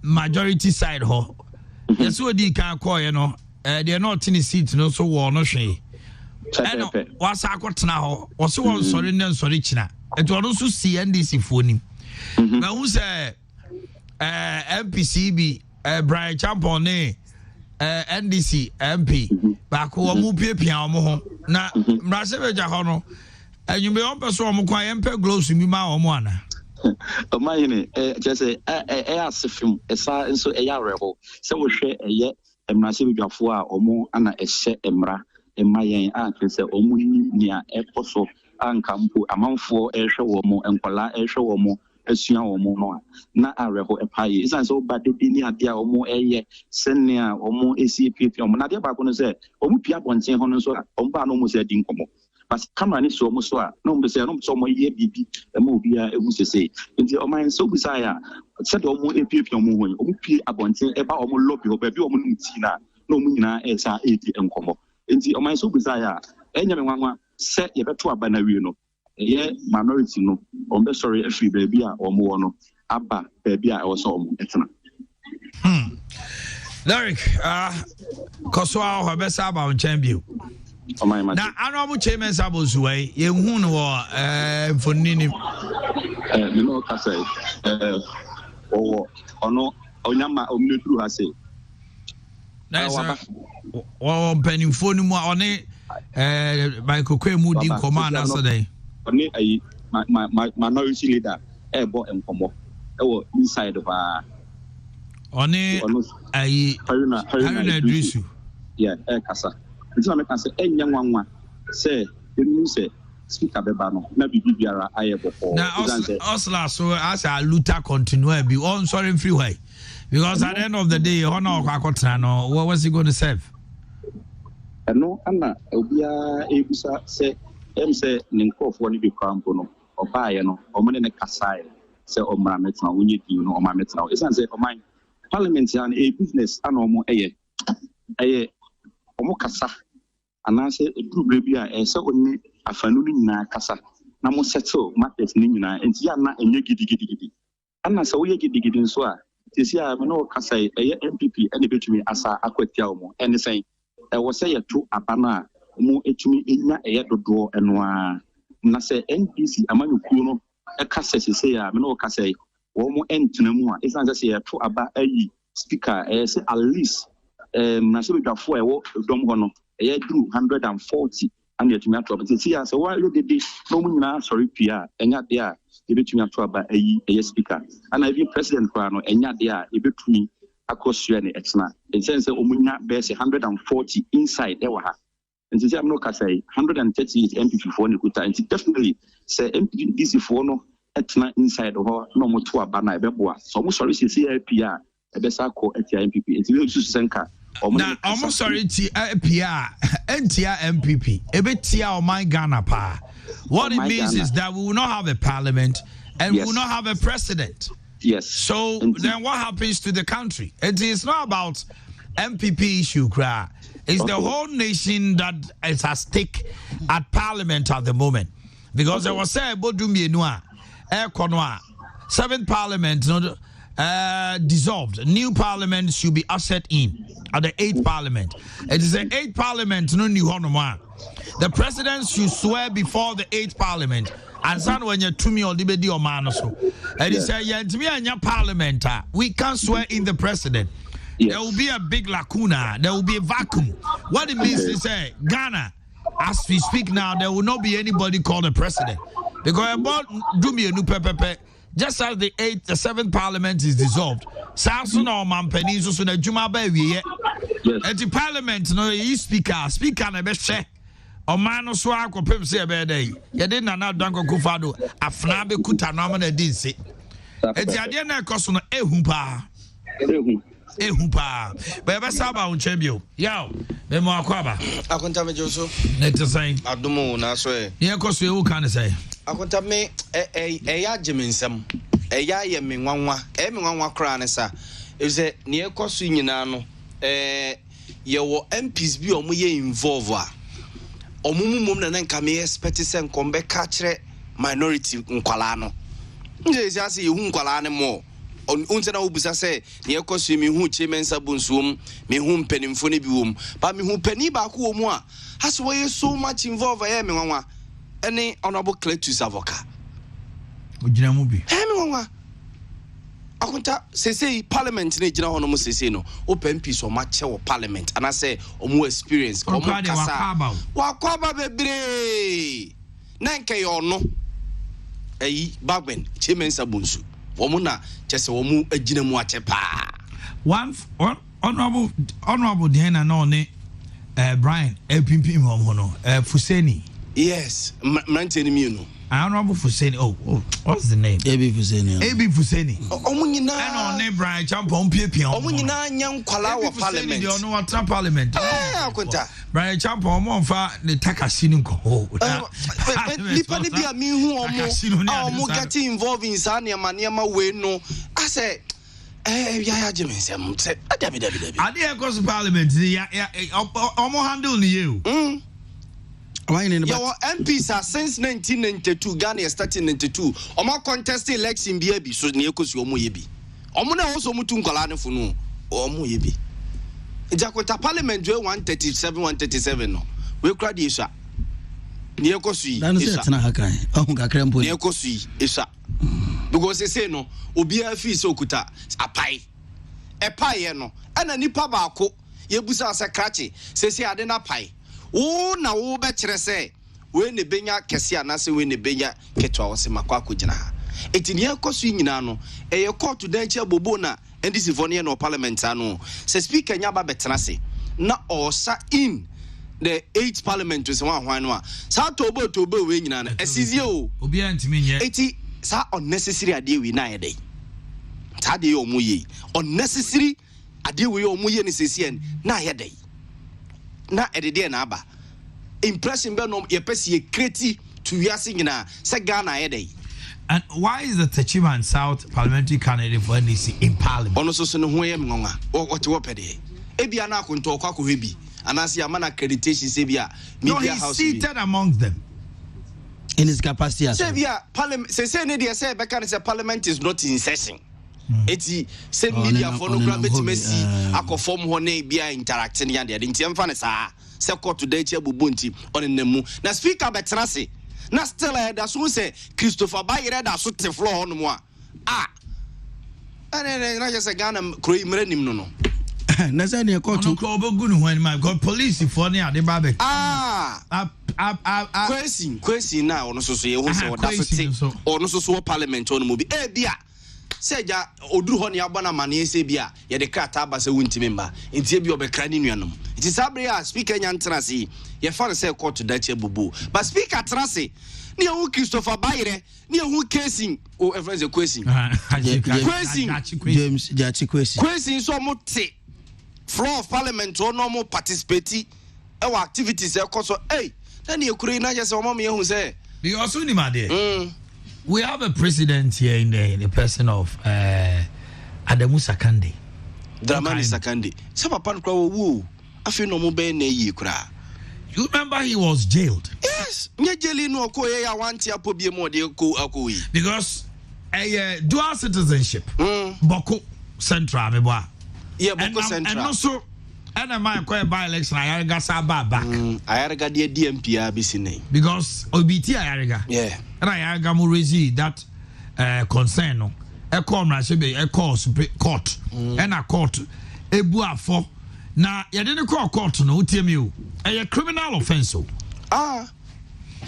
majority side ho. Yes, what di can call they are not in the seat no so war no hwe. Eno wasa akotena ho. Wose won sori ne sori china. It was also CNDC phone. But who say MPCB Brian Champone NDC MP back who mu pia omo ho na mrase beja ho no enyumbe on person omo kwan yempe gloves mi ma omo ana o mayene just say asefim esa nso reho se wo hwe mrase bedwafo a omo ana ehye emra emayen a kese omo ni a ekoso ankampo amanfo ehwe wo mo enkola ehwe wo mo asua wo mo no na areho epaye isan so bade bi ni ade a wo mo sene a wo mo ECPP wo na de ba ko no se wo mo pia bonten ho no so wo ba no mo se di nkomo but camera ni so mo so a no mo se no so mo ye bibi e mo obi a ehu sese nti o man so bisa ya se de wo mo EPP wo mo ho wo mo pie abonten e ba wo mo lobby ho ba bi wo mo nti na no mo nyina esa edi nkomo nti o man so bisa ya enya me nwanwa se ye beto aba na wi no minority no on be sorry every baby a omo no aba baby a also omo etena Derek koso a ho be sa ba on champion na anu chairman sabosu we ye hu no fonini me no ka say ono onyama omneduru ha say na penny phone mu one by kokwe mu di command asade oni ayi minority leader ebo enkomo ewo inside of oni ayi haruna drisu kasa nti na me kan say enya nwanwa say enu say speaker beba no na bibiara ayebo for na osla so as a luta continue be on sorry free way because at the end of the day honor akotana no what was he going to serve no ana obia ebusa say say ninkofo ni bi krampo no obaaye no omene ne kasae say omra metna wonye di no oma metna esan say oman parliament ya na business ana omo omo kasa ana say eduru bi a say onni afanu ni nyina kasa na mo settle market ni nyina enti ya na enye gidigidi ana say wo ye gidigidi nso a tesi a me no kasae MPP ene betumi asa akwatia omo ene say wo say yeto abana mo etumi enya dodo enoa na se NPC amanyukuo no kasa sese ya me no kasa wo mo entena mu a esan se yeto aba ayi speaker say at least na se bedwafo ewo dom ho no duru 140 and yetumi ato aba tisi ya se wa lo dede no mu nyina sorry pia enya de a ebetumi ato aba ayi speaker ana even president kwa no enya de a ebetumi akosua ne etna in sense omunya be 140 inside ewa ha. And to say I'm not say 138 MPP for Nikuta, and definitely say MPP DC for no etna inside of her no more to a banner beboa. So almost sorry to see PR a besa call at MPP. It's really to Senka. Now almost sorry to PR NTR MPP. A bit tia or my Ghana pa. What it means is that we will not have a parliament and we will not have a president. Yes. So then what happens to the country? It is not about MPP issue, cry. It's the whole nation that is at stake at parliament at the moment. Because there was a seventh parliament dissolved. New parliament should be ushered in at the 8th parliament. It is the 8th parliament, no new honor. The president should swear before the 8th parliament. And son when you to me or debedi or man so. And he said, yeah, to me and parliament, we can't swear in the president. Yes. There will be a big lacuna. There will be a vacuum. What it means is say Ghana, as we speak now, there will not be anybody called a president. Because about do me a new pepe. Just as the 7th parliament is dissolved, Samson or Mampeni so the Juma baby. At the parliament, no, you speaker na best say. O man so akọ pem say be dey. Ye dey na danko kufado afna be kuta no ma na din se. Eti ade na ekoso no ehu pa. Ehu pa. Be be saba on champion. Yo, be mo akwaba. Akonta me joso. Net say. Adumo na so e. Ye ekoso e wo kan say. Akonta me ya jemensam. Ya ye me nwanwa. Me nwanwa kra ne sa. E say ne ekoso nyina no ye wo MPs bi o mo ye involve a. Omumum na nka me expect se nkombe ka kire minority nkwala no. Nje sia se ye hu nkwala ne mo. untena ubusa say ne ekosu me hu chemensa bunsuom me hu mpanimfo ne bi wom ba me hu pani ba ko wom a has we so much involved me nwanwa ene honorable Cletus Avoka ojina mu bi me nwanwa akunta sese parliament ne gina hono mu sese no open peace o ma che wo parliament and I say omu experience omu kasa wa kwaba bebre na nke yo no ayi bagben chemensa bunsu womu na chese womu agina mu ache pa one honorable Diana no ne Brian pimpim hono Fuseni yes manteni mi no honorable Fuseni what's the name AB Fuseni omu nyina and on Brian Champon pimpim omu nyina nya nkwala wo parliament they no what parliament akunta Brian Champon mo fa the takasi ni nko nipa ni bia mi hu omu get involved in saniama we no I say ya jemensem say dabi ade cause parliament ya omo handle ni you your MPs are since 1992 Ghana starting 92 omo contest election bia bi so ne ekosi omo ye bi omo na wo mutu nkola ne funu omo ye bi Jakota parliament 137 no we kra di isa ne ekosi isa tena hakan ohun kakra mpo ne ekosi isa because they say no obi afi so okuta apai epaye no ana nipa baako yebusa asa krache sesi ade na pai wo na wo be kire se we ne benya kese anase we ne benya ketwa wo se makwa akogina ha etini ekosu nyina no eye court dan che bobo na ndisi fone no parliament ano se speaker nya ba betena se na osa in the 8th parliament so wan hwan no a sa tobo we nyina no esizie o obi antimi nye eti sa unnecessary ade we na yede ta de omu ye unnecessary ade we omu ye ni sesien na yede na edede na aba impression be no ye pese ye create to yasi nyina se Ghana yede. And why is the Techiman South parliamentary candidate for NDC in parliament? Ono so no ho ye mngonga what wo pede ebia na akonto kwa hebi anase amana accreditation se bia media house seated amongst them in his capacity as Sebia parliament say ne dey say be can say parliament is not in session eti say media for no grab betimasi akofom ho na bia interacting ya dey nti emfa ne saa se court dey che bubunti onenemu na speaker betena se na still da so say Christopher Bayere da so te floor on mo na just say Ghana kroi mrenim no na say ne court ko obogunu when my god police for ne ade ba be question na ono so ye ho se oda so te ono so parliament ono mo bi bia seja oduru ho ne abana mane ese bia ye de krata aba se wuntimi mba ntie bi obekra ni nuanom nti sabre ya speaker nya ntrase ye fa se court da che bubu but speaker trase ne hu Christopher Bayere ne hu casing o friends e question James Jachi question so mo te floor of parliament ono mo participate our activities e koso then you create na just mama me hu say because ni made we have a president here in the person of Adamu Sakande Dramani Sakande so papa nkwa wo afi no mo be na yi kura. You remember he was jailed? Yes. Nye jeli no ko ye ya wanti apobie mo de ko akoyi. Because dual citizenship. Boko Central me boa. Yeah, Boko Central. And also and my by election Ayariga sa back. Ayariga de DMP abisine. Because OBT Ayariga. Yeah. And Ayariga mo raise that concern no. E call na se be e call Supreme Court. And a court ebu afo na ye didn't call court no temi o. A criminal offense.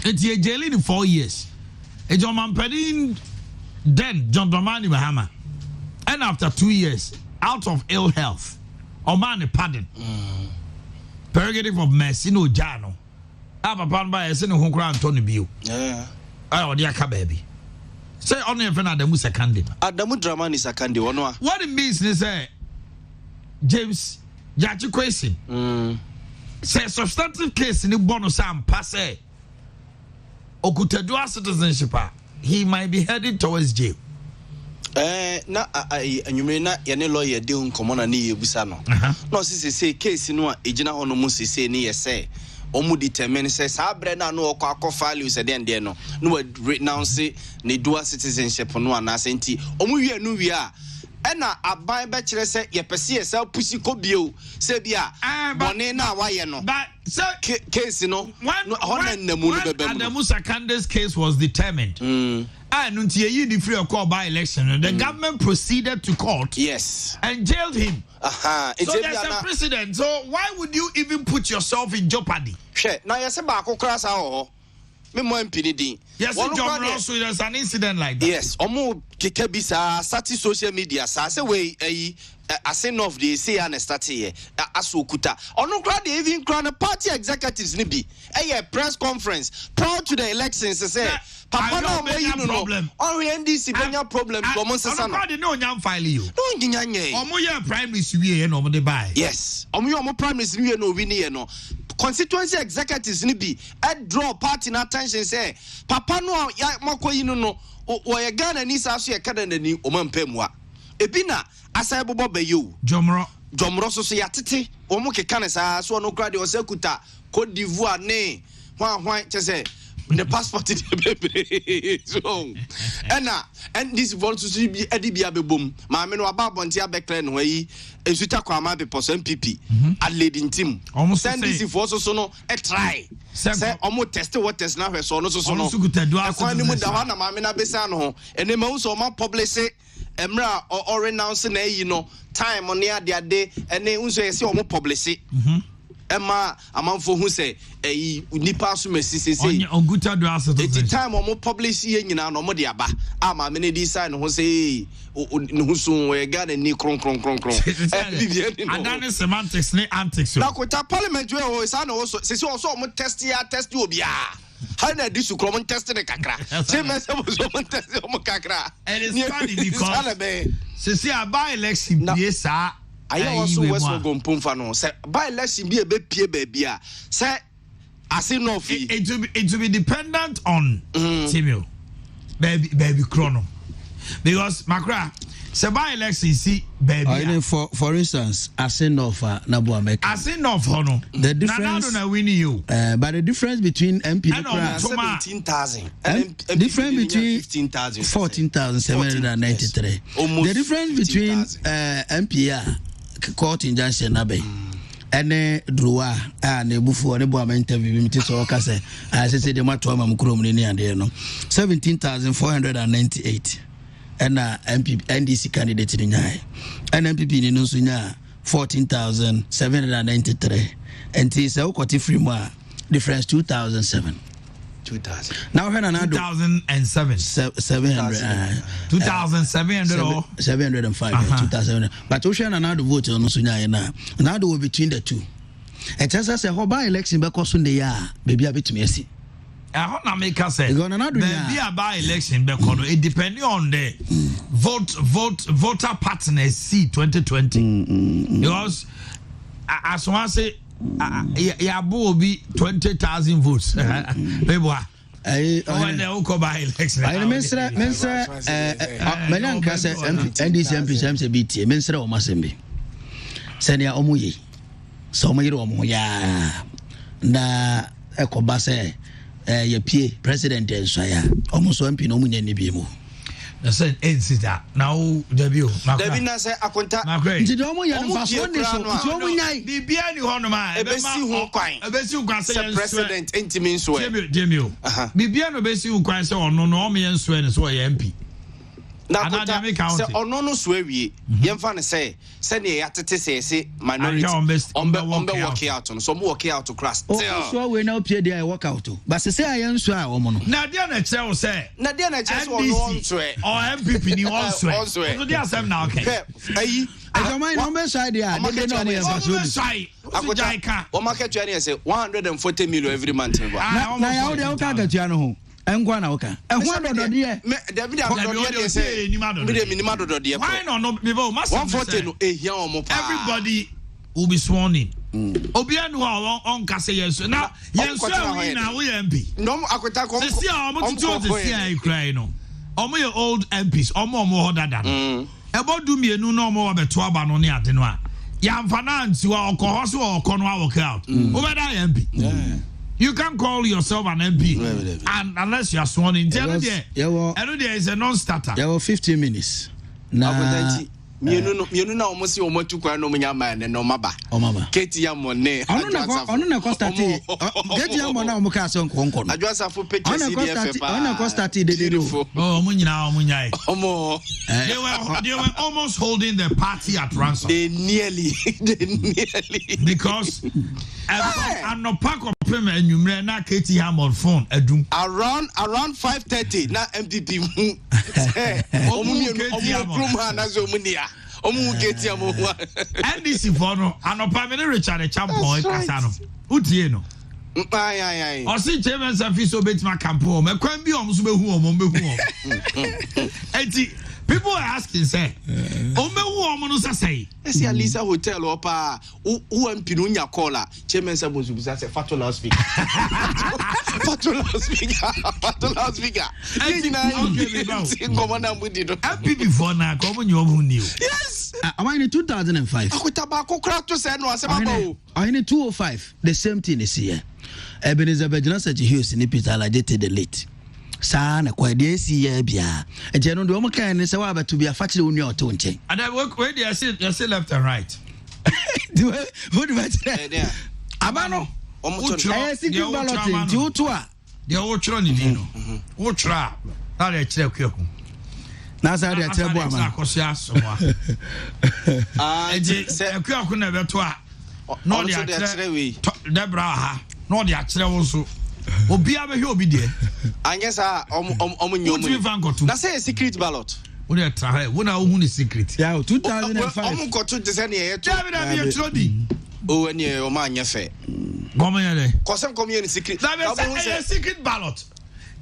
It's a jail in 4 years. A John Mampedin then John Dramani Bahama. And after 2 years, out of ill health, or man a pardon. Prerogative of mercy no jano. I'm upon by a sin who crown Tony Bill. Yeah. Oh, dear baby. Say only if another Musa candidate. Adamu Dramani Sakandi one. What it means is James Jachi question. Say substantive case in the bonus and passe Okutadua citizenship, he might be headed towards jail. Na you may not any lawyer doing common and near Busano. No, say case no ejina ono musi say near say. Omu determine says Sabrena no kwako values and then no renounce ni dual citizenship no anasenti. Omu ye no we are ena aban be kire se ye pese ye sel pusi ko bio se bia bone na waye no but so case no when Adamu Sakande's case was determined and until you free call by election the government proceeded to court and jailed him so there's a precedent so why would you even put yourself in jeopardy now you say ba kokra sa ho me mo mpini din yes so there's an incident like that yes omo keke bisa sati social media sa say we asin of the say and start here asokuta ono kra dey even kra na party executives ni bi press conference prior to the elections say papa no mo problem or NDC benya problem to mo sesa no no nyam file you no nginyanye omo ye primaries wie no mo dey buy yes omo primaries wie no wi ni no constituency executives ni bi draw party na attention say papa no makoyi no wo Ghana ni sa so ye kada nani o mampamua ebina asai bobo bayo jomro so yatete o mu keka ne sa so no kra de o sekuta Cote d'Ivoire ne hwan chese the passport de bebe so and this want to be edibia bebom ma me no aba bonti abekle no yi esuta kwa ma be pos MPP at leading team send this for so no try say omo test what test na hwe so no so no kwa ni mu da hwa na ma me na besa no ho ene ma so ma publish emra or renounce na yi no time on near dia day ene unso yesi omo publish Emma amanfo hu say nipa so mesisi say onguta do asset the time omo publish ye nyina no mo de aba ama me ne di sign ho say ne hu so we Ghana ni kron adane semantics ne antics na kota parliament we o say no so say so omo test obia how na this krom test ne kakra say me say so test omo kakra and it's funny because say by election be sa I also West Gompumfa no say by election be pie baby a say as no fee it will be dependent on Timio baby chrono because Makra say by election see baby for instance as enough na bo America as enough no the difference na win you but the difference between MP 17,000 difference between 15,000 14,793 the difference between MP court injunction abe ene druwa na ebufu ne bo am interview mi so ka say say de mato am krom ni ade no 17,498 ena NDC candidate ni nyai NPP ni no so nya 14,793 and say ukoti free mo difference 2,007 now when another 2007 700 2700 or 705 2000 but ocean another vote on so nya na another will between the two it just say how by election be cost the year baby abetumi asi I na make us say be by election be kono it depending on the voter partners see 2020 because as one say ya bo be 20,000 votes bebo when they go by election I mensra melan ka say NDC MP say BT mensra o masembe senia omuye so omuye o ya na ekoba say ye pie president ensaya omuso MP no munya ni bi mu I said that now debut Debbie na say akonta nti do mo ya nfa so ne so nti o mo nyai bibia ni hono ma ebesi hu kwan say president entimin so Jemio bibia no besi hu kwan say ono no o me enso ne so ye MP na kota say ono no so awie yemfa ne say ne ya tete say minority on work out no so mo work out to class so we na opie dey work out but say ayenso a wo mo no na dia na che o say na dia na che so ono so or MPP ni on so so dia asem na okay ayi ajamai no me side dia dey no mo yemfa so akota o market you say 140 million every month na ya o dey o ka gatua no ho engwa na oka ehun adodode me David adodode say me minimum adodode why no me bo must 140 no ehia omo pa everybody will be sworn in obia no on ka say yes na yes we na we MP no akota ko see omo tutu to see ai cry no omo your old MPs omo ho dada ebo du mienu no omo beto aba no ne ade no a ya mfa na anti wa okoho so okono a work out obeda MP you can't call yourself an MP and unless you are sworn in. Tell there is a non-starter. There were 15 minutes. Na mienu na almost o mo tukwa no munya man no maba keti ya monne ono na ko start keti ya monne o mo ka so nkonko no adwasa fo picture CDF pa ono ko start de munyina they were almost holding the party at ransom. They nearly because anopa ko pem anwumre na keti ya mon phone adum around 5:30 na MPP NDC for no anopa me Richard Champion kasa no utie no o si chairman service obetima campaign me kwan bi o so behu o enti people are asking say o mehu o no say esi Alisa hotel opa who MP no nya call chairman service obetima say fatola speaker fatola speaker enti na commander mudi do MP before na ko mo nyo mu new yes am in 2005 akuta ba ko kra to say no asema ba o in 205 the same thing is here Ebenezer Bejina said he was in Peter Lajete the late sana kwa de si ya bia eje no de o maka ne se wa ba to bia fa kire onu oto nche and I work where they say left and right what do I say abano secret balloting ti uto a de o chro ni no o chra na le kire kwaku na sa de kire bo ama akoso asomwa eje se kwaku na beto a no de akire we debra ha no de akire wo so obi abehe obi de anyesa nyomu na say secret ballot wo de tra wo na wo hu ni secret ya 2005 koto de say na ye to David abi tro di o eni o ma anya fe gomo ya de kosem community secret that say secret ballot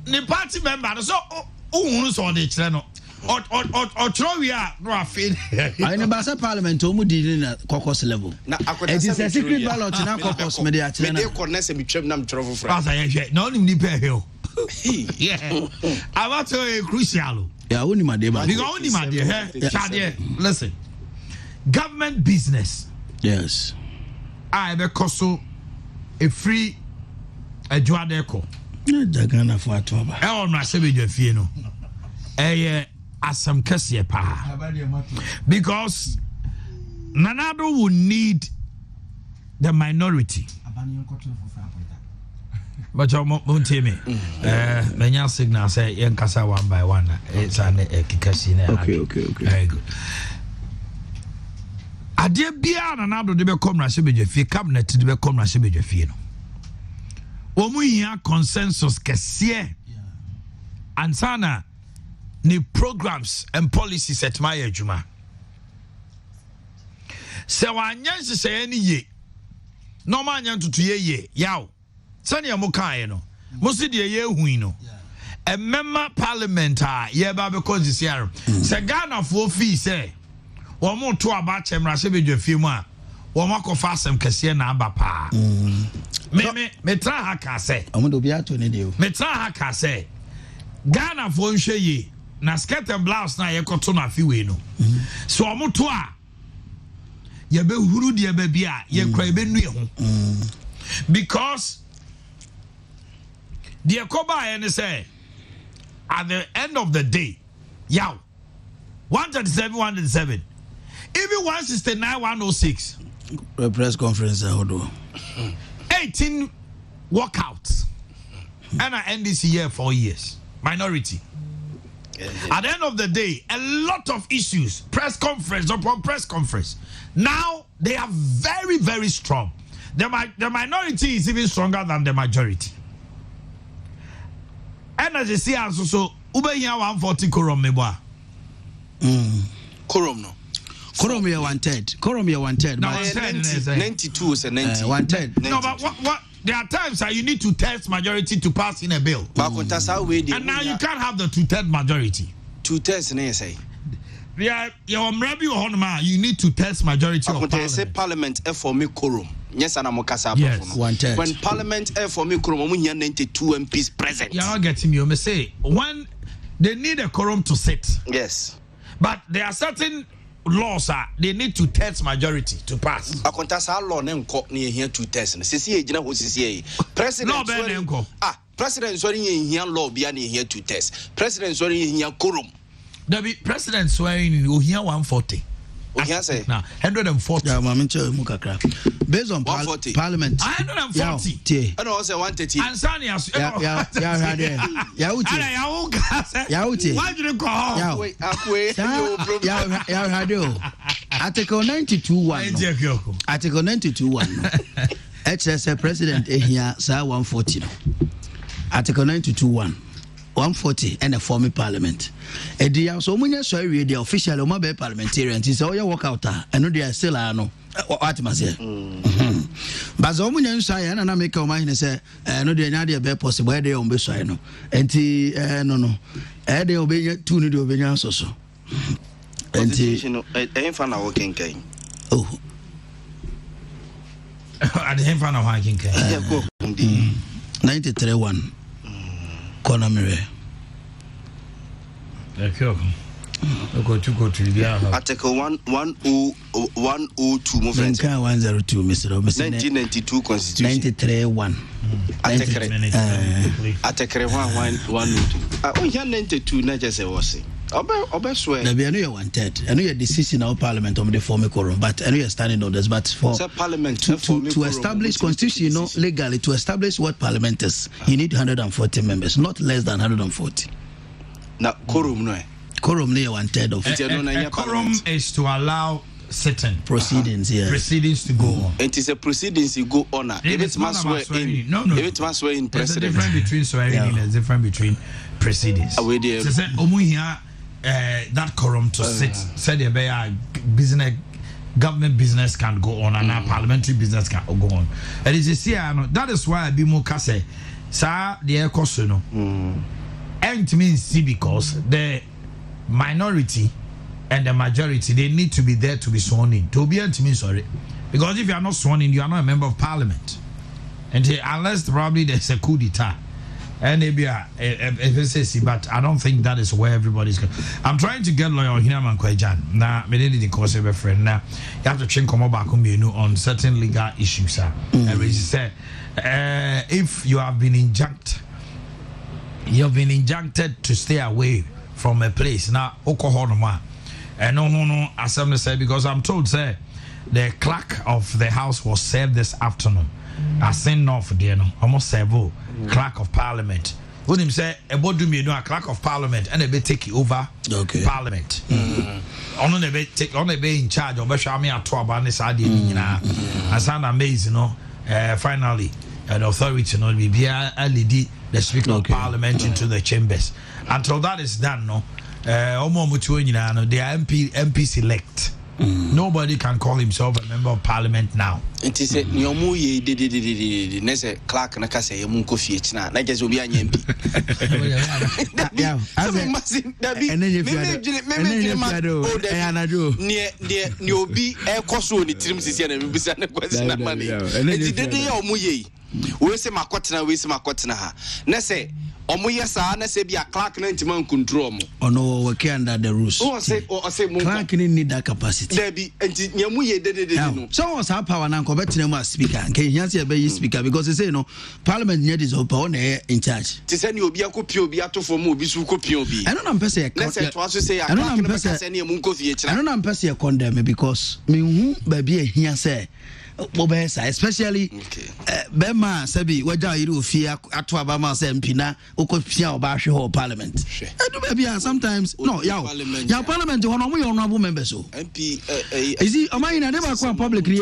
ni party member so o hu so de kire no o tro wi a no afin I never say parliament o mu di na caucus level na akoda it is a secret ballot na caucus me dey a kire na me dey connect me twem na me trofo fra asa ye hwe na oni ni pe he o yeah about to crucial yeah oni ma dey ba because oni ma dey he chade listen government business yes I be koso a free adwade ko na jagana fo atoba e on na se be dwafie no asam kese pa because Nanado will need the minority but you won't tell me many signal say yen kasa one by one it's an kikasi okay very good ade bia Nanado de be come na se be dwafie cabinet de be come na se be dwafie no omu hia consensus kese ansana ni programs and policies at my adwuma se wanyanse se ani ye no ma nyantutu ye yaw sane mo kan no mo se de ye hui no a member parliament ye ba be cause here se Ghana for fee say wo mo to aba chemra se be dwafie mu a wo makofa asem kese na aba pa me tra ha ka say amodo bi ato ne de o me tra ha ka say Ghana for nhwe ye na skirt and blouse na ye koto na fiwe no so omoto a ye be huru de be bia ye kra be nu ye ho because the koba ye say at the end of the day yaw 137 even 169 106 press conference hodo 18 walkouts and NDC here 4 years minority. At the end of the day, a lot of issues, press conference upon press conference. Now they are very, very strong. The minority is even stronger than the majority. And as you see, so Ube here 140 korom meboa. Korom no. Korom here 1/3. Korom here 1/3. No, 92 is a 90. 1/3. No, but what? There are times that you need to test majority to pass in a bill. And now you can't have the 2/3 majority. 2/3 say. Yeah, you need to test majority of parliament. Say parliament for me quorum. Yes, and I'm yes, 1/3. When parliament for me quorum, we have 92 MPs present. You're not getting me. I say when they need a quorum to sit. Yes. But there are certain laws they need to test majority to pass. Akontasa law na nko na ehia to test. Sisi e gina ho sisi e. President President sorry ehia law bia na ehia to test. President sorry ehia quorum. The president swearing in ohia 140. can say now 140. Yeah, mama cho mu kakra. Based on parliament. 140. And also 130. And Sanya. Ya uti. Why do you call? Ya radio. Article 92.1. Article 92.1. HSA president here say 140. Article 92.1. 140 and a former parliament. And they are so many sorry the official mobile parliamentarian is all your work out and no they are still no what must say. But so many say and I make a mind say no they are not be possible they on be so no. And no. They obey two need to obey so. And ain't fan of working game. Oh. I didn't find a working game. 93-1. Konamire. Article 102 movement. 102, Mr. 1992 Constitution. 93-1. Article 102. Oh, yeah, 92. Not just a was. Obe swear. I know you wanted. I know your decision of Parliament on the former quorum, but I know you're standing on this. But for Parliament to establish constitution, you know, legally to establish what Parliament is, you need 140 members, not less than 140. Now quorum no. Quorum near 1/3 of it. Quorum is to allow certain proceedings. Yeah, proceedings to go on. It is a proceedings you go on. If it must swear in, no. If it must swear in president. There's a difference between swearing in. There's a difference between proceedings. So say that quorum to sit said the business government business can go on and our parliamentary business can go on. And it's that is why I be more say sir the air cost no and means see because the minority and the majority they need to be there to be sworn in to be sorry because if you are not sworn in you are not a member of parliament and unless probably there's a coup d'etat. And maybe but I don't think that is where everybody's going. I'm trying to get lawyer Hinaman Kwejan. Now, me didn't cause a friend. Now, you have to change come back on certain legal issues. And we say, if you have been injuncted to stay away from a place. Now, Okohonoma, and no, assembly say because I'm told say the clerk of the house was served this afternoon. I sent off there, no, almost several clerk of parliament. When him say a board me no a clerk of parliament and they be take over parliament. On they be take on they be in charge of show me at about this idea. I sound amazing, no. Finally, the authority no be lead the speaker of parliament into the chambers. Until that is done, no. They are MP select. Nobody can call himself a member of parliament now. It is a Nyomu did Nessa Clark and a Cassa Munkofi, not just will be an MP. And then if near you'll be a costume, it seems to see and be sent a question of money. And it's the day of Muye. We say Makotna, we say Makotna. Nesse. Omoya sa na se bia clerk na ntima control mo ono we can under the rules o say clerk need that capacity there be enti nyamu ye de no so was our power na ko betina mu as speaker nke hia se be speaker because they say no parliament need is open on in charge ti say ni obi akopie obi atofo mo obi su kopie obi I don't am person let's say to also say I don't am person na mu nkofie kira I don't am person condemn because me hu ba bia hia say especially Bema Sabi, Waja Fia Atwa Bama Sempina, Okopia or Bashi Hall Parliament. Sometimes no, your parliament to honor honorable members. MP is it? I never quite publicly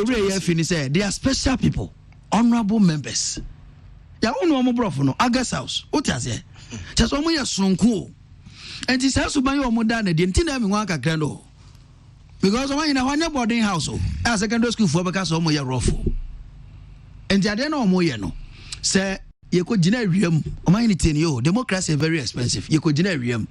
said they are special people, honorable members. Ya no brofo no August house. What has it? Just one more sonko. And this house by your modern, the Intina Mwaka Grando. Because when you boarding house, as secondary school for because of my rough. And the other no more, no. Say, you could generium, humanity, democracy is very expensive. You could generium.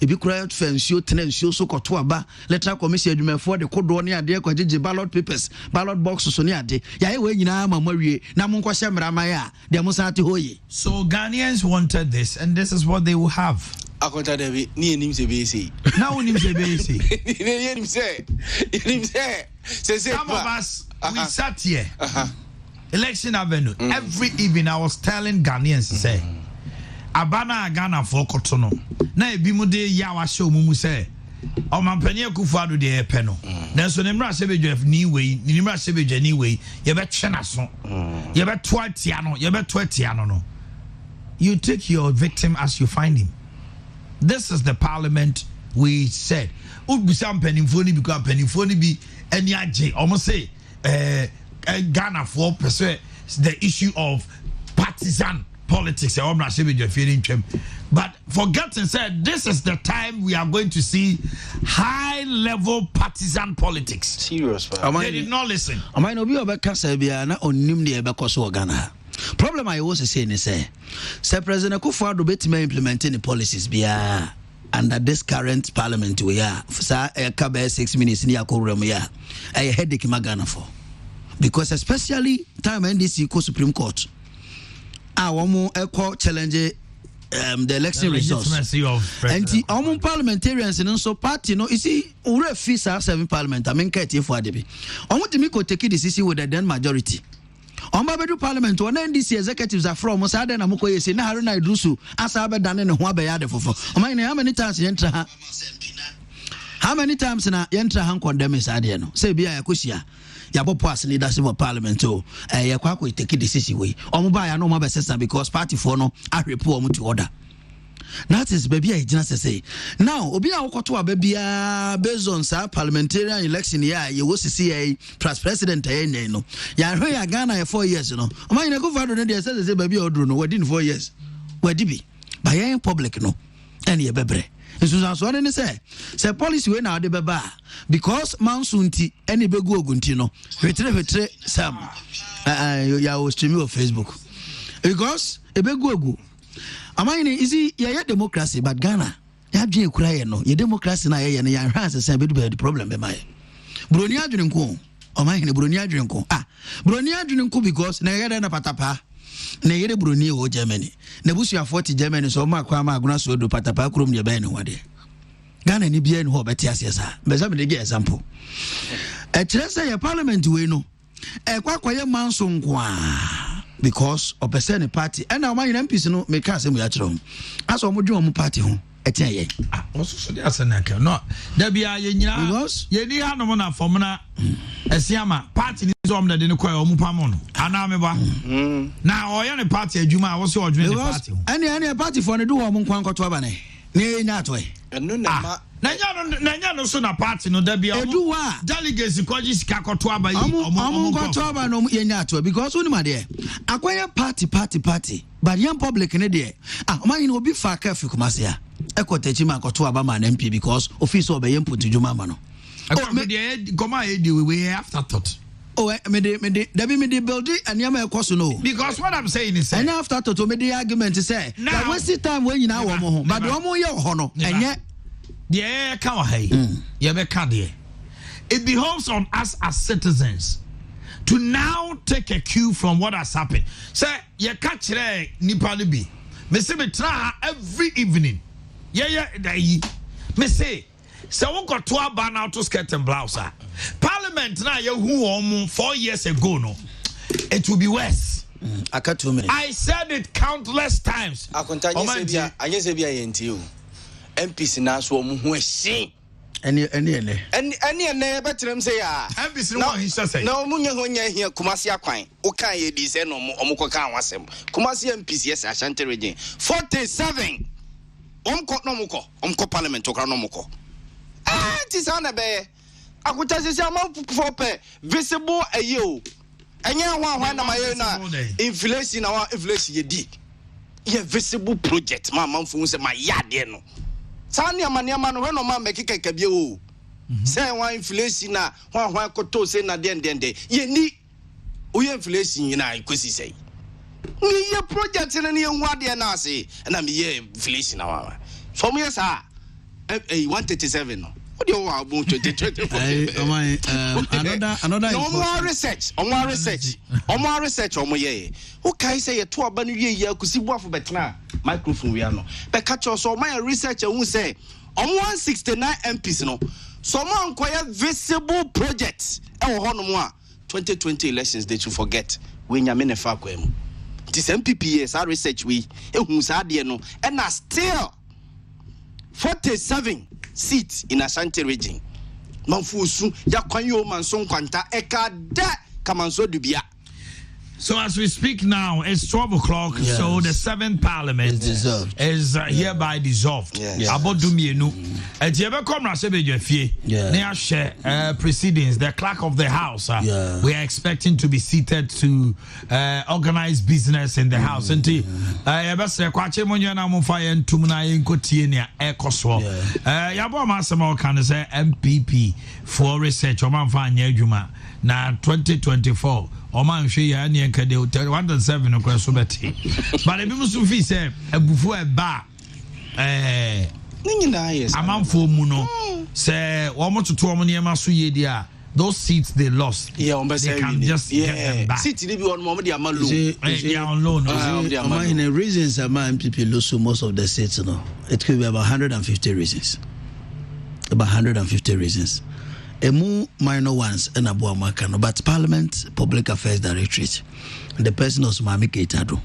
If you cry out fence, you tenants, you so called Tuaba, letter commission for the code one year, dear ballot papers, ballot boxes on yard. Ya, when you know, Marie, Namunko Shamramaya, the Mosati Hoye. So Ghanaians wanted this, and this is what they will have. Now him say basic. Some of us we sat here. Election Avenue. Every evening I was telling Ghanaians say Abana Ghana for Kotono. Na ebi mu de ya wa show mu say Omampanye Kufuado de Peno. Nanso ne mra sebedwef ni wei, ni mra sebedwa ni wei, ye be twe naso. Ye be to atia no, ye be to atia no. You take your victim as you find him. This is the parliament we said. Ubisa mpanimfo ni because mpanimfo ni bi eni agye. Omo say Ghana for pursue the issue of partisan politics. But forgetting said this is the time we are going to see high level partisan politics. Serious, they did not listen. I might not be able to say na onim de bekoso Ghana. Problem I was saying is say President Akufo-Addo betime implementing the policies bia under this current parliament we are for 6 minutes ni akorem ya a headache magana for. Because especially time NDC go Supreme Court. Woman echo challenge the election results. And the parliamentarians and also party, you see, we refuse 7 parliament. I mean, for Adebi. I want to make take the decision with the then majority. On Babedu Parliament, when NDC executives are from Mosada and Amoko, you say, Naharuna Drusu, as I've done in Huabayade for. How many times you enter? How many times in a enter Han condemn is Adiano? Say, Bia Yakusia. Yabopoas leadership of parliament to Yakwa take the decision way. Omuba no more sister because party for no I report to order. That is baby I just say. Now Obia Okoto baby based on sa parliamentarian election yeah you will see a president no. Ya Ghana 4 years no. Oma ina go fado dey say baby odru no within 4 years. Where be? By public no. And ye bebre. So ne say policy we na de beba because mansunti any begu ogunti no hwetre sam ya was streaming on Facebook because ebegu ogu amani easy ya democracy but Ghana ya dwe kura ye no ye democracy na ye ya hwanse say be the problem be mai broni adwene nko amani broni adwene nko broni adwene nko because na ye na patapa na yere broni o Germany na busu ya 40 Germany so ma kwa ma aguna so do patapa krom de ben wade Ghana ni bia ni ho beti asesa beza me give example kire say your parliament we no kwakwaye manso nko because opesene party and na man MPs no me ka asem ya kire aso mo dwe mo party ho etia ye oso so de asena ka no da bia ye nyina because ye ni hanom na fom na esiama party ni so omda de ne kwa o mu pamo no ana me ba na oye ne party adwuma wo se odwene ne party ho any party for ne do wo nkwan kwoto aba ne nya atoy enu na ma na no so na party no da bia eduwa delegates koji sika kwoto aba yi omo kwoto aba no ye nya atoy because oni ma de akwaya party but young public ne de man you obi fa ka fi kumasia ekotachi ma kwoto aba ma na MP because office obeye input djuma ma no me de goma e we after thought me de build and yama ekoso no because what I'm saying is and after thought me de argument say that waste time when you na wo mo ho but wo mo ye ho no enye de ka wa hai ye be ka de it behoves on us as citizens to now take a cue from what has happened. Say ye ka kire nipa no bi me se me tra every evening me say so we got to aba now to skirt and blouse parliament na ye hu 4 years ago no it will be worse. Aka 2 minutes I said it countless times. Anye se bia ye nti o MPs na so mu hu ehye any betrem say ya MPs no he say na mu nya ho nya hia kumasi akwan o kan ye di say no omuko kan wasem kumasi MPs yes Ashanti region 47 omko parliament okra no moko ti sa na be akuta sisi ama for pe visible aye o enye ho na maye na inflation na wa inflation ye di ye visible project ma manfo se ma yade no sa ne amaniama no no ma mekeka kabie o say wa inflation na ho koto se na den ye ni o ye inflation yi na ikosi sei ni ye project na ne hu ade na ase na me ye inflation na wa from yes 137 no what do you want about 2024 another no research omo ye who kai say ye to aba no ye akusi boafo betena microphone we no be catch us so my research who say 169 MPs no so man koye visible projects e wo hono mo a 2020 elections they should forget we nyame ne fa kwam this MPPS research we ehun sa de no and still 47 seat in Ashanti region. Manfusu ya kwanyo manson kwanta eka da kamanso dubia. So as we speak now, it's 12 o'clock. Yes. So the 7th Parliament is hereby dissolved. About Dumienu. And you ever come and say, they share proceedings. The clerk of the House. We are expecting to be seated to organize business in the House. And ever say, Kwache Monyana Mufaya and Tumuna in Kotinia, Ecoswap. Yabo Masamo can say MPP for research. Oman Fanya Juma. Now 2024. Oman she ya ni enkade 107 no kwa so beti but e bi musu fi say abufu e ba nyina yes amanfo mu no say wo mototo wo ne ma so ye dia those seats they lost they can just get them back. Seats they be on moment they are on loan they are on loan in the reasons man people lose most of the seats it could be about 150 reasons Emu minor ones and Abu Makano, but Parliament Public Affairs Directorate, the person of Mami Keitado.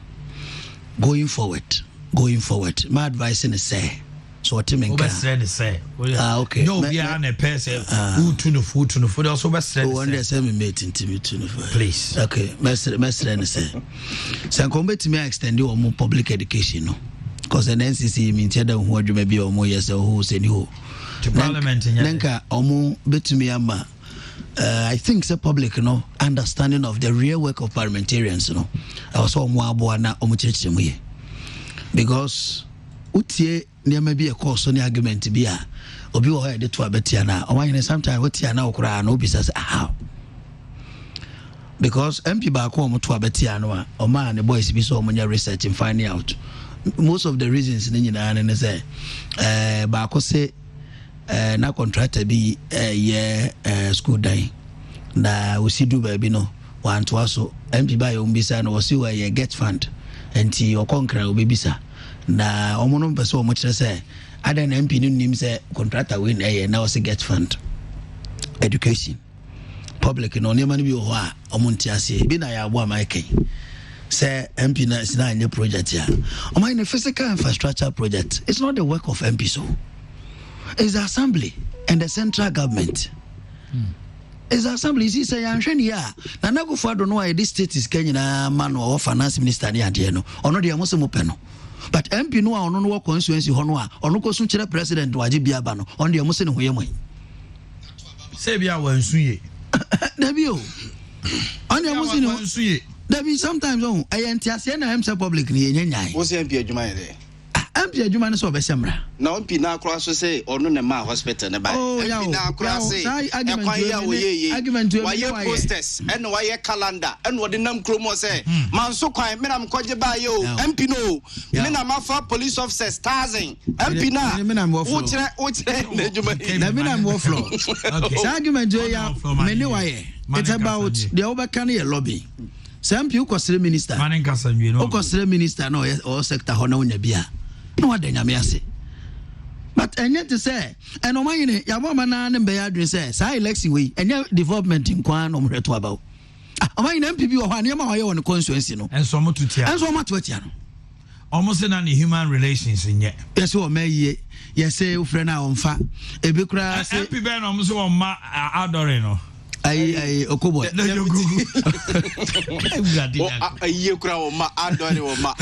Going forward, my advice is say, so what you mean? Okay. No, we are a person who to the food also best. One day, send me meeting to me, please. Okay, Master, say, so come to me extend you more public education, because an NCC means who you may be or more yes or who say you. To Parliament Nenka omo betumi ama I think the public understanding of the real work of parliamentarians I was omo aboa na omo chechemu because utie niam bi e course ni argument bi a obi wo de to abetia na oman sometimes utie na okura na obi say how because MP ba ko omo to abetia no a oman the boys bi so omo nya research and finding out most of the reasons ni nyina na say ba ko say na contractor bi school day na we see do baby no want to also MP by umbisa no we where get fund enti okonkra obebisa na omono mpese omo kire say ada na MP no nim say contractor we na we get fund education public no ne man bi ho a omo ntiase bi na ya abo amaike say MP na sina anya project ya omo in physical infrastructure project it's not the work of MP so is the assembly and the central government. Is the assembly is say anhwene ya na nagofo do no why this state is Kenya man or finance minister ni ade no ono de amose mo pe no but MP no a ono no constituency ho no a ono ko so kire president waje bia ba no ono de amose ne hoye mo say bia wansuye da bi o ono de amose ne wansuye da bi sometimes on ayentiase na himself public ni enyanyan wo say MP adwuma ye MP adwuma ne so obesemra na MP na akora so say ono ne ma hospital ne ba MP na akora say ekwan ya wo ye posters and wo ye calendar and wo de nam kromo say man so kwan me na mkoje ba ye o MP no me na mafa police officers 1000 MP na wo kire na adwuma na me na mo floor okay argument yo ya me ne wa ye it's about the overcan ye lobby some people consider minister consider minister no or sector ho na wonya bia no wadanya me ase but enye to say and o man ne ya bo mana ne be ya dwen say say election we enye development in kwan no mreto about o man ne MPP wo ha ne ma hoye won constituency no enso mo tutia no almost na the human relations nye yes o ma yie yes e ufre na on fa e be kura say MPP be no so on ma adore no ai okobo no jogu ai kura o ma adore o ma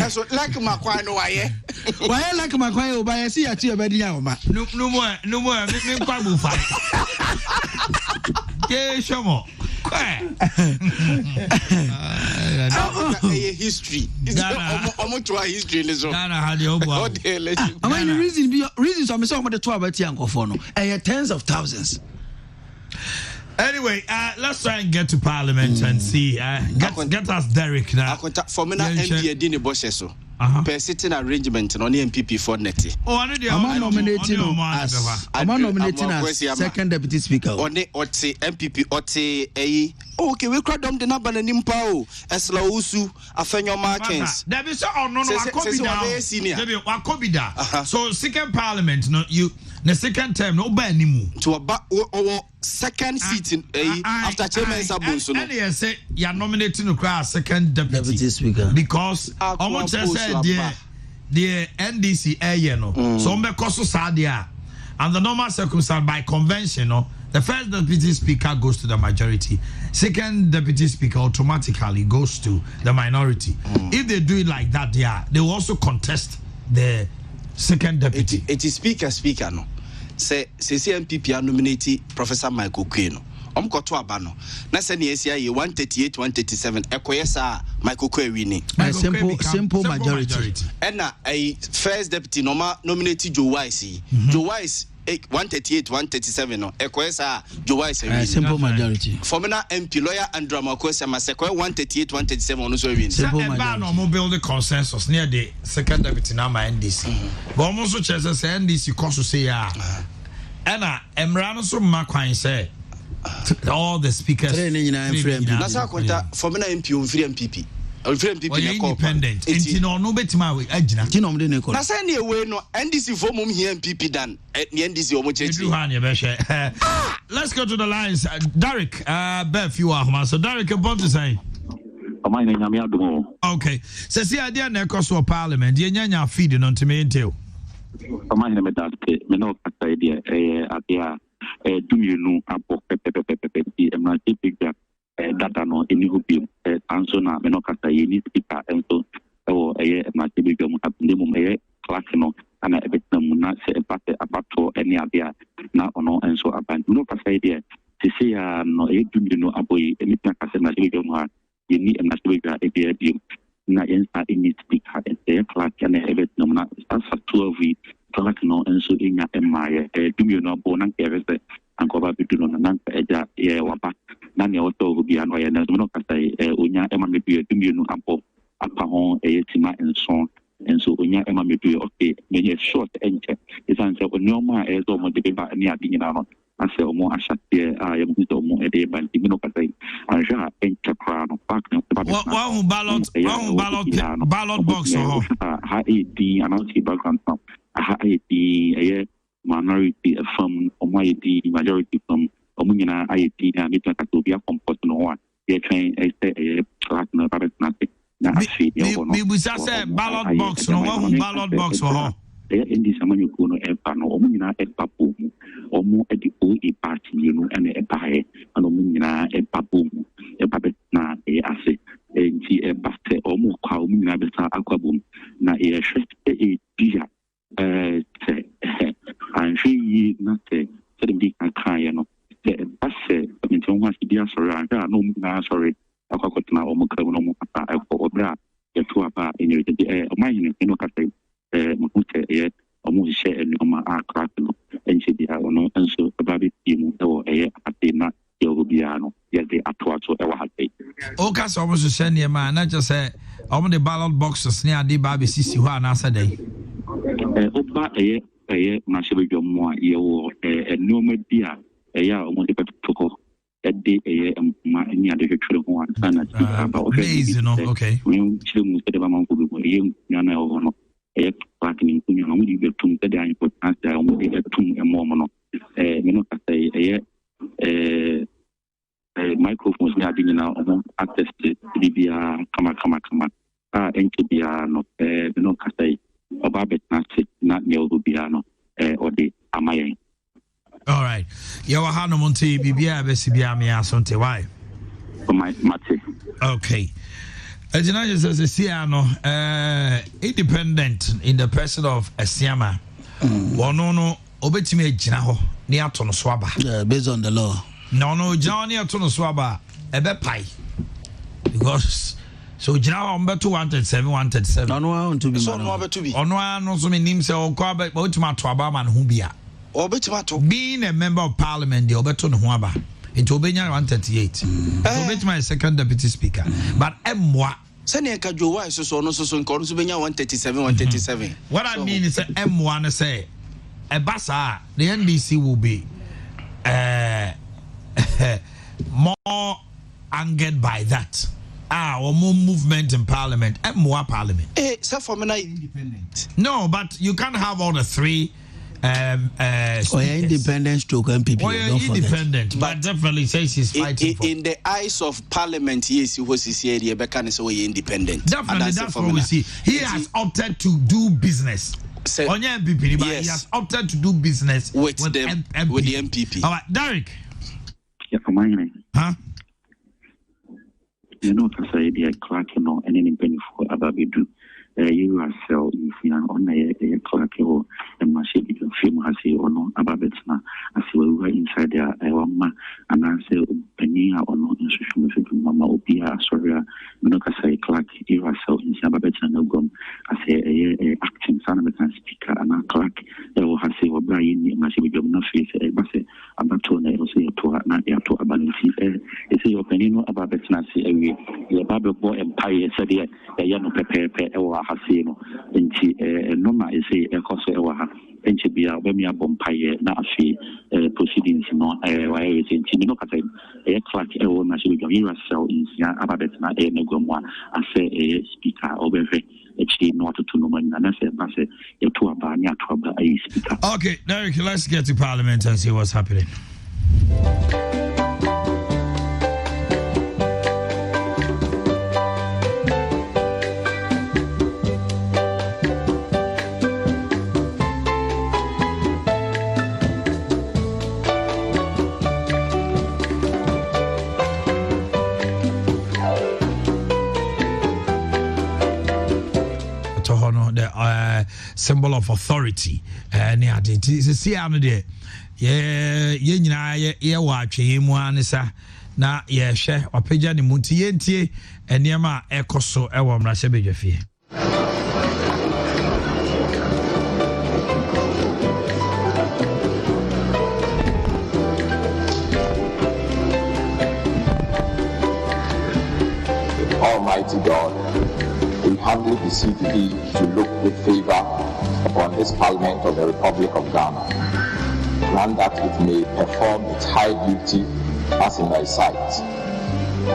eso like makwa no waye like makwa o ba yesi ya ti e be dia o ma no mo me kwa bu fa ke shomo history omo to history lezo Ghana had the obo I mean reasons I'm so about to about yankofo no tens of thousands. Anyway, let's try and get to Parliament and see. Get us Derek now. For me, MP Edini Bosheso. Per sitting arrangement on the MPP for Netty. I'm nominating as second deputy speaker. On the MPP Ote okay, we crowd them the number and Nimpao, Esla Usu, Afenyo Markins. There is no, so second Parliament, no, you. The second term, no ban anymore. To a second seat in after Chairman Sabunso. And they say you are nominating to cross second deputy speaker because almost said the NDC, you know, so me koso sadia. under normal circumstance, by convention, the first deputy speaker goes to the majority. Second deputy speaker automatically goes to the minority. If they do it like that, they will also contest the second deputy. It is speaker no. Say CMPP nominate Professor Michael Queen. Koto abano. Na se ne esia ye 138 137 ekoyesa Michael Queen winning. Simple majority. And a first deputy nominate Joe Wise. Joe Wise 138 137 no ekoyesa Joe Wise simple majority. Former MP lawyer Andrew Makwesa Maseko 138 137 no so win. Simple majority. No build the consensus near the second deputy na my NDC. But almost so say NDC cause to say and Emrano so makwan say all the speakers that's how former MP free MPP. Independent. No betima we agina. Na say ne we no NDC for mum here MPP dan NDC omo chechi. Let's go to the lines. Derek, Beth, you are so Derek about to say. Okay. So see idea na ekoso parliament. Ye nyanya feed no ntime entail. Me no kasa idea idea duminu apo pepe emna tipika data no eni hobi anso na me no kasa ye ni speaker enso emna tipika mu hapende mu class no ana ebetna mu na se empate abato eni idea na ono enso aban no kasa idea se ya no duminu aboyi eni kasa na tipika mu ha ye ni emna tipika idea na yensa eni speaker class na ebetna mu na asa 12 class no enso enya emaye duminu abo na kevese ankoba biduno na nanka eja ye wapa nani oto bi ano ye na no kasa onya ema mebi duminu ampo apa ho eyetima enso onya ema mebi okay me short enche isanse onyoma ezo mo de ba ni adi nyina no ase omo ashate ye mo to mo ede ba ndi no kasa anja enche kra no pak no ballot box ha edi announce background ha edi minority from the majority from Omunina IET and Mitaka compost no one. They train a class no nothing. We say ballot box no one ballot box for her. In this Amanu Kuno Empano, Omuna et Papu, Omo at the OE party, and a pae, and Omuna et Papu, a puppet na a asset, and see a baste, Omo Kaumina Beta Aquabum, na a shirt a dia. And she not say big and cry, no. That's it. I mean, so much idea, sorry, no, sorry. I got now almost for Obra, the two about in your mind, you know, Mute, almost share and Oma crack, and she did no answer about it, or a Athena, Yobiano, yet they are taught to ever have it. Okay, so almost to send your man, not just say, I'm the ballot boxes near the Baby Sissy one answer day. Opa, National Jomo, a no media, almost a toko, a day, any other one, about okay. When children said about young Yana or a parking in only the tomb that I put as I only a tomb and momono. Microphones now being now access to Libya, come. And to be no, no, Casay. Obabet not near Rubiano or the Amayan. All right. Yawahano Monte Bibia Besibia Mia Sonte. Why? My Mate. Okay. As you know, as a Siano, independent in the person of Esiama. Wanono Obetime Jinaho, near Tono Swaba. Based on the law. No, Johnny Tono Swaba, a bepai. Because. So now I'm better 137. No one to be so no to be. On one also means so called but Trabaman Hubia. Or better being a member of parliament, the Oberton Huaba into Obenya 138. So my second deputy speaker. But M1 Seneca Joe so no so in Corusubenya 137 137. What I mean is M1 say a bassa, the NDC will be more angered by that. Or more movement in parliament and more parliament. So for me, independent. No, but you can't have all the three. Independent stroke MPP. Independent, but definitely says he's fighting in the eyes of parliament. Yes, he was here. Rebecca is independent. Definitely, that's what we see. He has opted to do business. Onye MPP, but he has opted to do business with the MPP. All right, Derek. Yeah, for mine. Huh? You know, because I be a clerk, you know, and any penny for about we do. You are so easy on a clerk and my ship film has a or no about it now. As we were inside there, and I say, penny or no institution, Mamma Opia, sorry, you know, because I clerk, you are so in Sabbath and no gum. I say, a acting son of a speaker and a clerk, they will have say, or Brian, my ship, you no face, a basse, about to say to not air to abandon. It's your opinion about it, and I say, a Bible boy empire said, a young pepper, Hasino, and she Noma is a cost and she be a Wemia Bompire, not a proceedings, no, why is in Chinoca, a clerk, a woman, she will give herself in Ababetna, a Negoma, I say a speaker over a chain not to no one, and I said, I say, a tour banya to a speaker. Okay, Derek, let's get to Parliament and see what's happening. Symbol of authority and it is a see there. Yeah, watch him one is na share or page and muntiente and Yama Ecoso Ewam Rasebejafi. Almighty God, we humbly beseech thee to look with favor upon this Parliament of the Republic of Ghana. Grant that it may perform its high duty as in thy sight.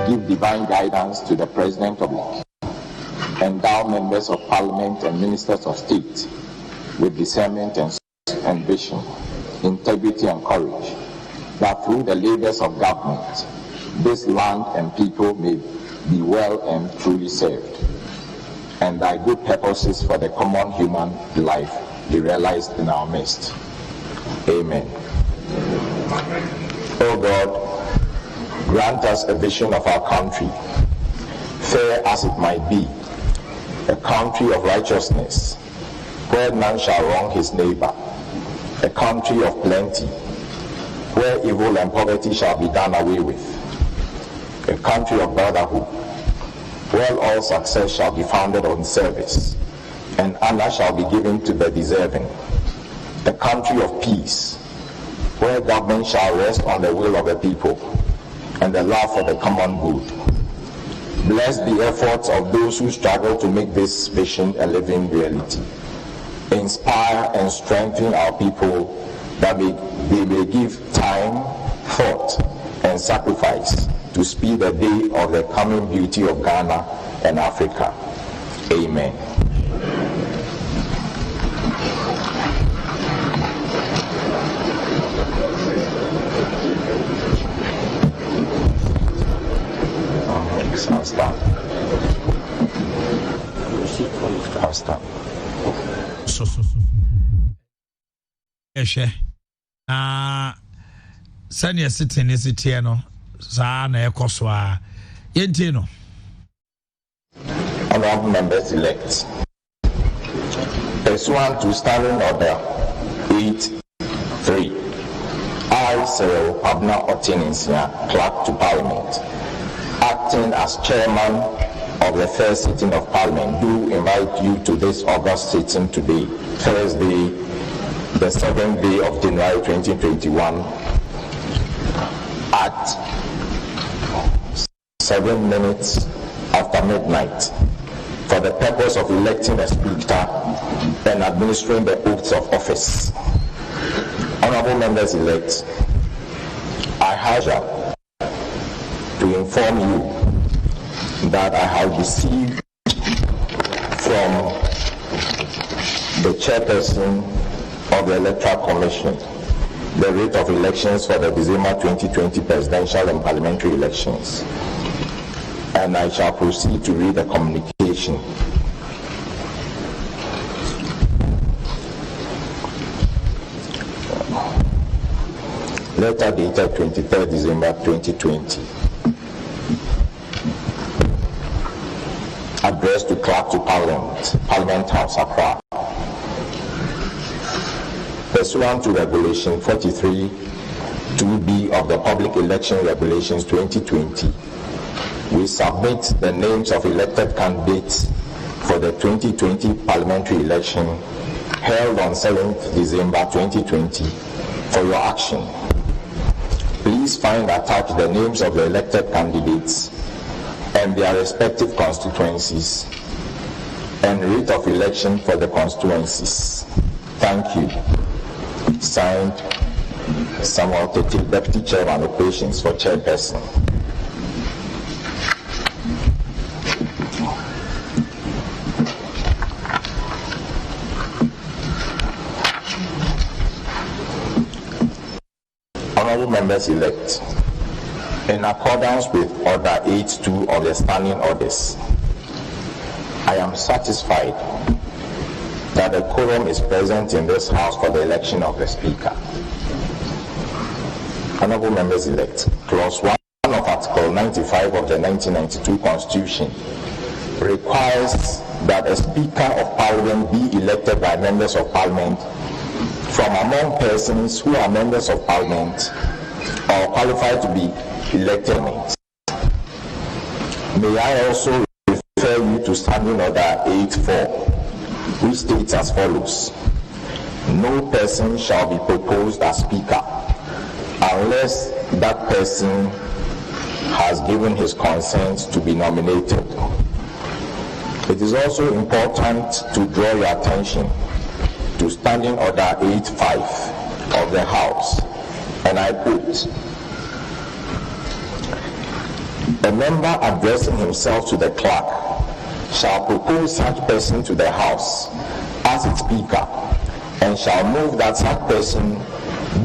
Give divine guidance to the President of the Endow members of Parliament and Ministers of State with discernment and vision, integrity and courage, that through the labors of government, this land and people may be well and truly served, and thy good purposes for the common human life be realized in our midst. Amen. O God, grant us a vision of our country, fair as it might be, a country of righteousness, where none shall wrong his neighbor, a country of plenty, where evil and poverty shall be done away with, a country of brotherhood, where all success shall be founded on service, and honor shall be given to the deserving, a country of peace, where government shall rest on the will of the people, and the love for the common good. Bless the efforts of those who struggle to make this vision a living reality. Inspire and strengthen our people that they may give time, thought, and sacrifice to speed the day of the coming beauty of Ghana and Africa. Amen. I'll stop. Sanya sitting is it here no Sana Ekoswa Yentino. Honorable members elect, pursuant to Standing Order 8.3, I, Cyril Pabna Otininsia, Clerk to Parliament, acting as Chairman of the first sitting of Parliament, do invite you to this August sitting today, Thursday, the 7th day of January 2021, at 7 minutes after midnight, for the purpose of electing a speaker and administering the oaths of office. Honorable members elect, I have to inform you that I have received from the chairperson of the Electoral Commission the rate of elections for the December 2020 presidential and parliamentary elections, and I shall proceed to read the communication. Letter dated 23rd December 2020. Addressed to Clerk to Parliament House, Accra. Pursuant to Regulation 43 2B of the Public Election Regulations 2020, we submit the names of elected candidates for the 2020 parliamentary election held on 7th December 2020 for your action. Please find attached the names of the elected candidates and their respective constituencies and rate of election for the constituencies. Thank you. Signed, Samuel Tete, Deputy Chairman of Operations for Chairperson. Honorable members-elect, in accordance with Order 8.2 of the Standing Orders, I am satisfied that the quorum is present in this House for the election of the Speaker. Honorable members-elect, Clause 1 of Article 95 of the 1992 Constitution requires that a Speaker of Parliament be elected by members of Parliament from among persons who are members of Parliament or qualified to be elected. May I also refer you to Standing Order 8.4, which states as follows: no person shall be proposed as Speaker unless that person has given his consent to be nominated. It is also important to draw your attention to Standing Order 8.5 of the House, and I quote: a member addressing himself to the clerk shall propose such person to the House as its Speaker, and shall move that such person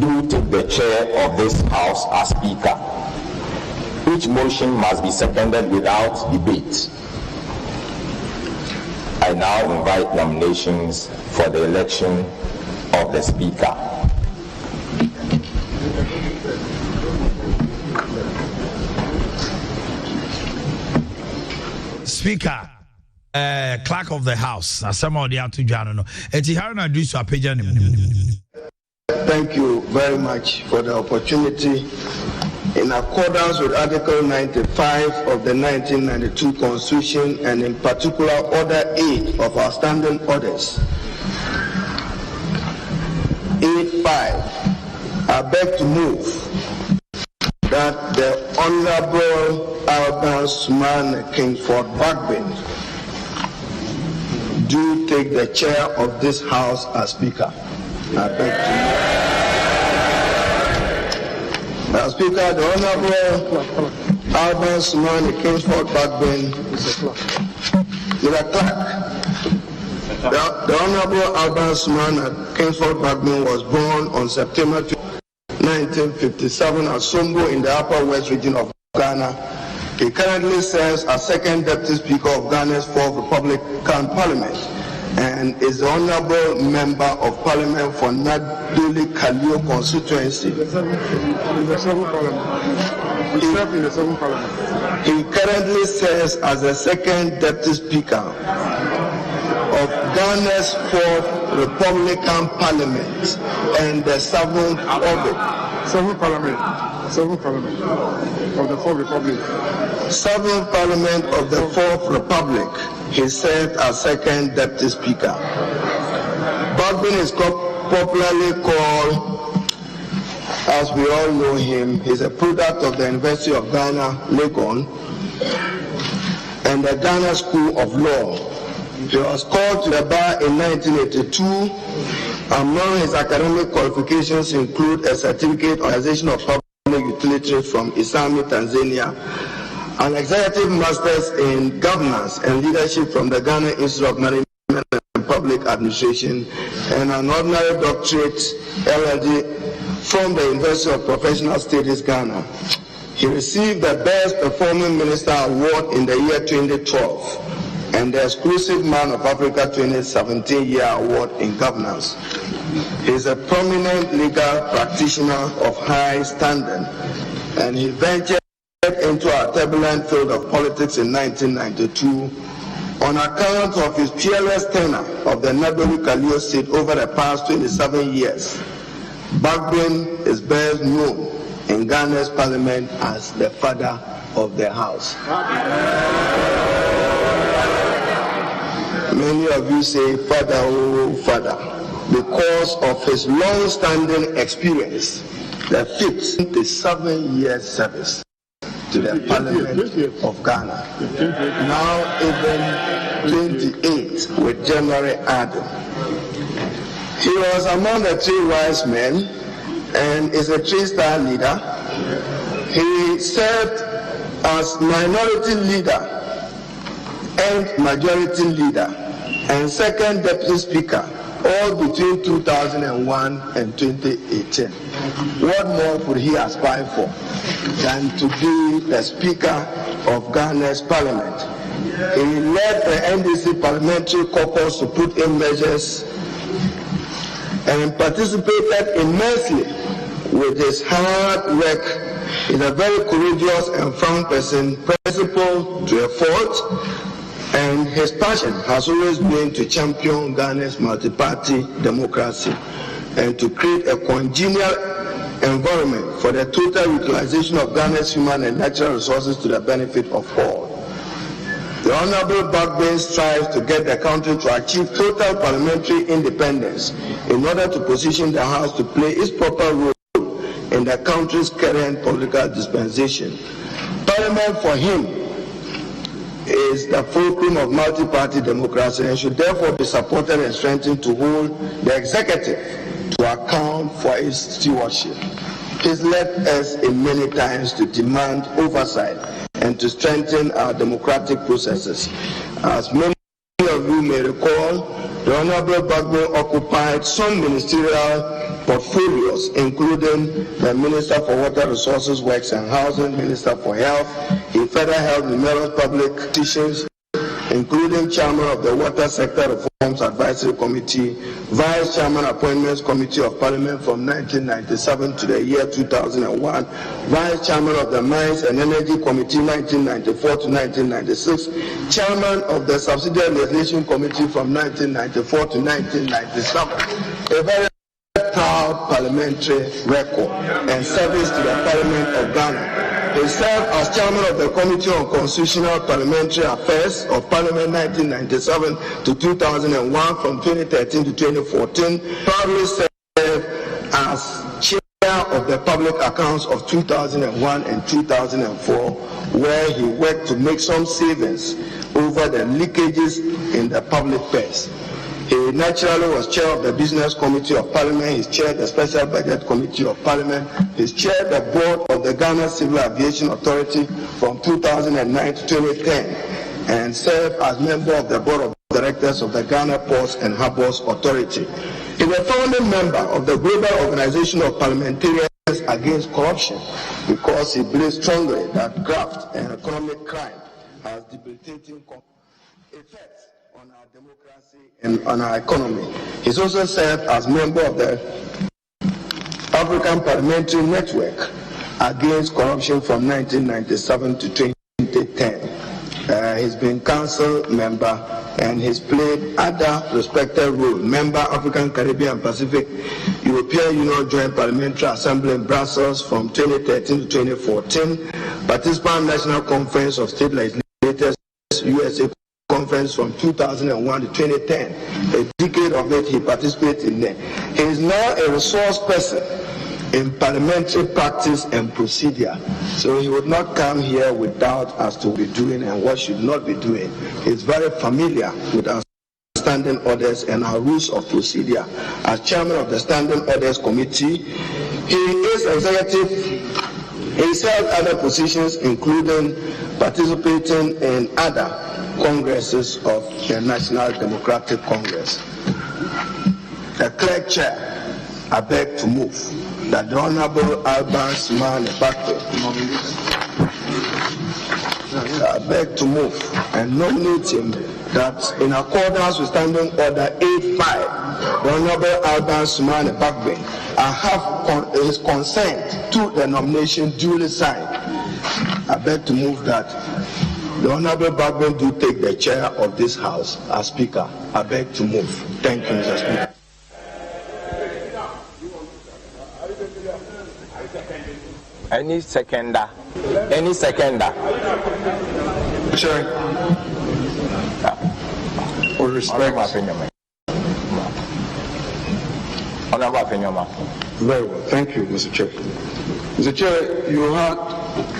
do take the chair of this House as Speaker. Each motion must be seconded without debate. I now invite nominations for the election of the Speaker. Speaker, Clerk of the House, somebody out to Jano. Thank you very much for the opportunity. In accordance with Article 95 of the 1992 Constitution, and in particular Order 8 of our Standing Orders, 8.5, I beg to move that the Honorable Alban Suman Kingsford Bagbin do take the chair of this House as Speaker. I beg to move. Now, Speaker, the Honorable Alban Suman Kingsford Bagbin is a clerk. The Honorable Alban Suman Kingsford Bagbin was born on September 1957 at Sombo in the Upper West region of Ghana. He currently serves as second Deputy Speaker of Ghana's 4th Republican Parliament and is the Honorable Member of Parliament for Naduli Kalio constituency. He currently serves as the second Deputy Speaker of Ghana's 4th Republican Parliament and the 7th orbit. 7th Parliament of the 4th Republic. 7th Parliament of the 4th Republic. He served as second Deputy Speaker. Bagbin is popularly called, as we all know him, he's a product of the University of Ghana, Legon, and the Ghana School of Law. He was called to the bar in 1982. Among his academic qualifications include a certificate in organization of public utilities from Isami, Tanzania, an executive master's in governance and leadership from the Ghana Institute of Management and Public Administration, and an honorary doctorate LLD from the University of Professional Studies, Ghana. He received the Best Performing Minister Award in the year 2012 and the Exclusive Man of Africa 2017 Year Award in Governance. He is a prominent legal practitioner of high standing, and he ventured into our turbulent field of politics in 1992 on account of his peerless tenure of the Nairobi Kalio seat over the past 27 years. Kessben is best known in Ghana's parliament as the father of the house. Many of you say, Father, oh Father, because of his long-standing experience, the 57-year service to the Parliament of Ghana. Now even 28 with January added. He was among the 3 wise men and is a 3-star leader. He served as minority leader and majority leader and second deputy speaker, all between 2001 and 2018. What more could he aspire for than to be the Speaker of Ghana's Parliament? He led the NDC parliamentary caucus to put in measures and participated immensely with his hard work. He's a very courageous and frank person, principled to a fault, and his passion has always been to champion Ghana's multi-party democracy and to create a congenial environment for the total utilization of Ghana's human and natural resources to the benefit of all. The Honorable Kessben strives to get the country to achieve total parliamentary independence in order to position the House to play its proper role in the country's current political dispensation. Parliament for him is the fulcrum of multi-party democracy and should therefore be supported and strengthened to hold the executive to account for its stewardship. He's led us in many times to demand oversight and to strengthen our democratic processes. As many of you may recall, the Honorable Kessben occupied some ministerial portfolios, including the Minister for Water Resources, Works and Housing, Minister for Health. He further held numerous public positions, including Chairman of the Water Sector Reforms Advisory Committee, Vice Chairman Appointments Committee of Parliament from 1997 to the year 2001, Vice Chairman of the Mines and Energy Committee 1994 to 1996, Chairman of the Subsidiary Legislation Committee from 1994 to 1997. A very proud parliamentary record and service to the Parliament of Ghana. He served as chairman of the Committee on Constitutional Parliamentary Affairs of Parliament 1997 to 2001, from 2013 to 2014. Proudly served as chair of the Public Accounts of 2001 and 2004, where he worked to make some savings over the leakages in the public purse. He naturally was chair of the Business Committee of Parliament. He's chaired the Special Budget Committee of Parliament. He's chaired the board of the Ghana Civil Aviation Authority from 2009 to 2010 and served as member of the board of directors of the Ghana Ports and Harbours Authority. He's a founding member of the Global Organization of Parliamentarians Against Corruption because he believes strongly that graft and economic crime has debilitating effects on our democracy and on our economy. He's also served as member of the African Parliamentary Network Against Corruption from 1997 to 2010. He's been council member and he's played other respected roles. Member African, Caribbean, Pacific, European Union Joint Parliamentary Assembly in Brussels from 2013 to 2014. Participant National Conference of State Legislators, USA Conference from 2001 to 2010. A decade of it he participated in there. He is now a resource person in parliamentary practice and procedure. So he would not come here with doubt as to what we're doing and what should not be doing. He's very familiar with our standing orders and our rules of procedure. As chairman of the Standing Orders Committee, he is executive. He held other positions, including participating in other congresses of the National Democratic Congress. The clerk chair, I beg to move that the Honorable Alban Simane Bakwe, I beg to move and nominate him that in accordance with Standing Order 85 the Honorable Alban Sumane Kessben, and have his consent to the nomination duly signed, I beg to move that the Honorable Kessben do take the chair of this House as Speaker. I beg to move. Thank you, Mr. Speaker. Any seconder? Any seconder? Chair. With respect. Very well. Thank you, Mr. Chair. Mr. Chair, you had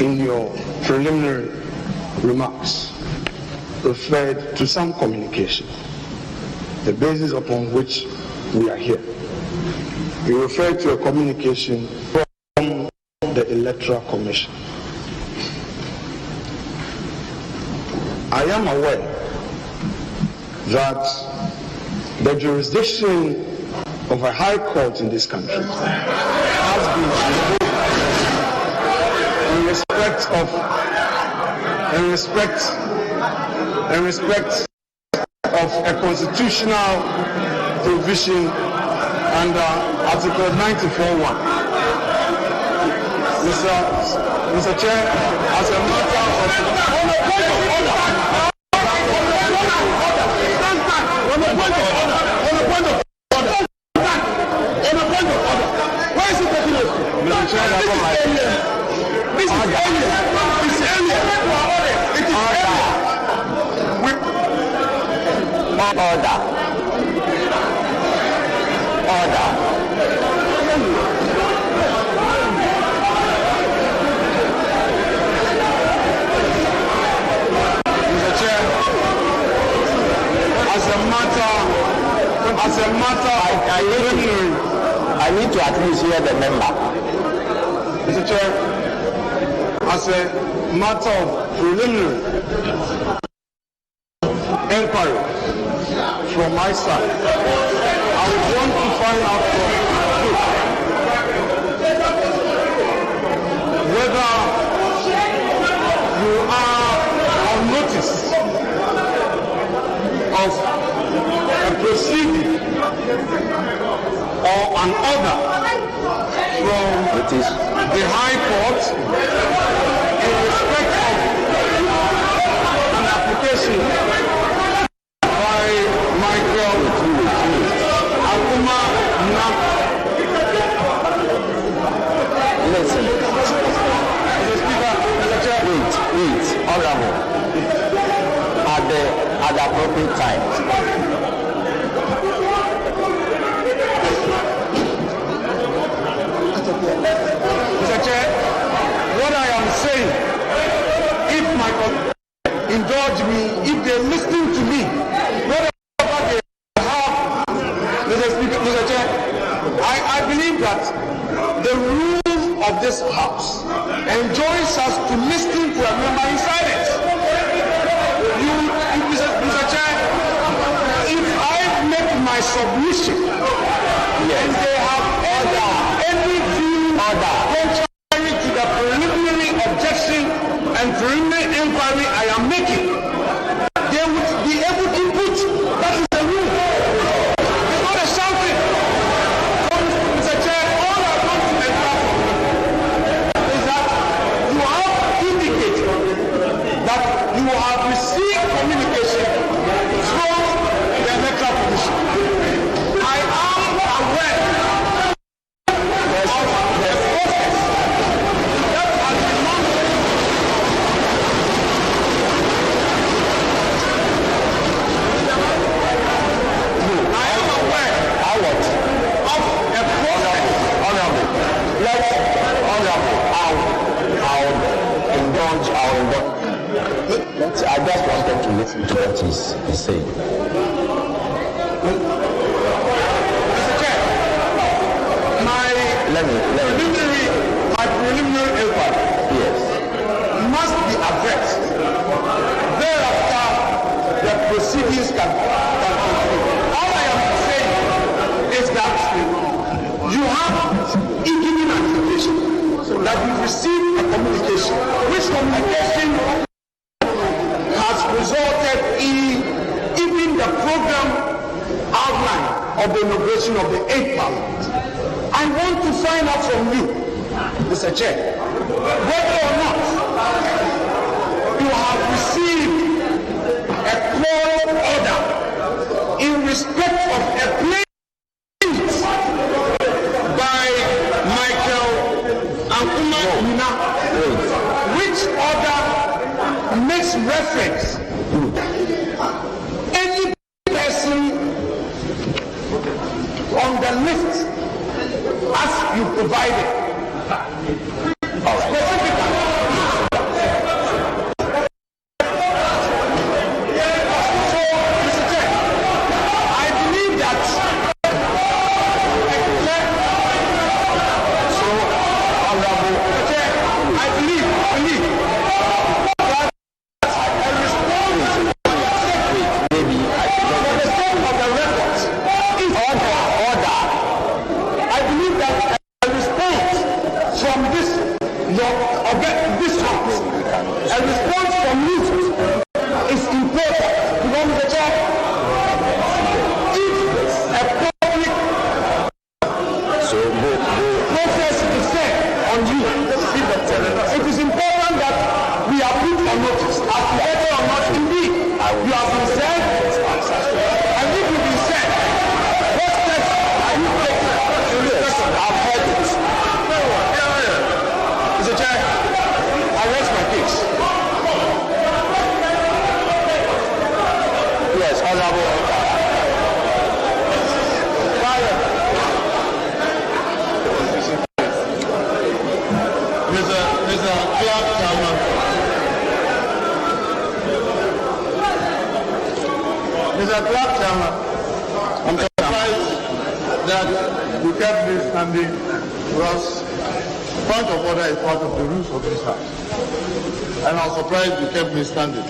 in your preliminary remarks referred to some communication, the basis upon which we are here. You referred to a communication from the Electoral Commission. I am aware that the jurisdiction of a high court in this country has been in respect of a constitutional provision under Article 94(1). Mr. Chair, as a matter of I need to at least hear the member. Mr. Chair, as a matter of preliminary inquiry from my side, I would want to find out from you whether you are on notice of a proceeding or an order from the High Court in respect of an application by Michael Akuma Nam. Listen. Mr. Speaker, Mr. Chair. Wait, Honorable. At the appropriate time. Mr. Chair, what I am saying, if my indulge me, if they're listening to me, whatever they have, Mr. Chair, I believe that the rules of this House enjoins us to listen to a member in silence. Mr. Chair, if I make my submission and they have any view contrary to the preliminary objection and preliminary inquiry I am making, they would be able to put. That is the rule. It's not a shouting. Mr. Chair, all I want to ensure is that you have indicated that you have received communication from the Electoral Commission. I am aware I just wanted to listen to what he's saying. Mr. Chair, my preliminary inquiry must be addressed. Thereafter, the proceedings can continue. All I am saying is that you have given an indication that you received a communication, which communication has resulted in even the program outline of the inauguration of the 8th Parliament. I want to find out from you, Mr. Chair, whether or not you have received a court order in respect of a plaint by Michael Ankuma Nina, which order makes reference any person on the list as you provided. All right. Mr. Clark Chama, I'm surprised that you kept me standing because point of order is part of the rules of this house. And I'm surprised you kept me standing.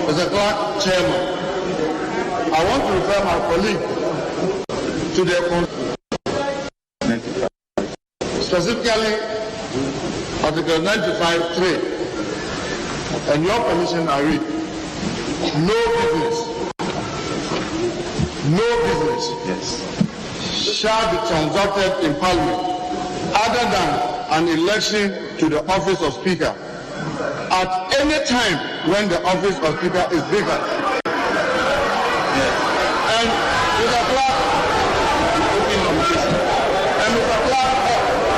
Mr. Clark, Chairman, I want to refer my colleague to their constitution, specifically Article 95(3). And your permission, I read, no business shall be transacted in Parliament other than an election to the office of Speaker at any time when the office of Speaker is vacant. And Mr. Clark,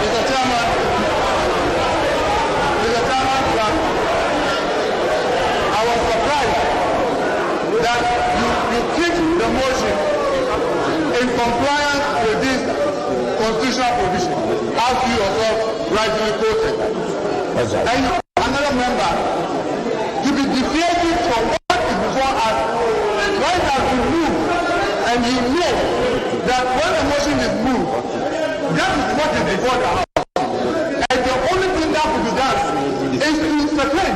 Mr. Chairman, I was surprised that you kicked the motion in compliance with this constitutional provision, as you yourself rightly quoted. And another member to be deviated from what is before us, right as we move, and you know that when a motion is moved, that is what is before the House. And the only thing that will be done is to second.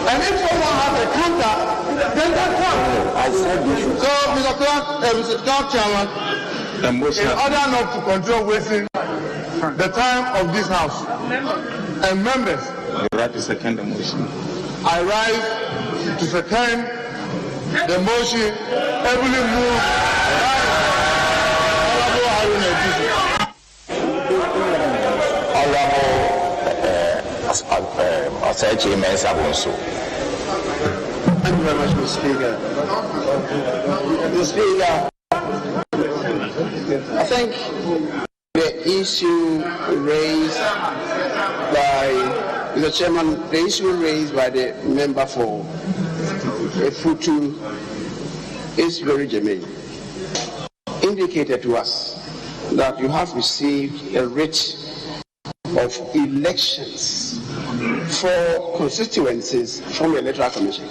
And if someone has a counter, then that's one. So, Mr. Clark, Chairman, in order not to control wasting the time of this House and members, I rise to second the motion heavily moved by Honorable Haruna Thank you very much, Mr. Speaker. Mr. Speaker, I think the issue raised by Mr. Chairman, the issue raised by the member for Futu is very germane. Indicated to us that you have received a writ of elections for constituencies from the Electoral Commission.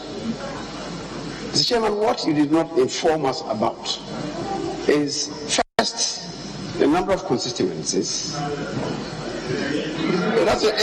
Mr. Chairman, what you did not inform us about is first the number of constituencies. It doesn't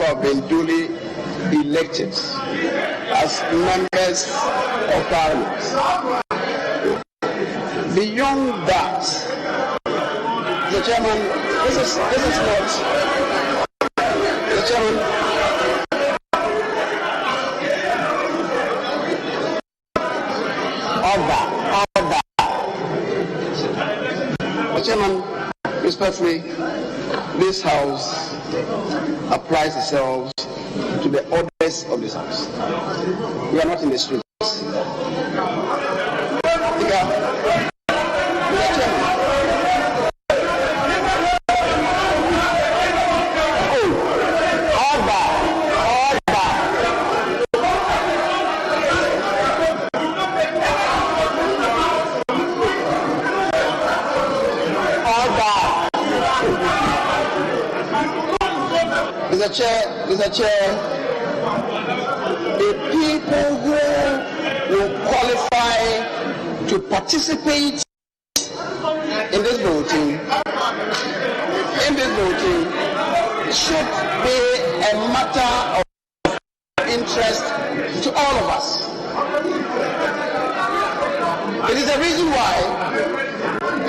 have been duly elected as members of Parliament. Beyond that, the Chairman, this is not the Chairman. Order. The Chairman, respectfully, this House applies itself to the orders of this House. We are not in the streets. Mr. Chair, the people who will qualify to participate in this voting should be a matter of interest to all of us. It is the reason why,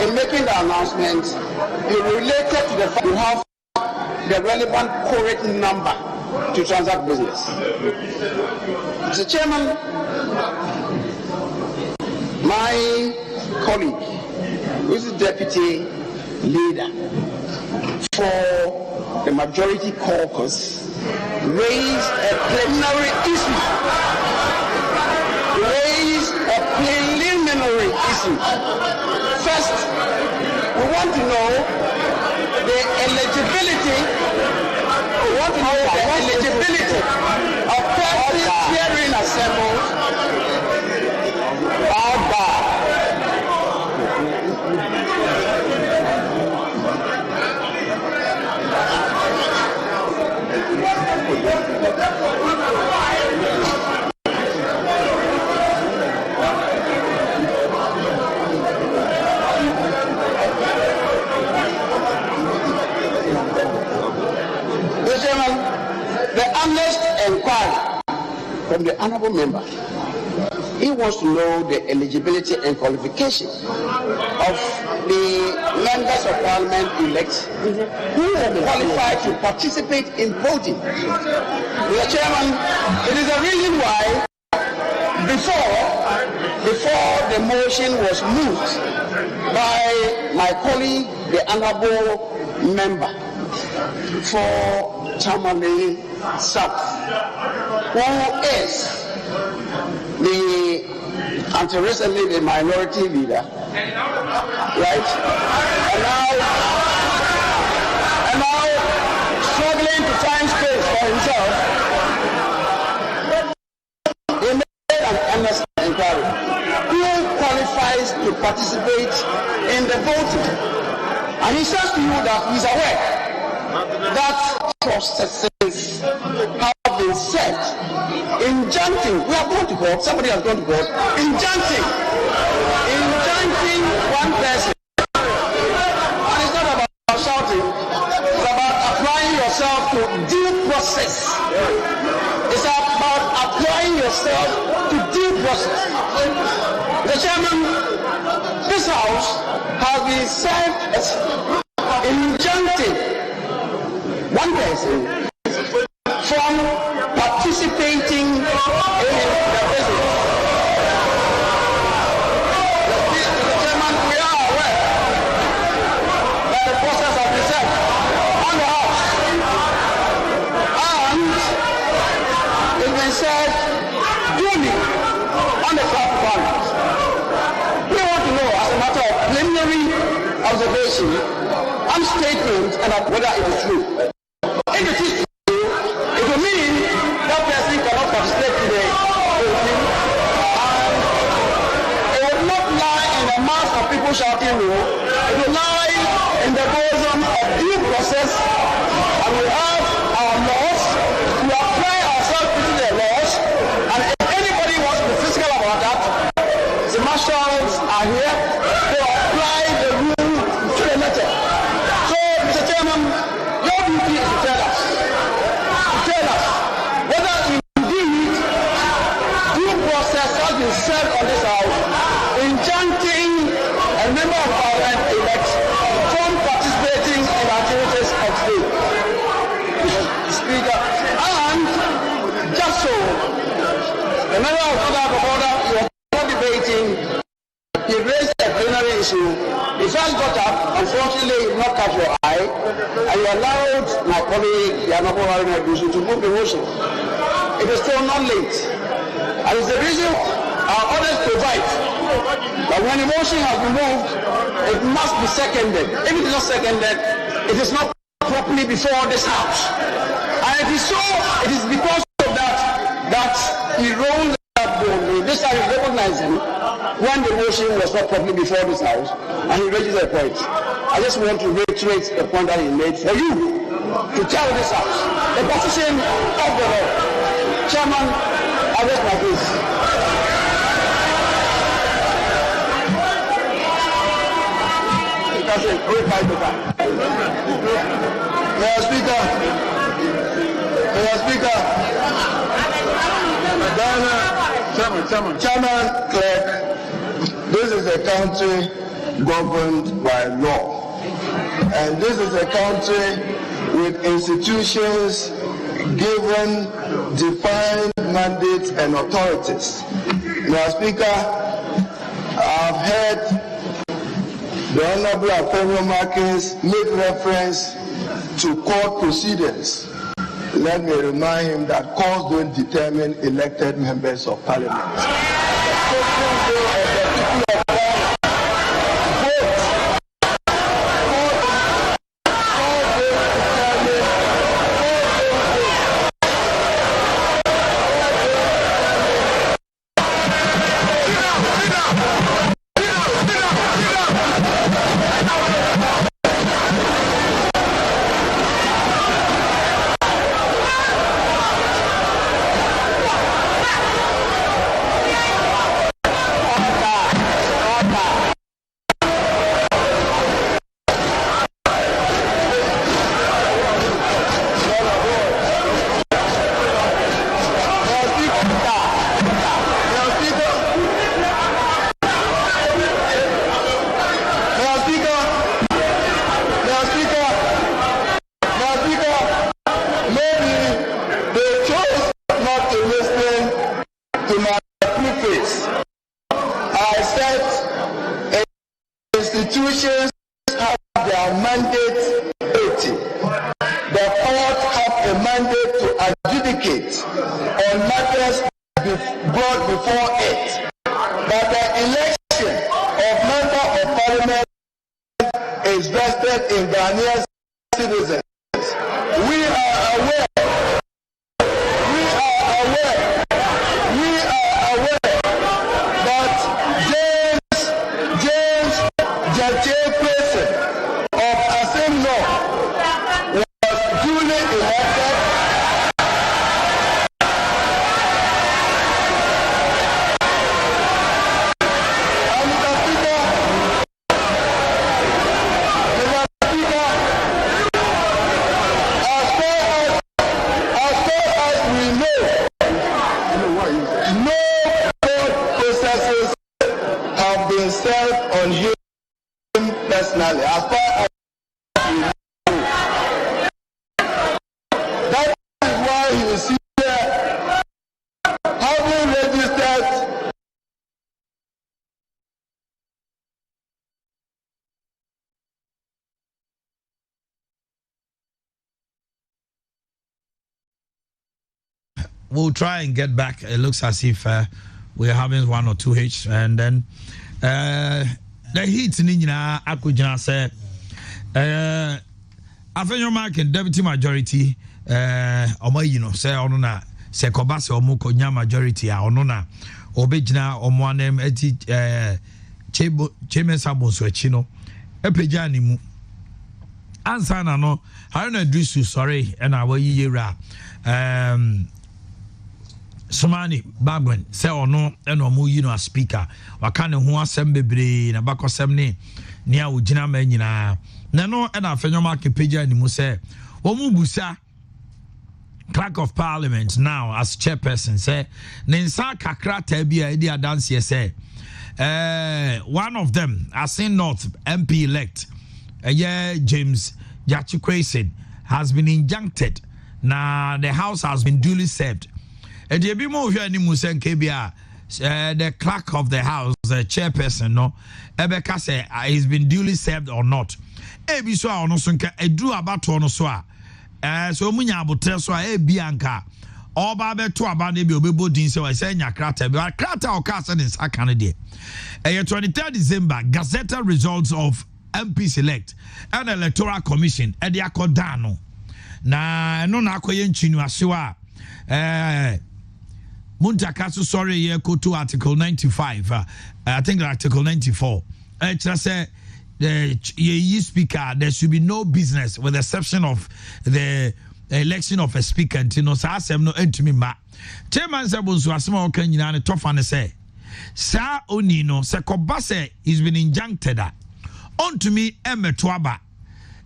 in making the announcement, it related to the fact you have the relevant correct number to transact business. Mr. Chairman, my colleague, who is the deputy leader for the majority caucus, raised a preliminary issue. First, we want to know the eligibility of persons herein assembled are barred. Inquiry from the honourable member. He wants to know the eligibility and qualification of the members of Parliament elect who will qualify to participate in voting. Mr. Chairman, it is the reason why before the motion was moved by my colleague, the honourable member for Tamale South, who is until recently the minority leader, right? And now struggling to find space for himself, he made an honest inquiry. Who qualifies to participate in the voting? And he says to you that he's aware that processes have been set. Injuncting, we are going to court, somebody has gone to court, injuncting one person. And it's not about shouting, it's about applying yourself to due process. It's about applying yourself to due process. The Chairman, this House has been served as injuncting one person from participating in the business. Mr. Chairman, we are aware that the process has been set on the House, and it's been said duly on the floor of Parliament. We want to know, as a matter of preliminary observation and statement, and whether it is true. If it is true, it will mean that person cannot participate in the voting, and it will not lie in a mass of people shouting no. It will lie in the bosom of due process, and we have our laws. We apply ourselves to the laws, and if anybody wants to be physical about that, the marshals are here to apply the rule to the letter. So, Mr. Chairman, your duty is to tell us Speaker. And just so, the member of order, he was not debating. He raised a plenary issue. He first got up, unfortunately, he did not catch your eye, and you allowed my colleague, Yanako Harinagusu, to move the motion. It is still not late. And it's the reason our orders provide that when a motion has been moved, it must be seconded. If it is not seconded, it is not properly before this House. And it is so, it is because of that he rolled that ball. This time is recognizing when the motion was not properly before this House, and he raises a point. I just want to reiterate the point that he made for you to tell this House the position of the law. Chairman, I rest my case. Mr. Speaker, Chairman Clerk, this is a country governed by law, and this is a country with institutions given defined mandates and authorities. Mr. Speaker, I've heard the Honorable Afenyo Markins make reference to court proceedings. Let me remind him that courts don't determine elected members of parliament. Institutions have their mandate 80. The court have a mandate to adjudicate on matters brought before it. But the election of member of parliament is vested in Ghanaian citizens. We are aware that James Chairperson of Assembly North was duly elected. And Mr. Speaker, as far as we know, no court processes have been served on him personally, as far as we know. That is why he is here, having registered we'll try and get back. It looks as if we're having 1 or 2 H, and then the heat in India, Akujana said, Afenyo Markin, deputy majority, Omoyino, say, Onona, say, Kobase, Omuko, Nya majority, Onona, Obejna, Omwanem, Eti, Cheme Sabon Swechino, Epejani mu. Ansana no, Haruna Drisu, sorry, and our year, Somani Bagwen say ono eno mu yi no a speaker waka ne ho asem bebre na bakosem ne nia ogina ma nyina na no e na Afenyo Market page ani mu say wo mu busa clerk of parliament now as chairperson say ne nsa kakra ta bia e di adanse say one of them Asin North MP elect James Kessben has been injuncted Now the house has been duly served. And the Bimo Hwani Musen KBA, the clerk of the house, the chairperson, no, Ebeka say he's been duly served or not. Ebi so a ono sonka edu abato ono so a so munya abotre so a bianka oba beto aba na bi obebo din se wa se nya krata bi krata o ka se ne saka ne de 23 December Gazette results of MP select and electoral commission e de akoda no na no na akoye nchinu ahyewa Muntaka so sorry ye go to article 95 I think article 94 just say the speaker, there should be no business with the exception of the election of a speaker. You know, so I say no end to me, ma. Chairman Sabunsu Asma Okanyina and Tofane say, Sa Onino, Sekobase, he's been injuncted. On to me, Twaba.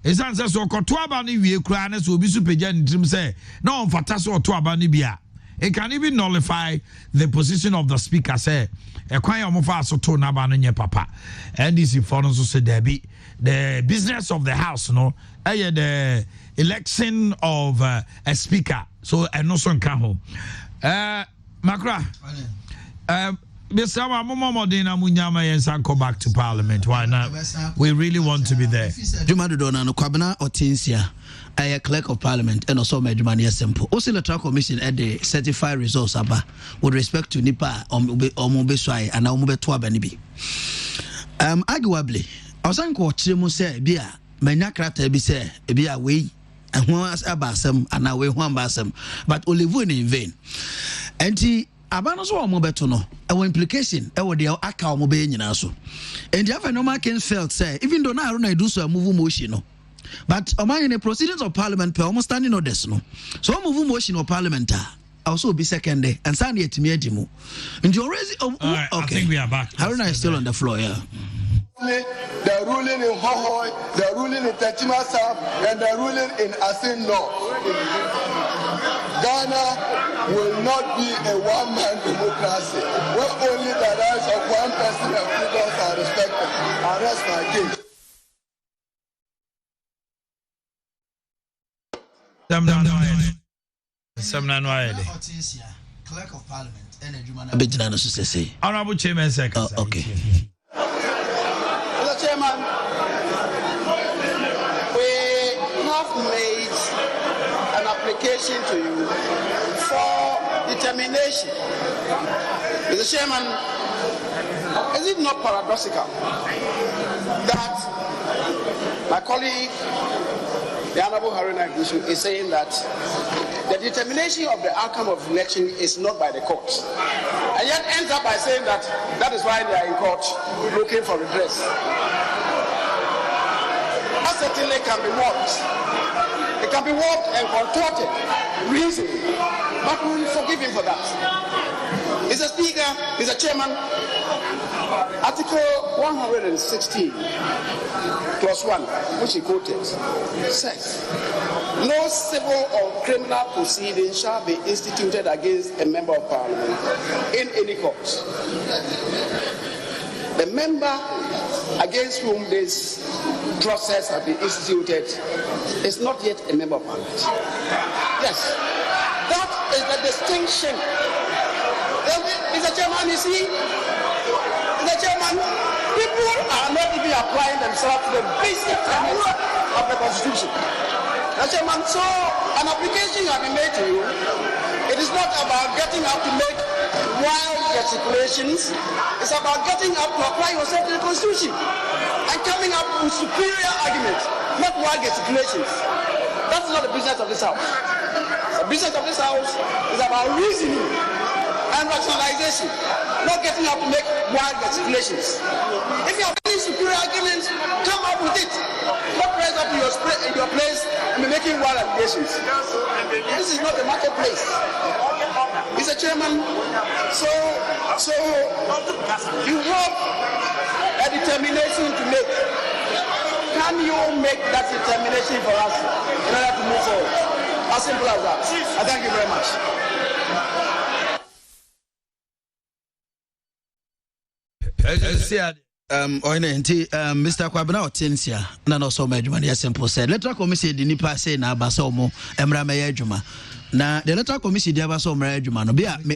His answer so Twaba ni we cranes will be super gen say, no, Fataso Twaba Nibia. It can even nullify the position of the speaker, say. Papa and this is for us Debbie the business of the house no the election of a speaker so and no son come home Makra go back to Parliament. Why not? We really want to be there. A clerk of Parliament and also Medjumani simple. Also, the electoral commission at the certified results about with respect to Nipa or Mobeswai and Omobetua Benibi. Arguably, I was unquote say, Bia, Menacrata be say, Bia way, and one as Abasam and now we one basam, but only one in vain. And he Abanos or Mobetono, our implication, our dear Aka Mobe also. And the other no can felt say, even though now I do so a move motion. But among the proceedings of Parliament, per almost standing on this, no. So I move motion of Parliament also be second day and Sunday at Miedimu. And you already okay. I think we are back. Haruna is still on the floor, yeah. The ruling in Hohoi, the ruling in Techima South, and the ruling in Asin North. Ghana will not be a one-man democracy where only the rights of one person and freedoms are respected. I rest my case. Clerk of Parliament and Honorable Chairman Secretary. Okay. Mr. Chairman, we have made an application to you for determination. Mr. Chairman, is it not paradoxical that my colleague, the Honorable Haruna Iglesias, is saying that the determination of the outcome of the election is not by the courts, and yet ends up by saying that that is why they are in court looking for redress? That certainly can be warped. It can be warped and contorted, reasoning, but we will forgive him for that. Mr. Speaker, Mr. Chairman, Article 116, clause 1, which he quoted, says, no civil or criminal proceeding shall be instituted against a member of Parliament in any court. The member against whom this process has been instituted is not yet a member of Parliament. Yes, that is the distinction. Mr. Chairman, you see, Mr. Chairman, people are not even applying themselves to the basic tenets of the Constitution. Mr. Chairman, so an application has been made to you. It is not about getting up to make wild gesticulations. It's about getting up to apply yourself to the Constitution and coming up with superior arguments, not wild gesticulations. That's not the business of this House. The business of this House is about reasoning and rationalization, not getting up to make wild gesticulations. If you have any superior arguments, come up with it. Not rise up in your place and be making wild allegations. This is not the marketplace. Mr. Chairman, so you have a determination to make. Can you make that determination for us in order to move forward? As simple as that. I thank you very much. Mr. Kwabena Otinsia, none of so many simple said. Letter commission the Nipa say na Basomo, Emra Mayajuma. Now, the letter commission the Abaso Marajuma, be at me,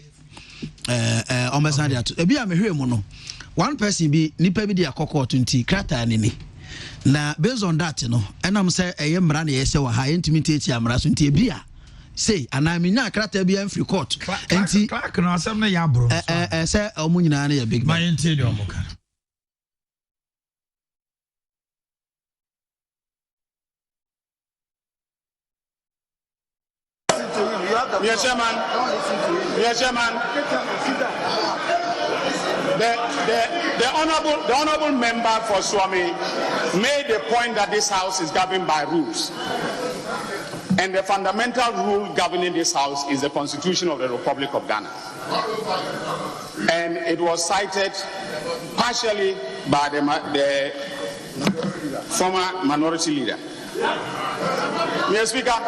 Omasandia, be a Mehumono. One person be Nipa be the Akoko 20, Krata Nini. Now, based on that, and I'm saying, I am running so high intimidate Yamrasunti Bia. Say, and I mean, not Krata be free court. And see, Clark, no, some Yabro, say, Omunani, a big man. Mr. Chairman, the honorable member for Swami made the point that this house is governed by rules. And the fundamental rule governing this house is the Constitution of the Republic of Ghana. And it was cited partially by the former minority leader. Mr. Speaker,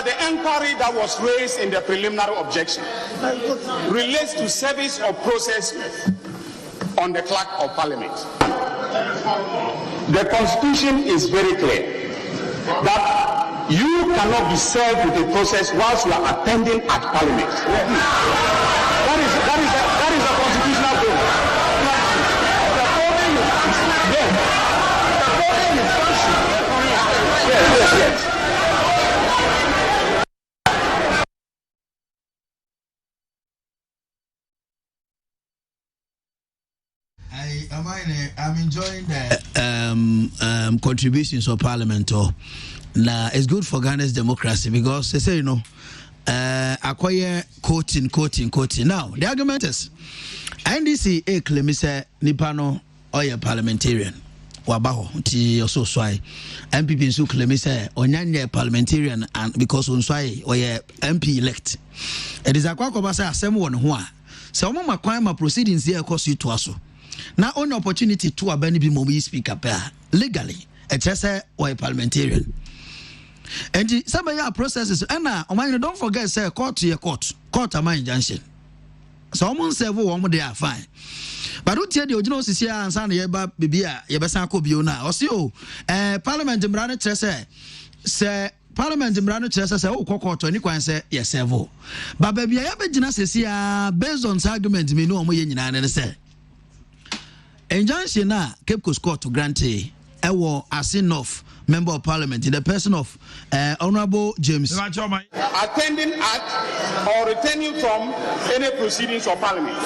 the inquiry that was raised in the preliminary objection relates to service or process on the clerk of parliament. The Constitution is very clear that you cannot be served with a process whilst you are attending at parliament. That is a constitutional rule. Yes. I'm enjoying the contributions of Parliament. Now it's good for Ghana's democracy because they say acquire quoting. Now the argument is NDC claim say Nipano or a parliamentarian. Wabaho ti also swai MPP nso claim say onyanya parliamentarian and because on swai or MP elect. It is akwakoba say asem won ho a se omo makwan ma proceedings here cost to aso. Na only opportunity to abani bi mobi speaker pa legally it say or a parliamentarian. And some of your processes and don't forget say court am injunction. So omo say wo they are fine. But don't tell the original CCR and San Yeba Bibia Yabasanko Biona or so Parliament in Brana Tressa say Parliament in Brana Tressa say oh court any quan say yes several. But baby I have CCR based on argument me no more and say injunction na Cape Coast Court to grant a asin of Member of Parliament in the person of Honorable James attending at or returning from any proceedings of Parliament.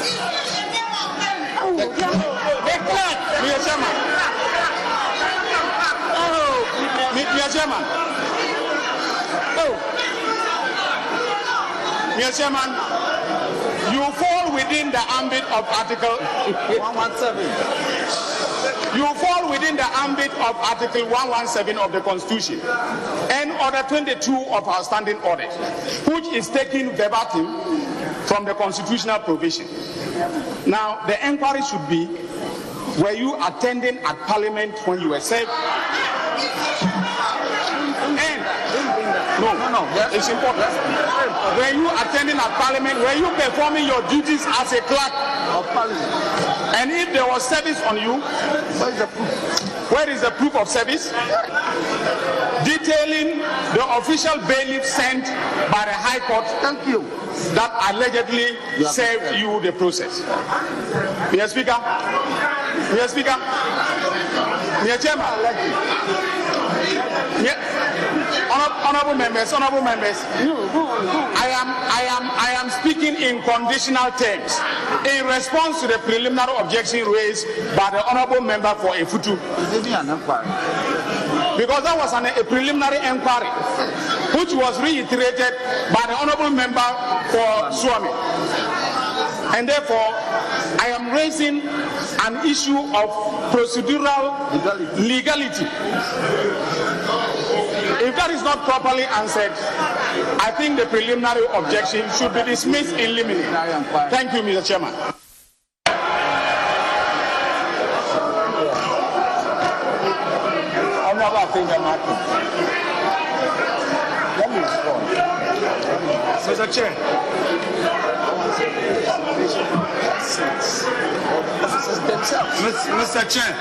Mr. Chairman, you fall within the ambit of Article 117. You fall within the ambit of Article 117 of the Constitution and Order 22 of our standing orders, which is taken verbatim from the constitutional provision. Now, the inquiry should be, were you attending at Parliament when you were served? No, it's important. Were you attending at Parliament? Were you performing your duties as a clerk of Parliament? And if there was service on you, where is the proof of service? Detailing the official bailiff sent by the High Court. Thank you. That allegedly served you the process. Mr. Speaker, Mr. Chairman, honorable members, I am speaking in conditional terms in response to the preliminary objection raised by the honorable member for Efutu. Because that was a preliminary inquiry which was reiterated by the honorable member for Swami. And therefore, I am raising an issue of procedural legality. If that is not properly answered, I think the preliminary objection should be dismissed in limine. Thank you, Mr. Chairman. Mr. Chair. themselves. Mr. Chair,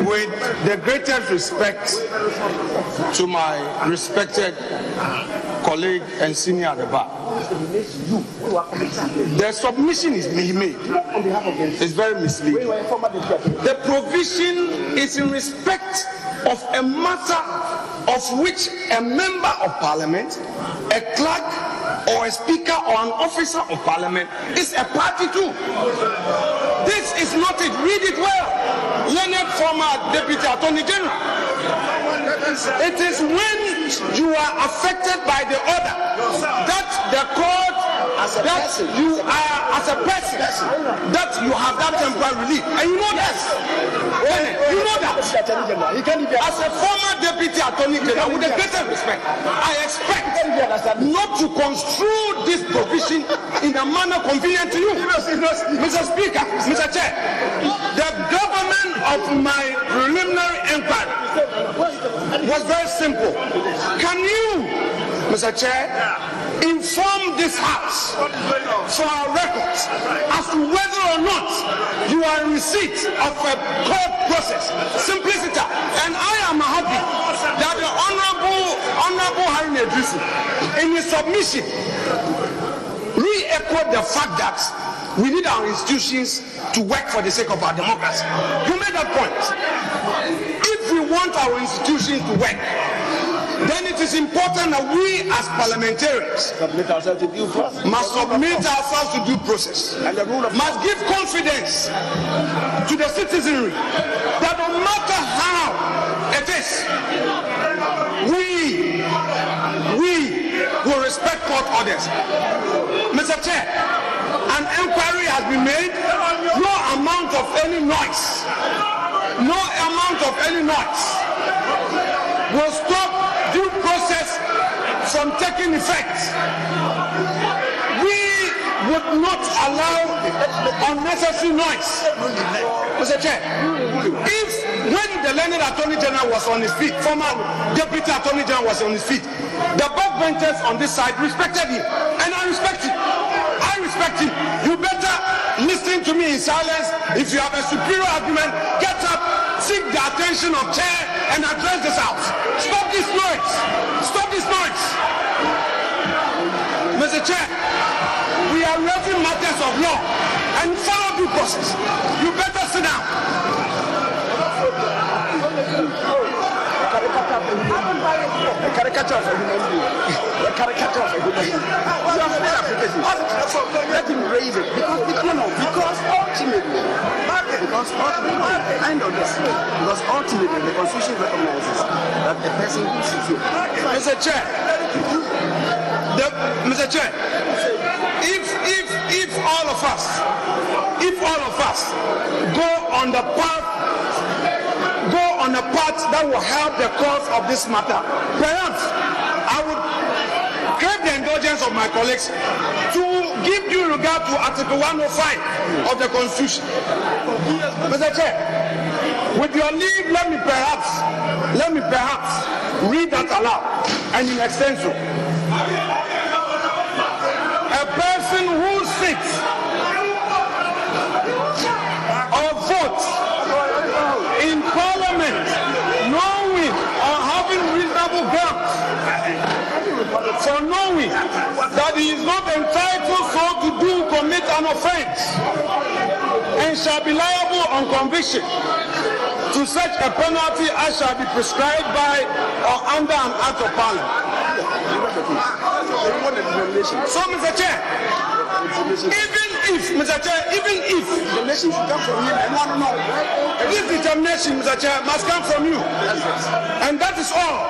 with the greatest respect to my respected colleague and senior at the bar, the submission is being made. It's very misleading. The provision is in respect of a matter of which a member of parliament, a clerk, or a speaker or an officer of parliament is a party to. This is not it. Read it well. Learned former Deputy Attorney General. It is when you are affected by the order that the court, you are as a person, that you have that temporary relief. And you know that. You know that. As a former Deputy Attorney General, with the greatest respect, I expect not to construe this provision in a manner convenient to you. Mr. Speaker, Mr. Chair, the government of my preliminary inquiry was very simple. Can you, Mr. Chair, inform this House for our records as to whether or not you are in receipt of a court process? Simplicity. And I am happy that the Honorable Harry Nedrisi, in his submission, re-echoed the fact that we need our institutions to work for the sake of our democracy. You made that point. If we want our institutions to work, then it is important that we as parliamentarians must submit ourselves to due process, must give confidence to the citizenry that no matter how it is, we will respect court orders. Mr. Chair, an inquiry has been made. No amount of any noise will stop due process from taking effect. We would not allow unnecessary noise. Mr. Chair, if when the learned Attorney General was on his feet, former Deputy Attorney General was on his feet, the backbenchers on this side respected him, and I respect him. You better listen to me in silence. If you have a superior argument, get up, seek the attention of chair, and address this house. Stop this noise. Mr. Chair, we are raising matters of law and follow due process. You better sit down. A caricature of a human being. Let him raise it because ultimately, the Constitution recognizes that the person should feel. Mr. Chair, if all of us go on the path that will help the cause of this matter, perhaps I would crave the indulgence of my colleagues to give due regard to Article 105 of the Constitution. Mr. Chair, with your leave, let me perhaps read that aloud and in extenso. A person who sits or votes in Parliament knowing or having reasonable grounds for knowing that he is not entitled so to do commit an offense and shall be liable on conviction to such a penalty as shall be prescribed by or under an act of Parliament. So, Mr. Chair, even if determination come from him, this determination, Mr. Chair, must come from you, and that is all.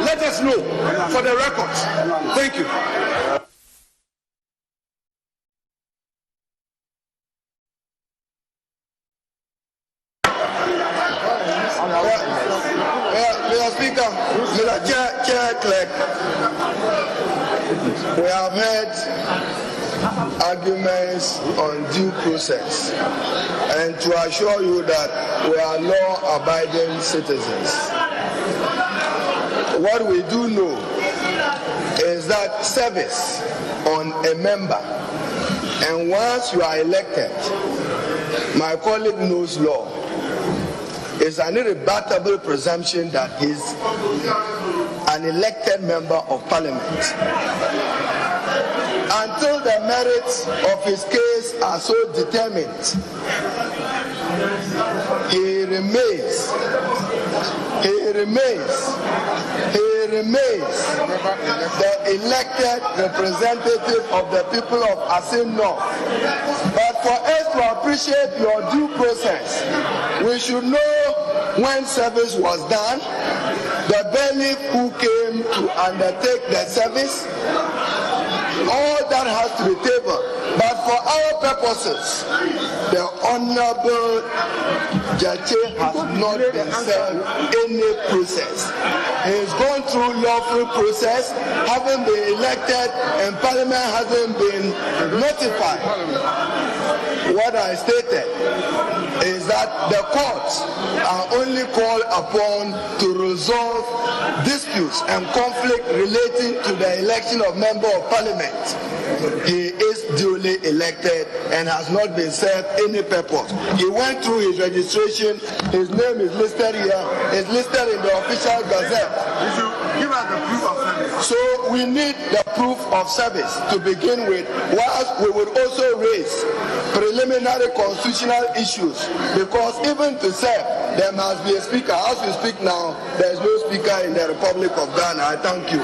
Let us know for the record. Thank you. Mr. Speaker, Mr. Chair Clerk, we have heard arguments on due process, and to assure you that we are law-abiding citizens. What we do know is that service on a member And once you are elected, my colleague knows law. It's an irrebuttable presumption that he's an elected member of parliament. Until the merits of his case are so determined, he remains the elected representative of the people of Asin North. But for us to appreciate your due process, we should know when service was done, the bailiff who came to undertake the service, all that has to be tabled. But for our purposes, the Honorable Jache has not been served any process. He has gone through lawful process, having been elected, and Parliament hasn't been notified. What I stated is that the courts are only called upon to resolve disputes and conflict relating to the election of member of parliament. He is duly elected and has not been served any purpose. He went through his registration. His name is listed here. It's listed in the official gazette. Give us the proof of service. So we need the proof of service to begin with, whilst we would also raise preliminary constitutional issues, because even to serve, there must be a speaker. As we speak now, there is no speaker in the Republic of Ghana. I thank you.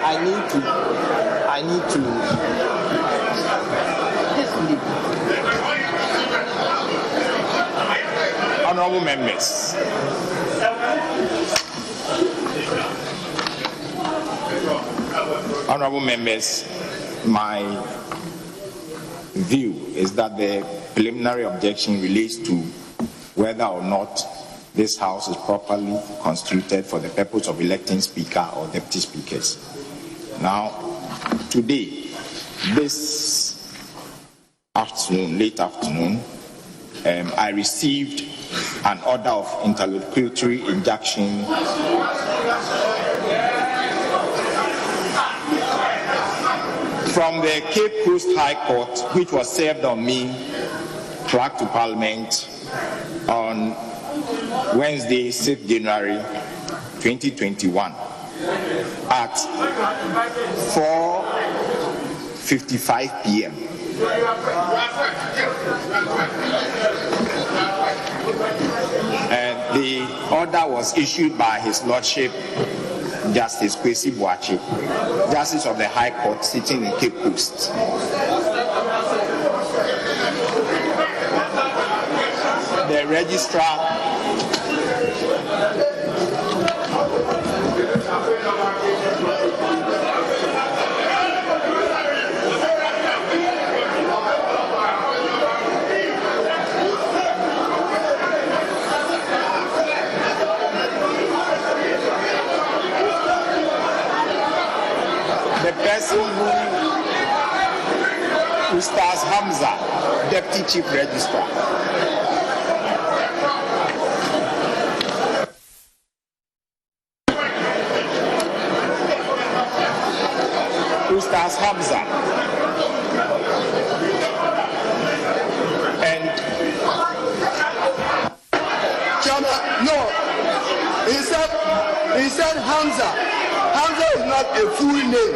I need to Honorable members, my view is that the preliminary objection relates to whether or not this House is properly constituted for the purpose of electing Speaker or Deputy Speakers. Now, today, this afternoon, late afternoon, I received an order of interlocutory injunction from the Cape Coast High Court, which was served on me, Clerk to Parliament, on Wednesday, 6th January 2021 at 4:55 p.m. And the order was issued by His Lordship Justice Kwesi Boakye, Justice of the High Court sitting in Cape Coast. The registrar who stars Hamza, Deputy Chief Registrar. Who stars Hamza. And Chairman, no. He said Hamza. Hamza is not a full name.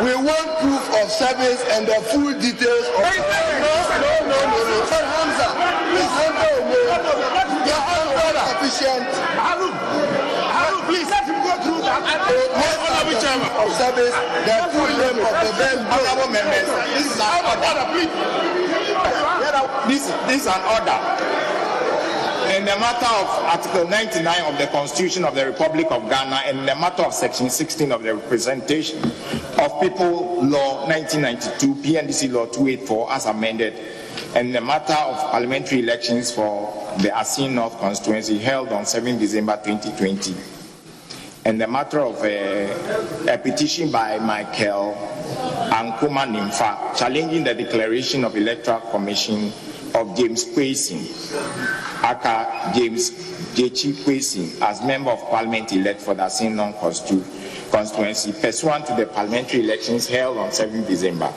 We want proof of service and the full details of service. No. Sir Hamza. Please, Hamza, your answer is sufficient. Harun, please let him go through that. Of service, the full name of the best honorable members, this is an order. This is an order. In the matter of Article 99 of the Constitution of the Republic of Ghana and in the matter of Section 16 of the Representation of People Law 1992, PNDC Law 284 as amended, and in the matter of parliamentary elections for the Asin North constituency held on 7 December 2020, and the matter of a petition by Michael Ankuma Nimfa challenging the declaration of Electoral Commission of James Kwesi Aka James Jechi Kwesi as Member of Parliament elect for the Asin constituency pursuant to the parliamentary elections held on 7 December.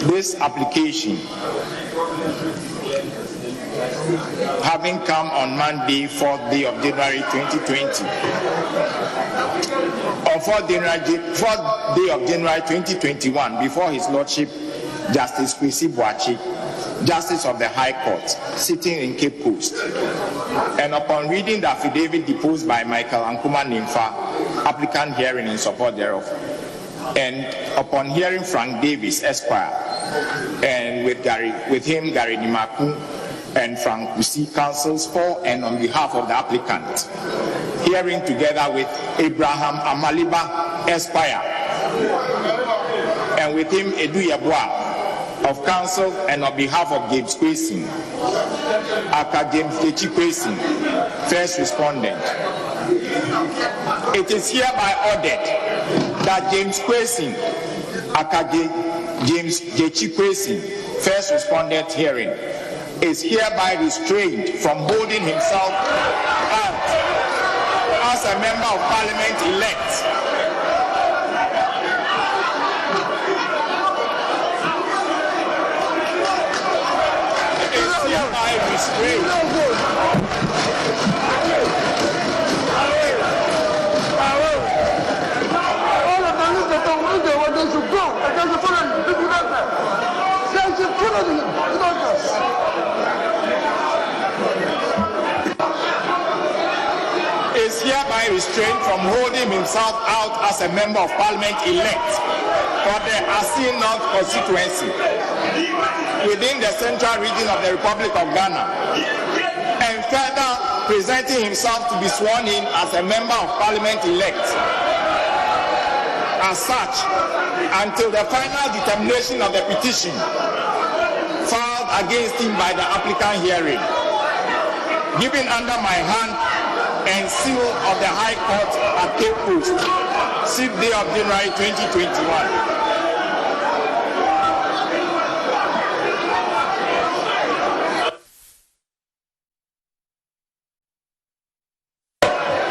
This application, having come on Monday, 4th day of January 2020, or 4th day of January 2021, before His Lordship Justice Kwesi Boachi, Justice of the High Court, sitting in Cape Coast, and upon reading the affidavit deposed by Michael Ankuma Nimfa, applicant hearing in support thereof, and upon hearing Frank Davis, Esquire, and with him Gary Nimaku and Frank Kusi, counsels for and on behalf of the applicant, hearing together with Abraham Amaliba, Esquire, and with him Edu Yabua of counsel and on behalf of James Kwesi, Aka James Jechi Kwesi, first respondent. It is hereby ordered that James Kwesi, Aka James Jechi Kwesi, first respondent hearing, is hereby restrained from holding himself out as a Member of Parliament elect is hereby restrained from holding himself out as a Member of Parliament elect for the Asin North constituency within the central region of the Republic of Ghana, and further presenting himself to be sworn in as a Member of Parliament elect as such until the final determination of the petition filed against him by the applicant hearing, given under my hand and seal of the High Court at Cape Coast, 6th day of January 2021.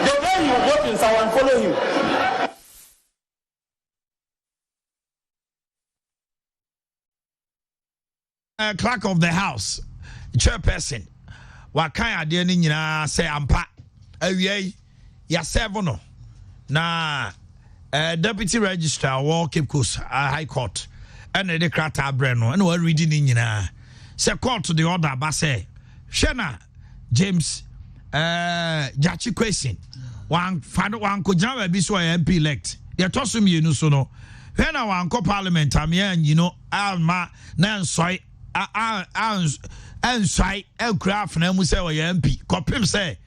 The way you vote in someone, follow him. Clerk of the House, chairperson, what kind of dear say ampa, ya seven na deputy registrar war Cape Coast High Court, and the crata breno, and we're reading in say court to the order, but say Shena James Jechi Kwesi, one could jam be so MP elect. You toss me, you know, so no. When I want parliament, I'm here, and you know, Alma, Nan soy. And shy aircraft and we say MP. Copim say,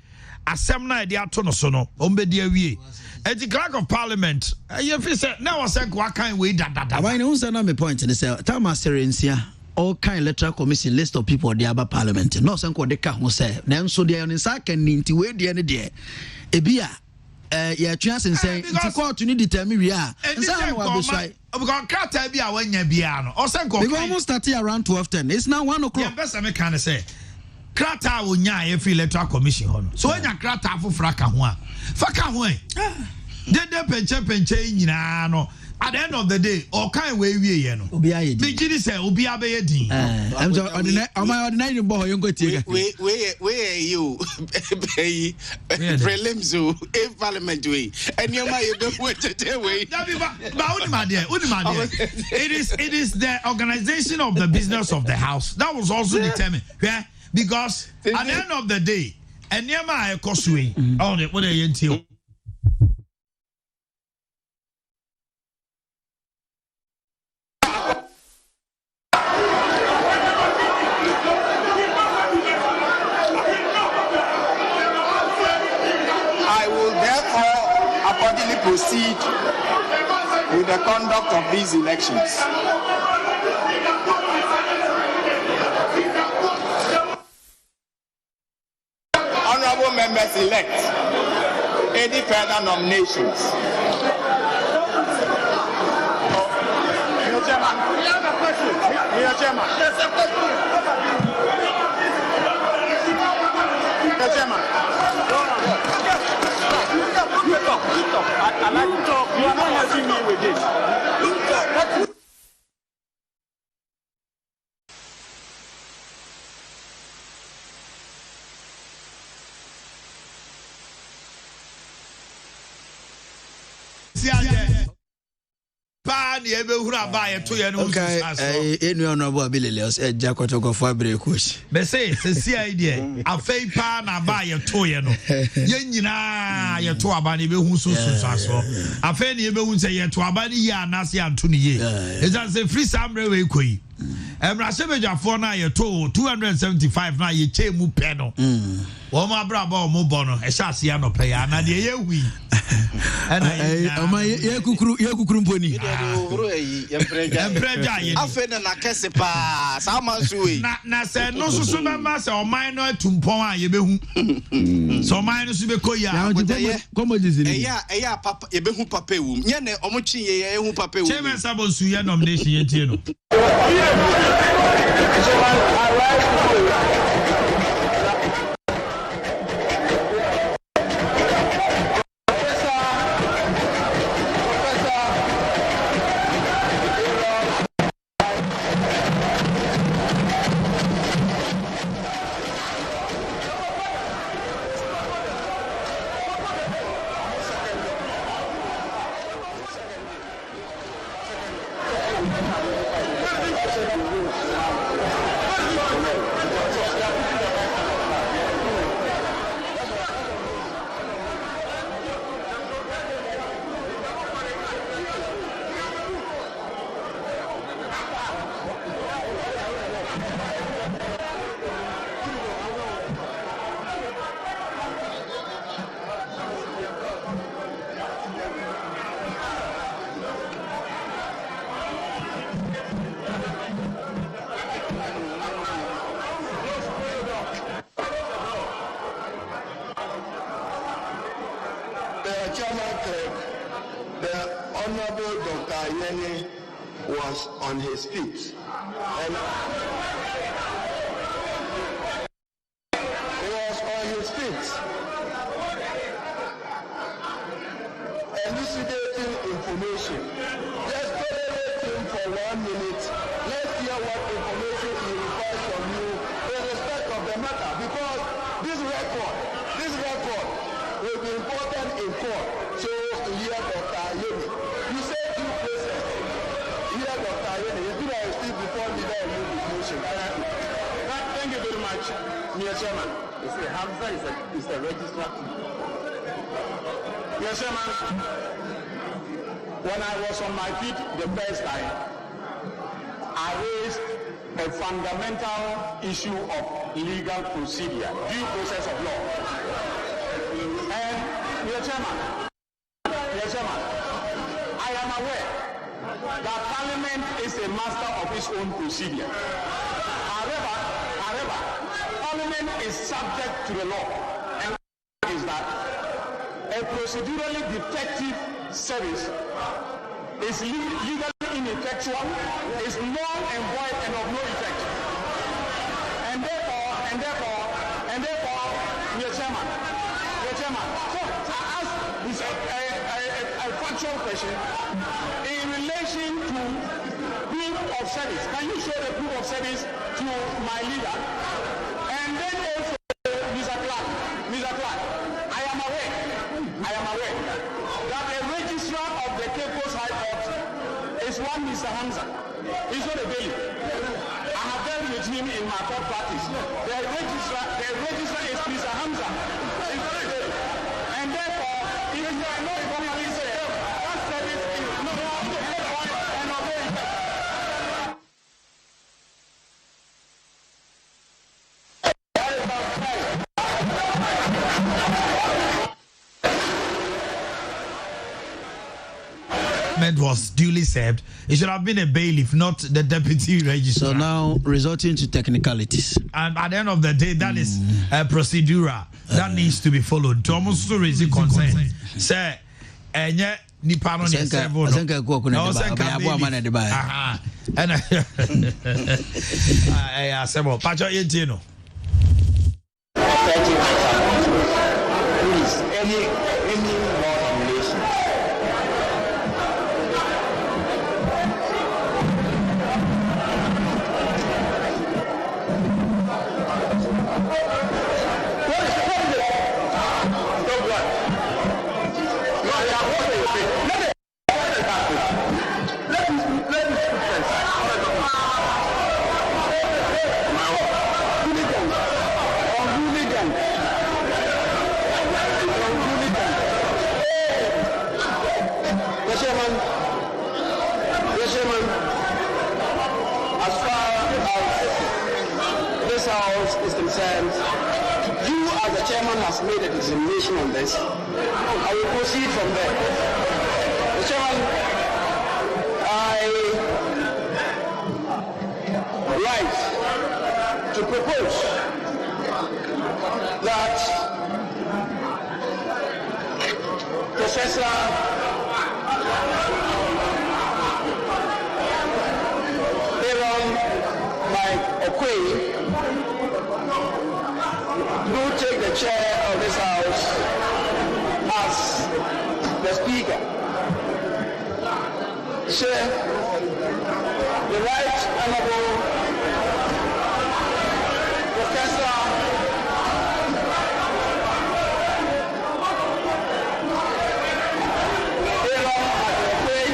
Assem na idea to no sono, Ombedia we. At the clerk of parliament, you say, now I said, what kind way that. I know my point in the cell. Thomas Serencia, all kind electoral commission list of people the other parliament. No, some called the car who say, then so they are on the second into where the end day. Ebia, yeah, chance and saying, it's court to need to determine we are. And so I was right. Because can't be a when you piano or some we almost started around 12:10. It's now 1 o'clock. Yeah, best I can say. Krata will nya every electoral commission. So when you krata for fraka one, faka one. Then penche no. At the end of the day, all kind way we no. Bigini say obi abeyedi. I'm so ordinary boy you go take. Where you prelims if parliament way. And you might don't want to tell way. It is the organization of the business of the house that was also determined. Yeah, because at the end of the day, and near my costway, all the what are you until. Proceed with the conduct of these elections. Honorable members elect, any further nominations? Chairman. I like to talk. You are not helping me with this. Any honorable ability, Jacoto for Breakush. Bese, see idea. A fay pan a buy a toyano. Yenina, your toabani be who so. A fanny be who say your toabani ya nasi Antony. It's as a free sambre way quay. Emrasebeja for na your toe 275 na ye chemu peno. Woma brabo mo bono, a shasiano player, na de we. And my Yakukrum pony. I fed na Kessben. How much we? Na said no so master or minor tumpon ye be so minus be koya. Papa ye be hu papa wum. Yene omochi ye hu papa wum. Chairman Sabonsu ye nomination ye tieno. Was on his feet. And he was on his feet. Elucidating information. Let's tolerate him for 1 minute. Let's hear what information he requires from you in respect of the matter. Because this record will be important in court. So to hear Dr. Ayemi. You say due process. Here, Dr. Ayemi, you do not speak before me there in the motion. Thank you very much, Mr. Chairman. You see, Hamza is a registrar. Mr. Chairman, when I was on my feet the first time, I raised a fundamental issue of legal procedure, due process of law. And, Mr. Chairman, I am aware that Parliament is a master of its own procedure. However, Parliament is subject to the law, and is that a procedurally defective service is legally ineffectual, is null and void and of no effect. And therefore, Mr. Chairman, so I ask this a factual question in relation to proof of service. Can you show the proof of service to my leader? And then also, Mr. Clark, I am aware that the registrar of the Cape Coast High Court is one Mr. Hamza. He's not a bailiff. I have dealt with him in my court practice. The registrar is Mr. Hamza. He's not a bailiff. And therefore, if you are not formally said, that service is not and obey. Was duly served. It should have been a bailiff, not the deputy registrar. So now resorting to technicalities. And at the end of the day, that is a procedure that needs to be followed. To almost to raise concern. Say, nipa no ne serve no. And I said, well, Pacho Yentino. Thank you. Please, any more relation. Is concerned, you as the chairman has made a determination on this. I will proceed from there. The chairman, I like to propose that Professor Aaron Mike Okoye who take the chair of this house as the speaker. Chair, the Right Honorable Professor Aaron Okoye,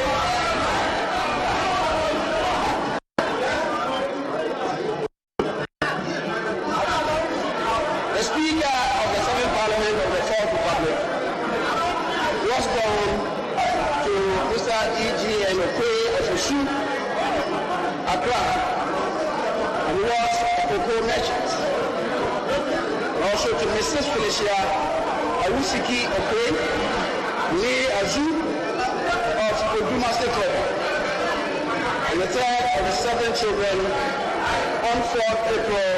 the Speaker of the Seventh Parliament of the Fourth Republic, was born to Mr. E.G.N. Okoye of Osu, Accra, and was a cocoa merchant. And also to Mrs. Felicia Awusiki Okoye, Nee Azu of Oduma State, and the third of the 7 children on 4th April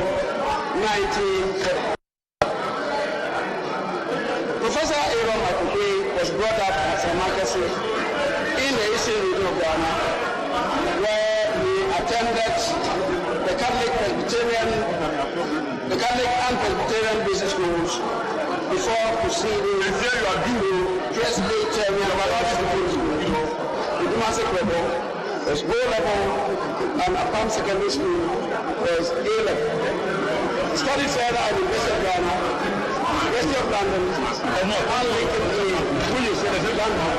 1940. Professor Aaron Okoye was brought up as a Marcus in the Eastern region of Ghana, where he attended the Catholic and Presbyterian business schools before proceeding to Presbyterian School. The Dumasi level was O level, and upon secondary school was A level. He studied further at the University of Ghana, University of London, and Lincoln University of London.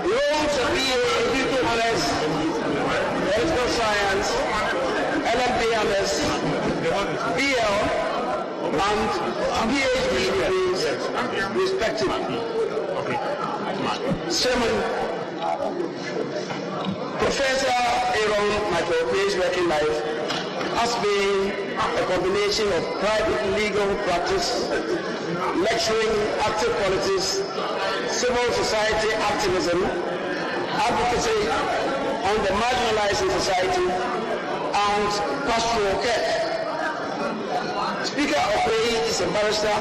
He owns a BA in Digital Honors, Political Science, LLB Honors, BL, and PhD degrees, respectively. Chairman, Professor Aaron Okoye's working life has been a combination of private legal practice, lecturing, active politics, civil society activism, advocacy on the marginalized in society, and pastoral care. Speaker Okoye is a barrister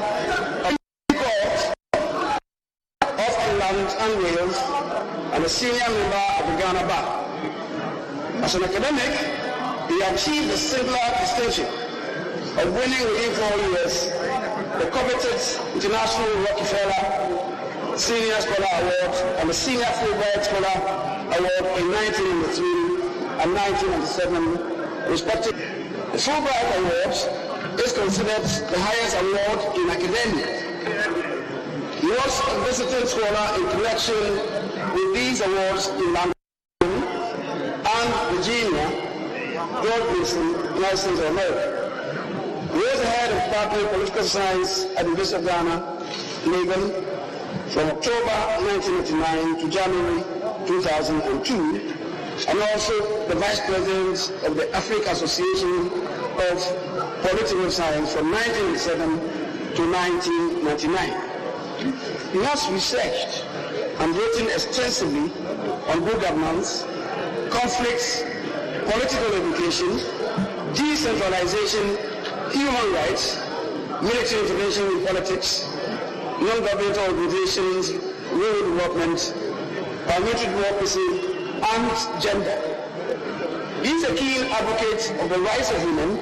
of the Court of England and Wales and a senior member of the Ghana Bar. As an academic, he achieved the singular distinction of winning within 4 years the coveted International Rockefeller Senior Scholar Award and the Senior Fulbright Scholar Award in 1993 and 1997, respectively. The Fulbright Award is considered the highest award in academia. He was a visiting scholar in connection with these awards in London and Virginia, George Mason, United States of America. He was the head of Department of Political Science at the University of Ghana, Legon, from October 1989 to January 2002, and also the Vice President of the African Association of Political Science from 1987 to 1999. He has researched and written extensively on good governance, conflicts, political education, decentralization, human rights, military intervention in politics, non-governmental organizations, rural development, parliamentary democracy, and gender. He is a keen advocate of the rights of women,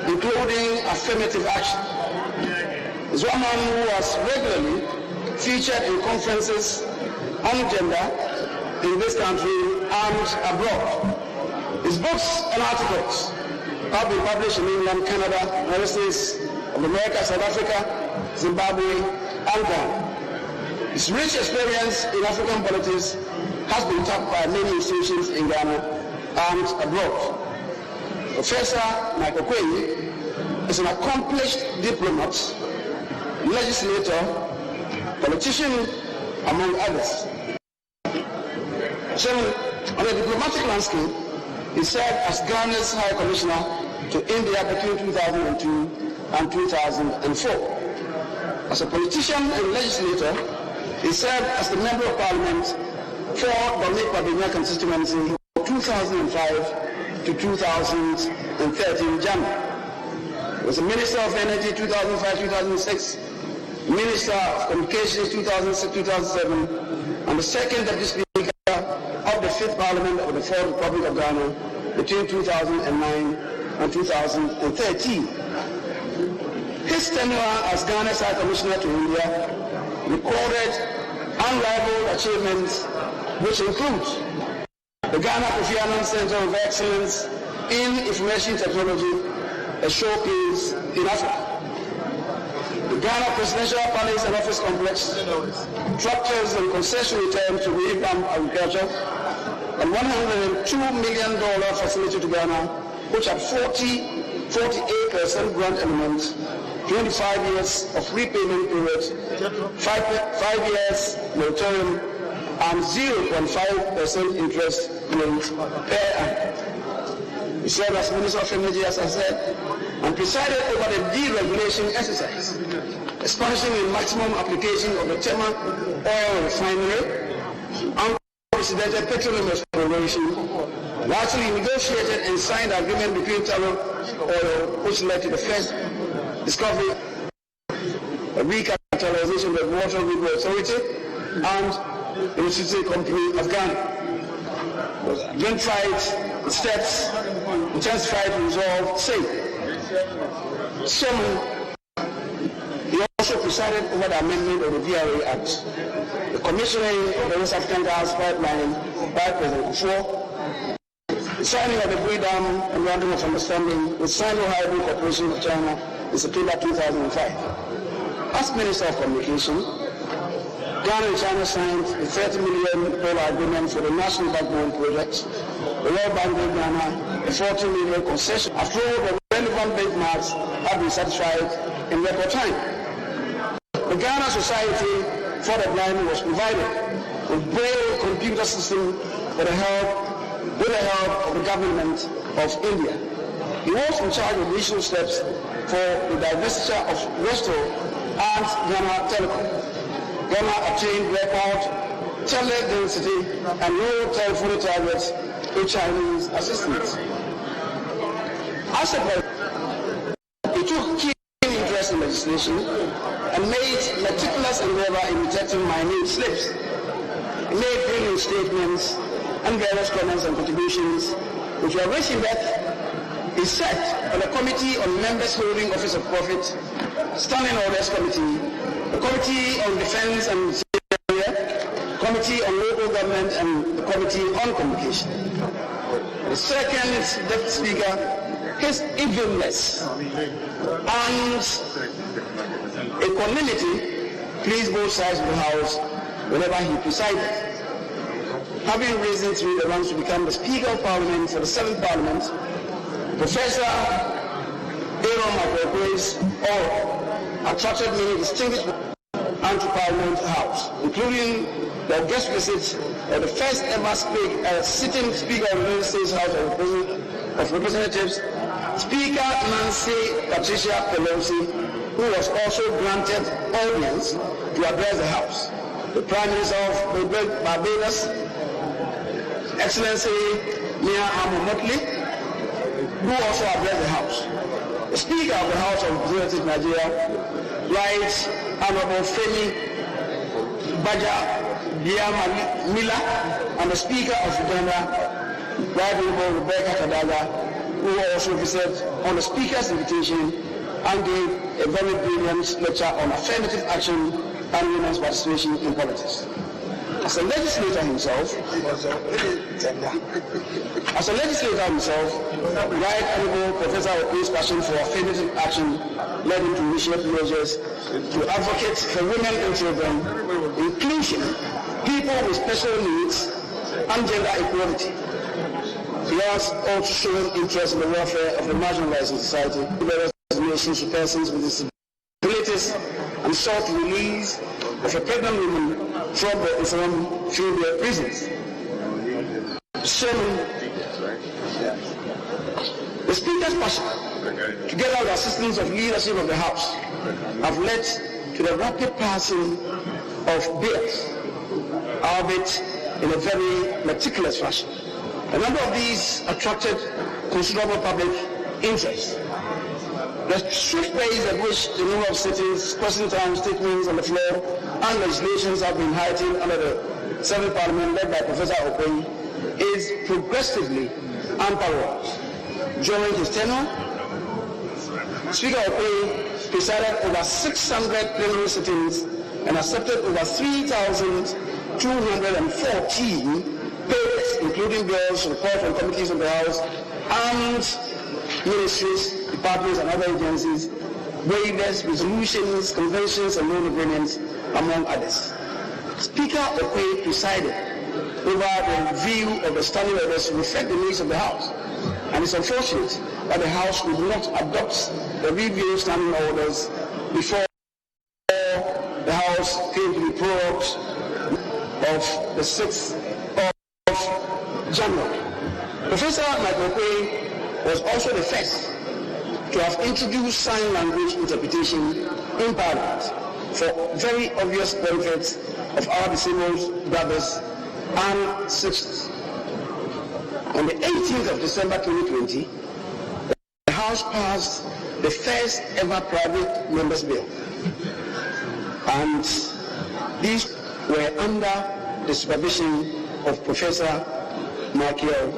including affirmative action. He's one man who has regularly featured in conferences on gender in this country and abroad. His books and articles have been published in England, Canada, United States of America, South Africa, Zimbabwe, and Ghana. His rich experience in African politics has been tapped by many institutions in Ghana and abroad. Professor Michael Quaye is an accomplished diplomat, legislator, politician, among others. So, on the diplomatic landscape, he served as Ghana's High Commissioner to India between 2002 and 2004. As a politician and legislator, he served as the Member of Parliament for Dominic Pabina constituency 2005 to 2013 January. He was a Minister of Energy 2005-2006, Minister of Communications 2006-2007, and the second Deputy Speaker of the 5th Parliament of the 4th Republic of Ghana between 2009 and 2013. His tenure as Ghana's High Commissioner to India recorded unrivaled achievements, which include the Ghana Kofi Annan Center of Excellence in Information Technology, a showcase in Africa. The Ghana Presidential Palace and Office Complex, structures and concession returns to revamp agriculture, and $102 million facility to Ghana, which had 48% grant element, 25 years of repayment period, 5 years moratorium, and 0.5% interest rate per annum. He served as Minister of Energy, as I said, and presided over the deregulation exercise, establishing a maximum application of the Tema oil refinery, unprecedented petroleum exploration, and actually negotiated and signed an agreement between Tullow Oil, which led to the first discovery, a recapitalization of the Water River Authority, and the Electricity Company of Ghana. Identified steps intensified to resolve same. He also presided over the amendment of the VRA Act, the commissioning of the West African Gas Pipeline by President Kufuor, the signing of the Freedom Memorandum of Understanding with Sino-Hybrid Corporation of China in September 2005. As Minister of Communication, Ghana and China signed a $30 million agreement for the National Backbone Project. The World Bank gave Ghana a $40 million concession after all the relevant benchmarks have been satisfied in record time. The Ghana Society for the Blind was provided with braille computer system with the help of the government of India. He was in charge of initial steps for the divestiture of Resto and Ghana Telecom. Ghana attained record tele-density and rural telephony targets with Chinese assistance. As a president, he took key interest in legislation and made meticulous endeavor in detecting minute slips. He made brilliant statements and various comments and contributions which were rich in depth. He sat on a committee on members holding office of profit, Standing Orders Committee, the Committee on Defense and Security, Committee on Local Government, and the Committee on Communication. The second Deputy Speaker, his evilness and equanimity pleased both sides of the House whenever he presided. Having risen through the ranks to become the Speaker of Parliament for the 7th Parliament, Professor Aaron McGregor's attracted many distinguished and to Parliament House, including the guest visit of the first ever sitting Speaker of the United States House of Representatives, Speaker Nancy Patricia Pelosi, who was also granted audience to address the House. The Prime Minister of Barbados, Excellency Mia Motley, who also addressed the House. The Speaker of the House of Representatives Nigeria, Right Honorable Femi Baja Biamila, and the Speaker of Uganda, Right Honorable Rebecca Kadaga, who also visited on the Speaker's invitation and gave a very brilliant lecture on affirmative action and women's participation in politics. As a legislator himself, Right Honorable Professor Okwe's passion for affirmative action led him to initiate measures to advocate for women and children, inclusion, people with special needs, and gender equality. He has also shown interest in the welfare of the marginalized in society, relations to persons with disabilities, and sought release of a pregnant woman from the female prisons. The Speaker's passion, together with the assistance of leadership of the House, have led to the rapid passing of bills, albeit in a very meticulous fashion. A number of these attracted considerable public interest. The swift pace at which the number of sittings, question time, statements on the floor, and legislations have been heightened under the 7th Parliament led by Professor Okwe is progressively unparalleled. During his tenure, Speaker Okwe presided over 600 plenary sittings and accepted over 3,214 papers, including bills, reports from committees of the House, and ministries, departments, and other agencies, waivers, resolutions, conventions, and loan agreements, among others. Speaker Okwe presided over the review of the standing orders to reflect the needs of the House. And it's unfortunate that the House would not adopt the review standing orders before the House came to the prorogues of the 6th of January. Professor Michael Okwe was also the first to have introduced sign language interpretation in Parliament for very obvious benefits of our disabled brothers and sisters. On the 18th of December 2020, the House passed the first ever private members' bill. And these were under the supervision of Professor Michael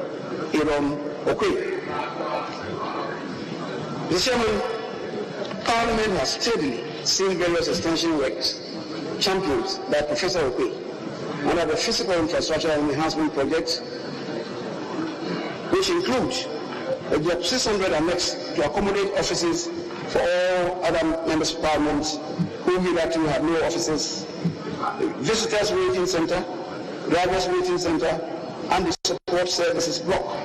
Okwe. Mr. Chairman, Parliament has steadily seen various extension works championed by Professor Okwe under the physical infrastructure enhancement project, which includes a job 600 annex to accommodate offices for all other members of Parliament who hitherto have no offices, visitors waiting center, drivers waiting center, and the support services block.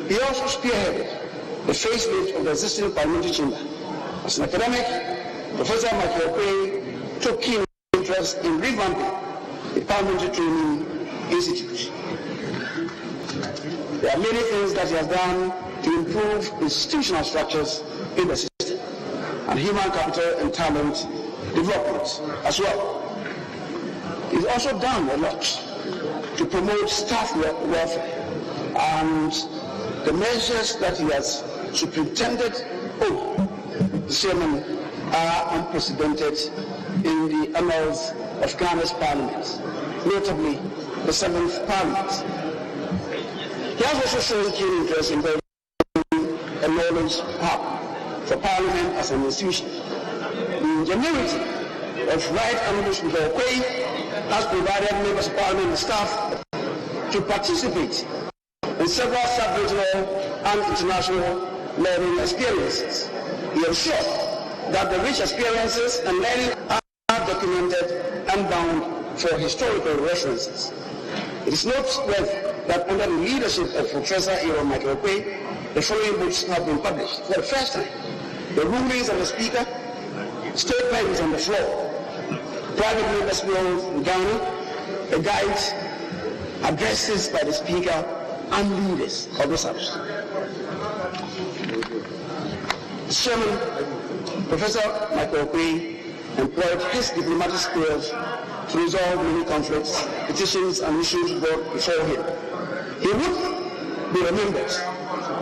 He also spearheaded the facelift of the existing parliamentary chamber. As an academic, Professor Michael Okwe took keen interest in revamping the Parliamentary Training Institute. There are many things that he has done to improve institutional structures in the system and human capital and talent development as well. He's also done a lot to promote staff welfare, and the measures that he has superintended over, the chairman, are unprecedented in the annals of Ghana's parliament, notably the 7th Parliament. He has also shown keen interest in building a knowledge hub for Parliament as an institution. The ingenuity of Right Honorable Speaker Okwe has provided members of Parliament and staff to participate in several sub-regional and international learning experiences. He ensured that the rich experiences and learning are documented and bound for historical references. It is noteworthy that under the leadership of Professor Michael Okwe, the following books have been published for the first time: The Rulings of the Speaker, Statements on the Floor, Private Members' Bills in Ghana, a guide, addresses by the Speaker and leaders of this House. Chairman, Professor Michael Okwe employed his diplomatic skills to resolve many conflicts, petitions, and issues brought before him. He would be remembered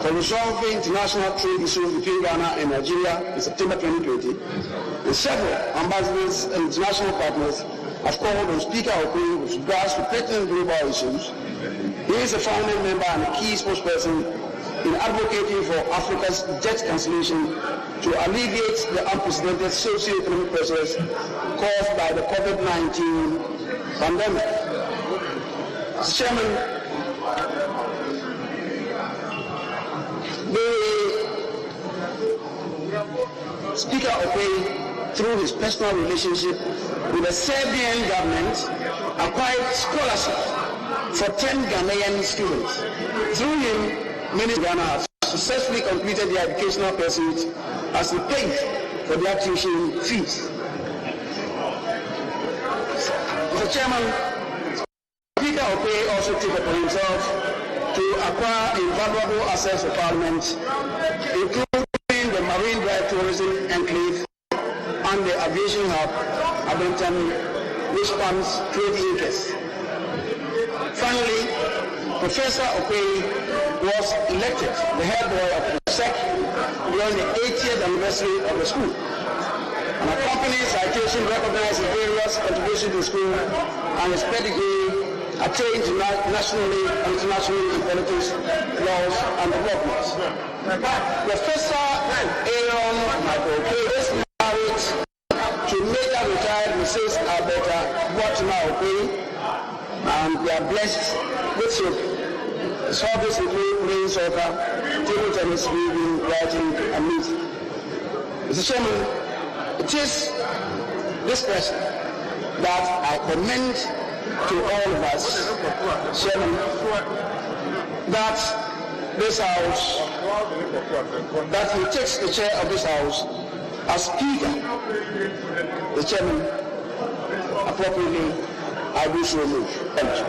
for resolving international trade issues between Ghana and Nigeria in September 2020, and several ambassadors and international partners have called on Speaker Okwe with regards to pertinent global issues. He is a founding member and a key spokesperson in advocating for Africa's debt cancellation to alleviate the unprecedented socio-economic pressures caused by the COVID-19 pandemic. Mr. Chairman, the Speaker Opey, through his personal relationship with the Serbian government, acquired scholarship for 10 Ghanaian students. Through him, many Ghana have successfully completed their educational pursuits as he paid for their tuition fees. Mr. Chairman, Speaker Opey also took upon himself to acquire invaluable assets of Parliament, including the Marine Drive Tourism Enclave and the Aviation Hub, Abington, which spans 20 acres. Finally, Professor Opey was elected the head boy of the SEC during the 80th anniversary of the school. An accompanying citation recognizes various contributions to the school and his pedigree attained to nationally and internationally in politics, laws, and development. Professor Aaron Michael Opey is married to later retired Mrs. Alberta Watima Opey, and they are blessed with children. His hobbies include playing soccer, table tennis, reading, writing, and music. Mr. Chairman, it is this person that I commend to all of us, Chairman, that this House, that he takes the chair of this House as Speaker. The Chairman, appropriately, I do so move. Thank you.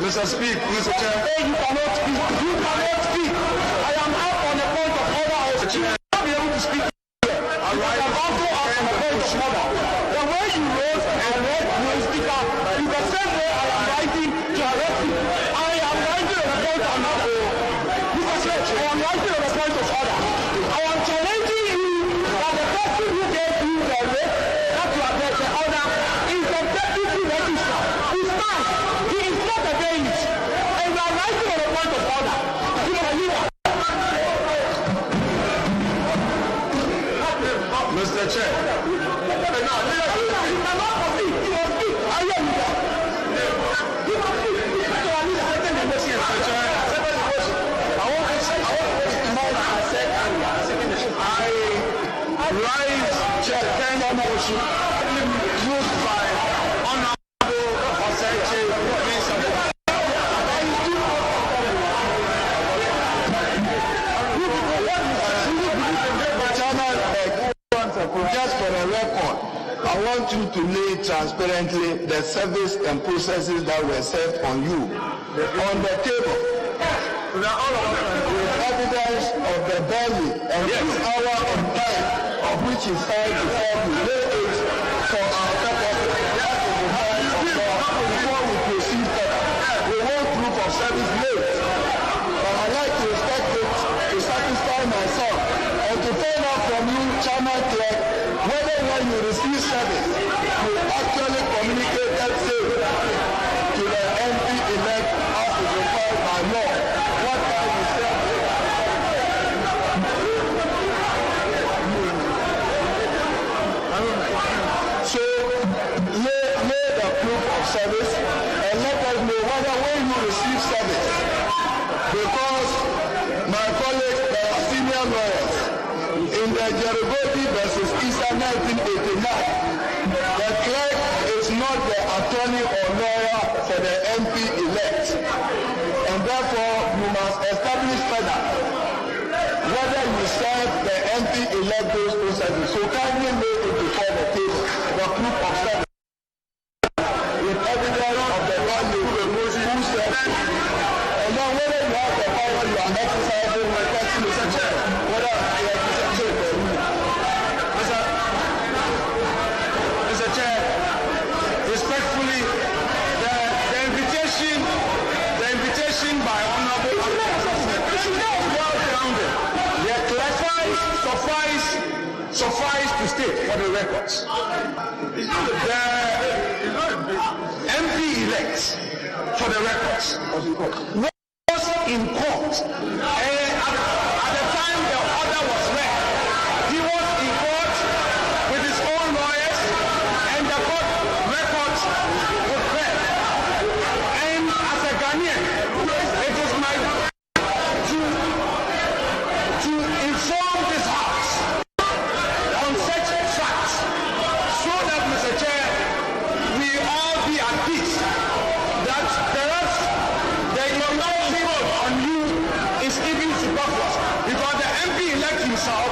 Mr. Speaker, Mr. Chair. You cannot speak. You cannot speak. I am out on the point of order also. You will not be able to speak here. I am also out on the point of order. The way you rose and read the speaker is the same way I am writing to arrest you. I am writing on the point of order. Mr. Chair, I am writing on the point of order. I am challenging you that the person who gave you the way that you are the order is the deputy registrar. He stands. He is not a bailiff. And you are writing on the point of order. You are a leader. Mr. Chair. You cannot speak. You must speak. I am leader. You must speak. You are leader. Mr. Chair. I want to say more than I said earlier. I rise Chair Kenya motion used by Honorable Oseche Vincent. Just for the record, I want you to lay transparently the service and processes that were served on you on the table. With evidence of the belly and 2 hours of time of which is signed before we lay it for our purpose. Before we proceed further, we want proof of service late. But I'd like to respect it to satisfy myself and to find out from you, Chairman Clerk, whether when you receive service, you actually communicated same to the MP-elect as is required by law. What time you said? So, lay the proof of service and let us know whether when you receive service, because my colleagues, they are senior lawyers, in the Jerigoti versus Isa 1989, the clerk is not the attorney or lawyer for the MP-elect, and therefore you must establish further whether you serve the MP-elect those processes. So kindly lay it before the table, the proof of service, with evidence of the one who serves, and then whether you have the power you are exercising, my question is okay, for the records. The MP elect, for the records, was in court. At the time the order was read, he was in court with his own lawyers, and the court records were read. And as a Ghanaian, it is my to inform this House on such facts, so that, Mr. Chair, we all be at peace that the economic on you is even superfluous, because the MP elect himself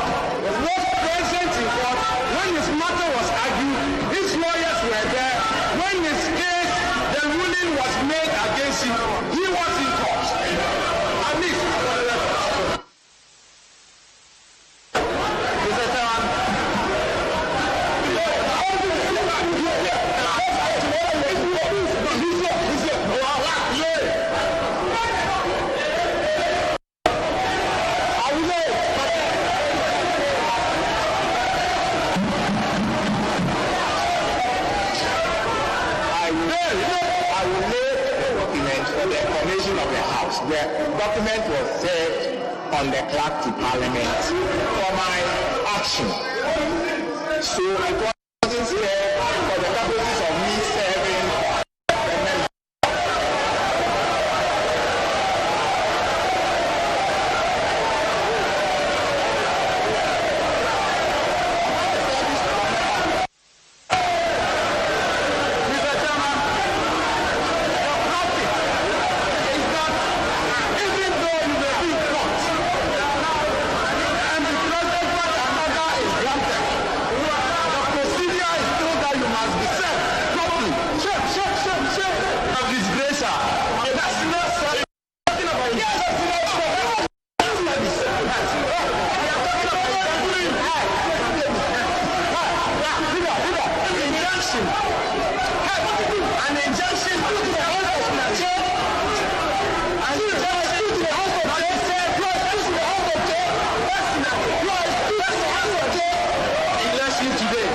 was present in court when his matter was argued. His lawyers were there when his case, the ruling was made against him. He was in court. At least for the record. Mr. Chairman, I will lay the document for the information of the House. The document was served on the clerk to Parliament for my action. So it wasn't here for the purposes of me serving the member. Mr. Chairman, the practice is that even though you may be in court and the president another is granted, the procedure is still that you must be served properly. Check. Of disgrace, that's not sorry. Talking about injunction. An injunction to the House of Nature. An injunction to the House of Nature. Election today.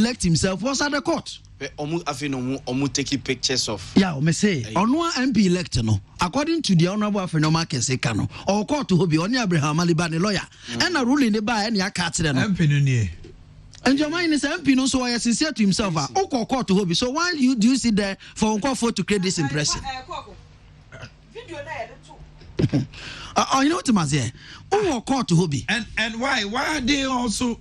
elect himself was at the court. Omu taking pictures of. Yeah, me say ono MP elect no according to the honorable Afenoma Kessben no or court to hobi oni Abraham Maliba ne lawyer and a ruling the by any aka tire no MP no nie. and your mind is MP no so is sincere to himself o court to hobi. So why do you sit there for uncle to create this impression? Video you know what I say? O court to hobi. And why are they also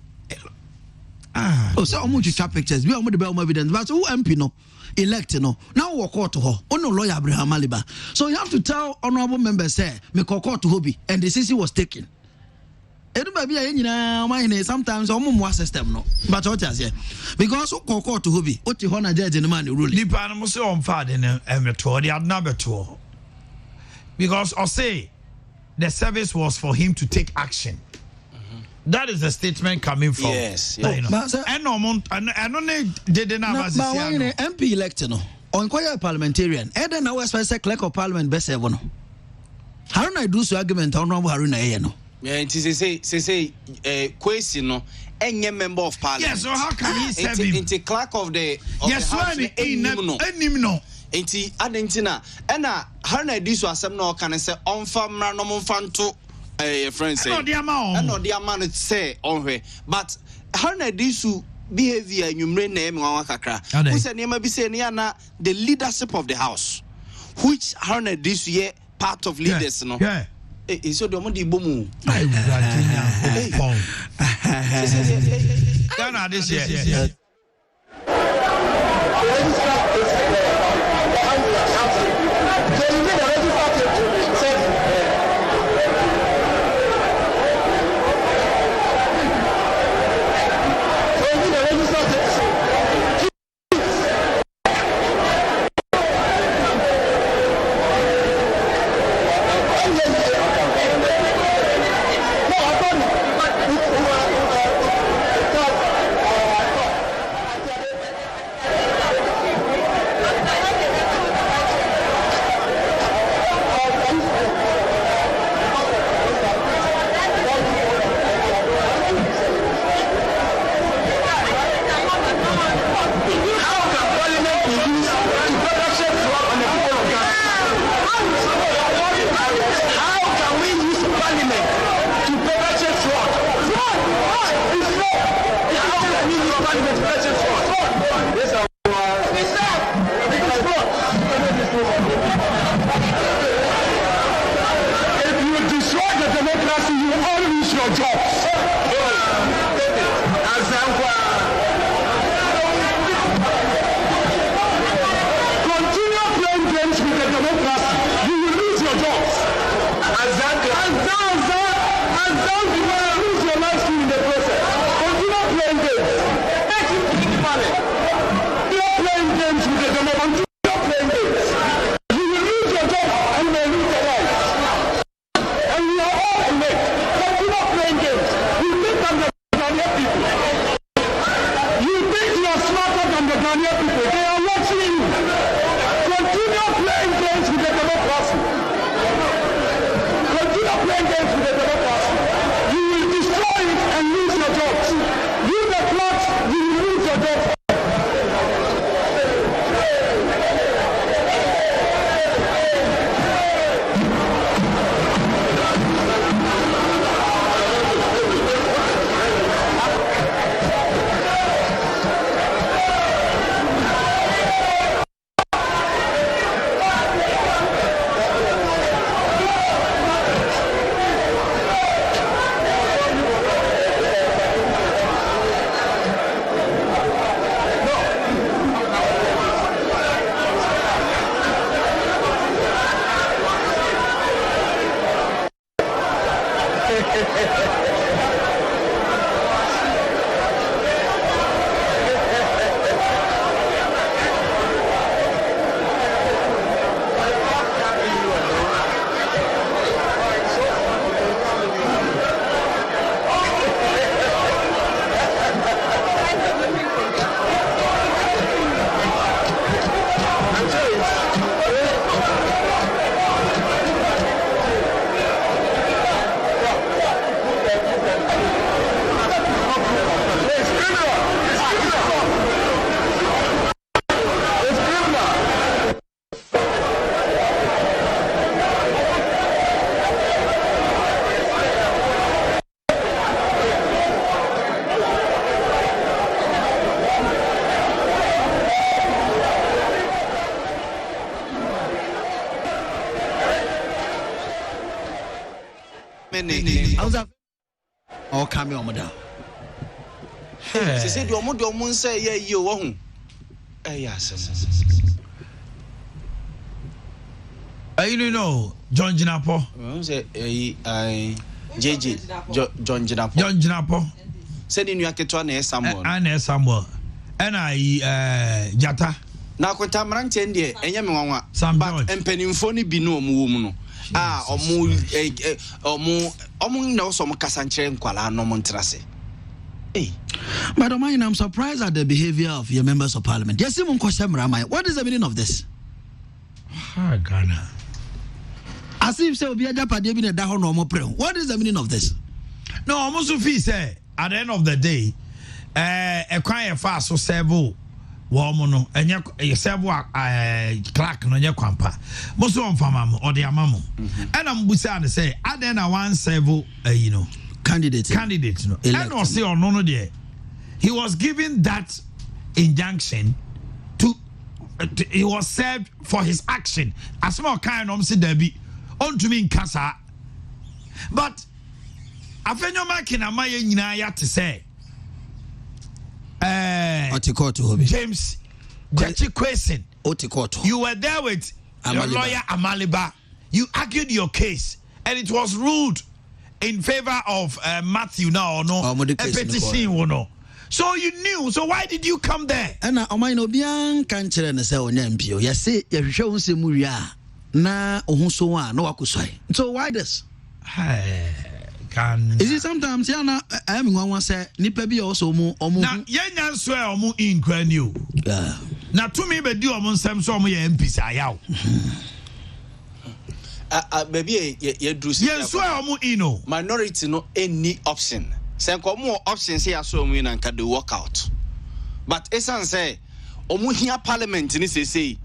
so omo to pictures we omo the be evidence, but who MP no elect no now we court to her no lawyer Abraham Maliba. So you have to tell honorable members say me court to hobi and the CC was taken. Sometimes omo system no, but what I say because court to hobi what the honor judge in the man ruling nipa no say on fa de na emeto de adna beto, because I say the service was for him to take action. That is the statement coming from. Yes. And no did not MP elect no on quite parliamentarian. And then now as clerk of parliament best ever no. How do I do so argument on Haruna no? Yeah, it is say question no any member of parliament. Yes, so how can he serve him? It's clerk of the yes, House no. Enti adentina ena Haruna diso asem no kan say onfa mra no monfanto friend say no dia ma no dia man say onhwe, but Haruna diso behavior nwumre na em nwa kakra who say niam bi say na the leadership of the house, which Haruna diso ye part of leaders no. Yeah. So the mo di bomu Ghana this year. your jobs. Continue playing games with the democracy. You will lose your jobs. And you will lose your life in the process. Continue playing games. Make it big money. You're playing games with the democracy. Continue playing games. You will lose your job and you may lose your life. And we are all in it. Continue playing games. You think I'm the Ghanaian people. You think you are smarter than the Ghanaian people. They are watching you. Continue playing games with the democracy. Continue playing games with the democracy. You will destroy it and lose your jobs. You the clocks, you will lose your jobs. Or come on, madam. She said, "Your mother say, yeah, you won't." Yes. You know, John Jinapo. JJ, John Jinapo. John Jinapo. Said in your kitchen, Samuel. And Samuel. And Jata. Now, what I'm ranting there, and Yamma, some and Pennyphony be no woman. Omu no some Casanche Kuala no Montrase. Hey, Madam, I'm surprised at the behavior of your members of parliament. Yes, Simon Kosemra, what is the meaning of this? Ghana. As if so be a Japan in a Dahon or Mopre. What is the meaning of this? No, almost say at the end of the day, a quiet fast so several. Woman, and you several clerk no your kwampa. Most of them or the amamu. And I'm busy say, I then I want several, candidates. No. And or say or no there. He was given that injunction to he was served for his action. As small kind of say there be on to me in Casa. But I feel no making a maya nyina to say. James Kessben. You were there with your lawyer Amaliba. You argued your case, and it was ruled in favor of Matthew now or no a petition no. So you knew. So why did you come there? And I no bian kan chere ne se onya mpio. You say you hwehwe unse mu wi a na ohunso a na wakosoi. So why this? Is it sometimes yana I am one say nipa bi also mu omu na yenya so e omu inkra ni o na to me be di omu nsem so omu ye MPs ayaw baby ye do see ye so e omu ino minority no any option say ko mu option say aso omu na nka dey work out but esan say omu hia parliament ni say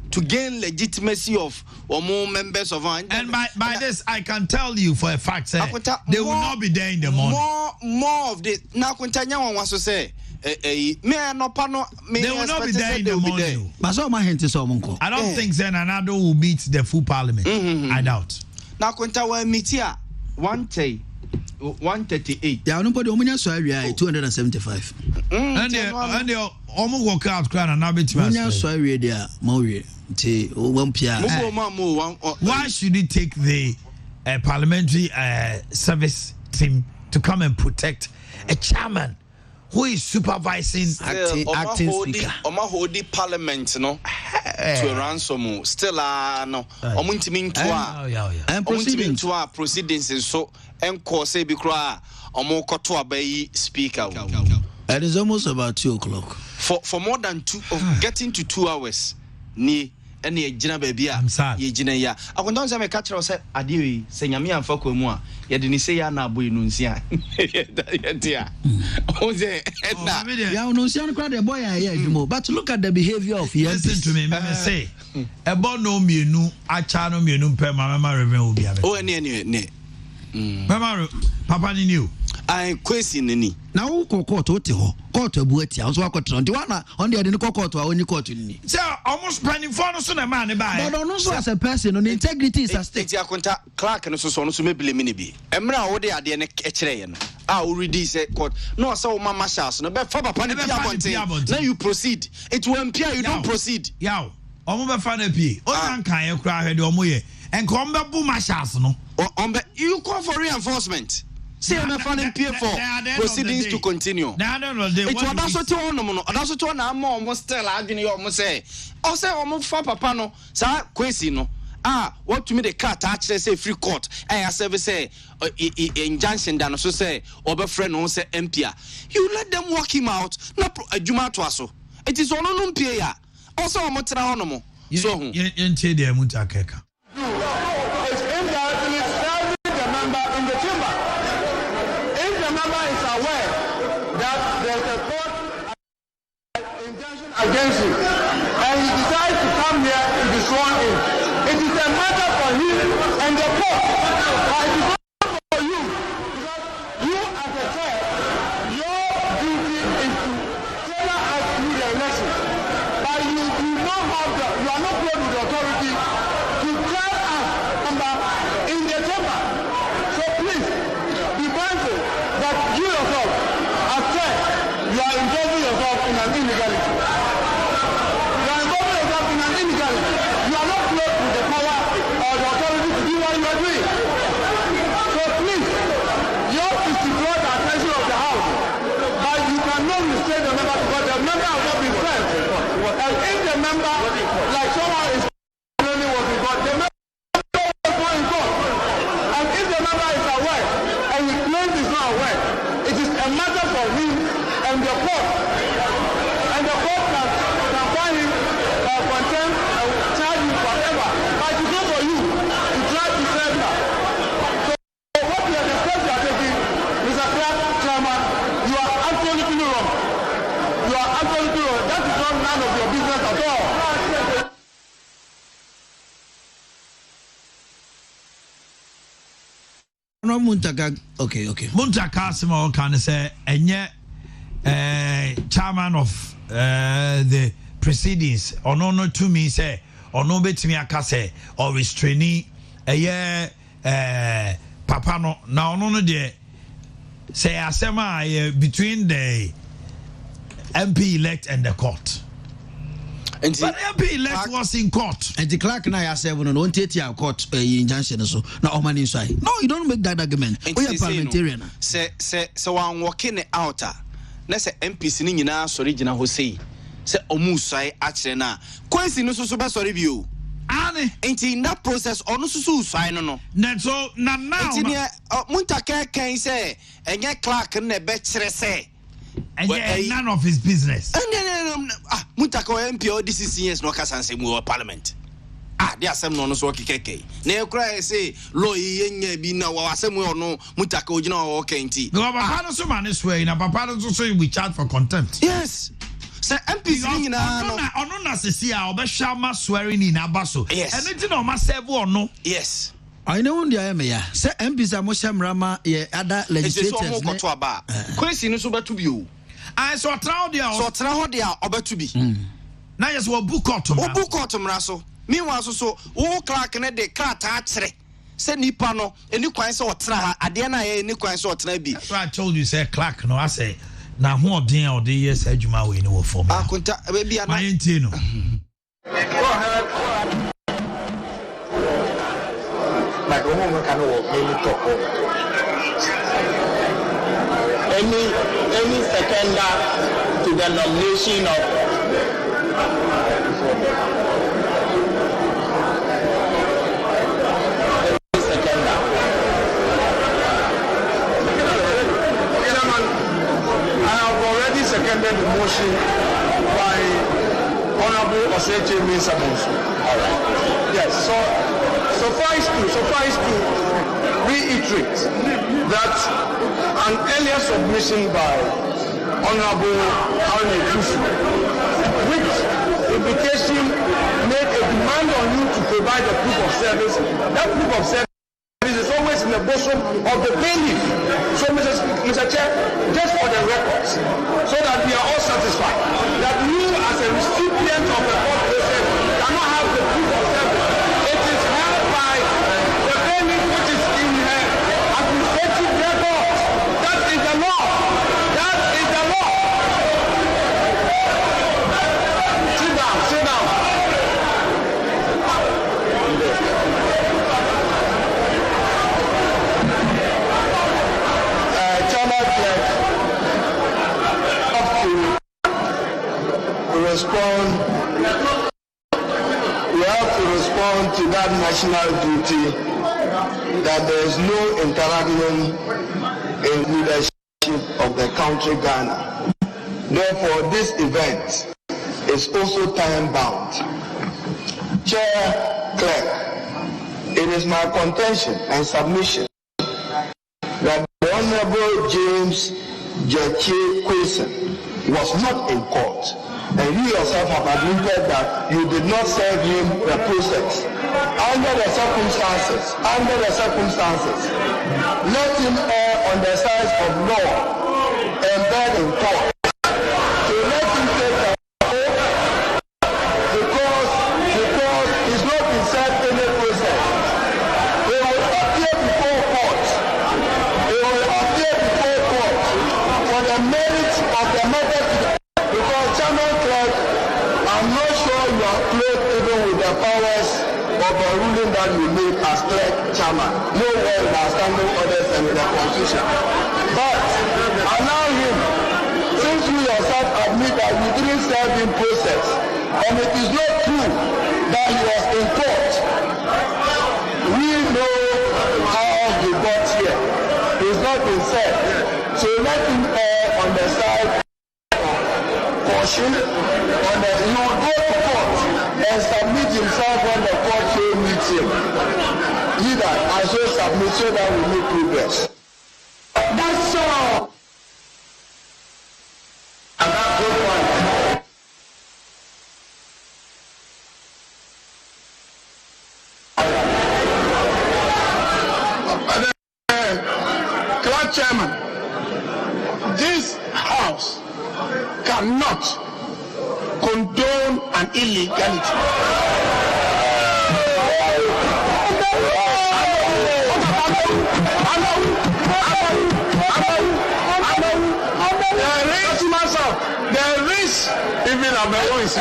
to gain legitimacy of more members of our and by this I can tell you for a fact say they will not be there in the morning. More of this now kuntanya wan waso say me no pano me they will not be there in the morning. But so my hint is so monko. I don't think then another will meet the full parliament. I doubt. Now kunta wa meet here one day 138. Yeah, nobody omunya so area 275. And the almost work out crown and habit. Omunya so area there mawie ti owampia. Why should he take the parliamentary service team to come and protect a chairman who is supervising acting speaker? Holding parliament no to a ransom still no omuntimi to proceedings so enko say bi kra omokoto abayi speaker. It is almost about 2:00 for more than 2 getting to 2 hours ni ene ejina ba bia ye jina ya akonton say me ka kire say ade say nyame amfa kwa mu a ye de ni say ya na aboy no nsia ye dia o say na ya no nsia no kra the boy ya adwumo. But look at the behavior of young. Listen to me say ebo no mienu acha no mienu mpe mama reven obi abe o ne mama papa ni new I question ni na wo court o te ho court abu atia so akotra ndi wana on the ni court wa oni court ni say almost planning for no so na man ba but no so as a person no integrity is at stake. Ti akonta clerk no so no so mebile mi ni bi emra wo de ade ne kire ye no already say court no say wo mama shas no be fa papa ni pia bonte now you proceed it will impia you don't proceed yaw omo be fa na pie o nan kan ye kura hwede omo ye enko omo be bu mashas no you call for reinforcement. Say I'm finding pay for proceedings to continue. It was also to on no, also to na more almost still adwene you almost say. O say o fa papa no, sa kwesi no. What to me the cat actually say free court. I service say injunction dan so say obefre no say empia. You let them work him out. Na adwuma to aso. It is ono no mpie ya. Also o mo tra hono mo. So yen dey mutakeka. Against him, and he decides to come here to be sworn in. It is a matter for him and the court. But it is not for you, because you as a chair, your duty is to tailor us through the election. But you do not have you are not close with the authority to tell us in the chamber. So please be mindful that you yourself, as chair, you are involving yourself in an illegality. Okay. Muntaka Simo can say enye chairman of the proceedings or no to me say or no betimi aka say or restraining papa no na no de say asema between the MP elect and the court. But MP elect was in court. And the clerk na say no no nteti court injunction so na o mani so. No, you don't make that argument. We are parliamentarian. Say one working out. Na say MPs ni nyina so regional ho say omu sai akire na. Kwesi no so be sorry bi o. Ane in that process ono so sai no. Na so na now. Muntaka kan say enye clerk na be kire say and none of his business. Muntaka MP all this years no kasa nsem wo parliament. They asem no so kekeke. Na ekura say law yenya bi na wa asem wo no Muntaka ogina wo kenti. No papa no so man swear na papa no so we charge for contempt. Yes. Say MPs ni na no. Ono na sesi a obehwa ma swearing in abaso. Anything no ma serve no. Yes. I know on the area. Say MPs are Moshamrama, other legislators. Kwesi no so betu bi o. So tra dia obetu bi. Na yes wo book court. Wo book court mra so. Meanwhile so wo clerk ne de krata akere. say nipa no any kwan say otena ha ade na ye any kwan say otena bi. That's why I told you say Clark no I say na ho odin or the yes adwuma we ni wo form. Akunta baby ana. My enti no. Go ahead. Like a woman can really talk over. Any seconder to the nomination of seconded the motion by Honorable Oseche Mensah-Bonsu. All right. Yes. So suffice to reiterate that an earlier submission by Honorable Arne Kufu, which invitation made a demand on you to provide a proof of service. That proof of service is always in the bosom of the bailiff. So, Mr. Chair, just for the records, so that we are all satisfied, that you as a recipient of the court process cannot have the proof of service. It is held by the bailiff, which is in her administrative records. That is the law. That is the law. Sit down, sit down. We have to respond to that national duty that there is no interaction in leadership of the country Ghana. Therefore, this event is also time bound. Chair Clerk, it is my contention and submission that the Honorable James Jeche Kwesen was not in court, and you yourself have admitted that you did not serve him the process. Under the circumstances, let him err on the side of law and bed in court. So let him take the because he's not been served any process. He will appear before court. For the merits of the matter. Because Chairman Clerk, I'm not sure you are close even with the powers of the ruling that you made as Clerk Chairman. No way by standing orders and the Constitution. But allow him, since you yourself admit that you didn't serve in process, and it is not true that he was in court, we know how he got here. He's not been served. So let him err on the side caution. He will go to court and submit himself when the court will meet him. Either I shall submit so that we make progress. That's all. And that's good point. Class Chairman, this house cannot condone an illegality. There is even Ameru is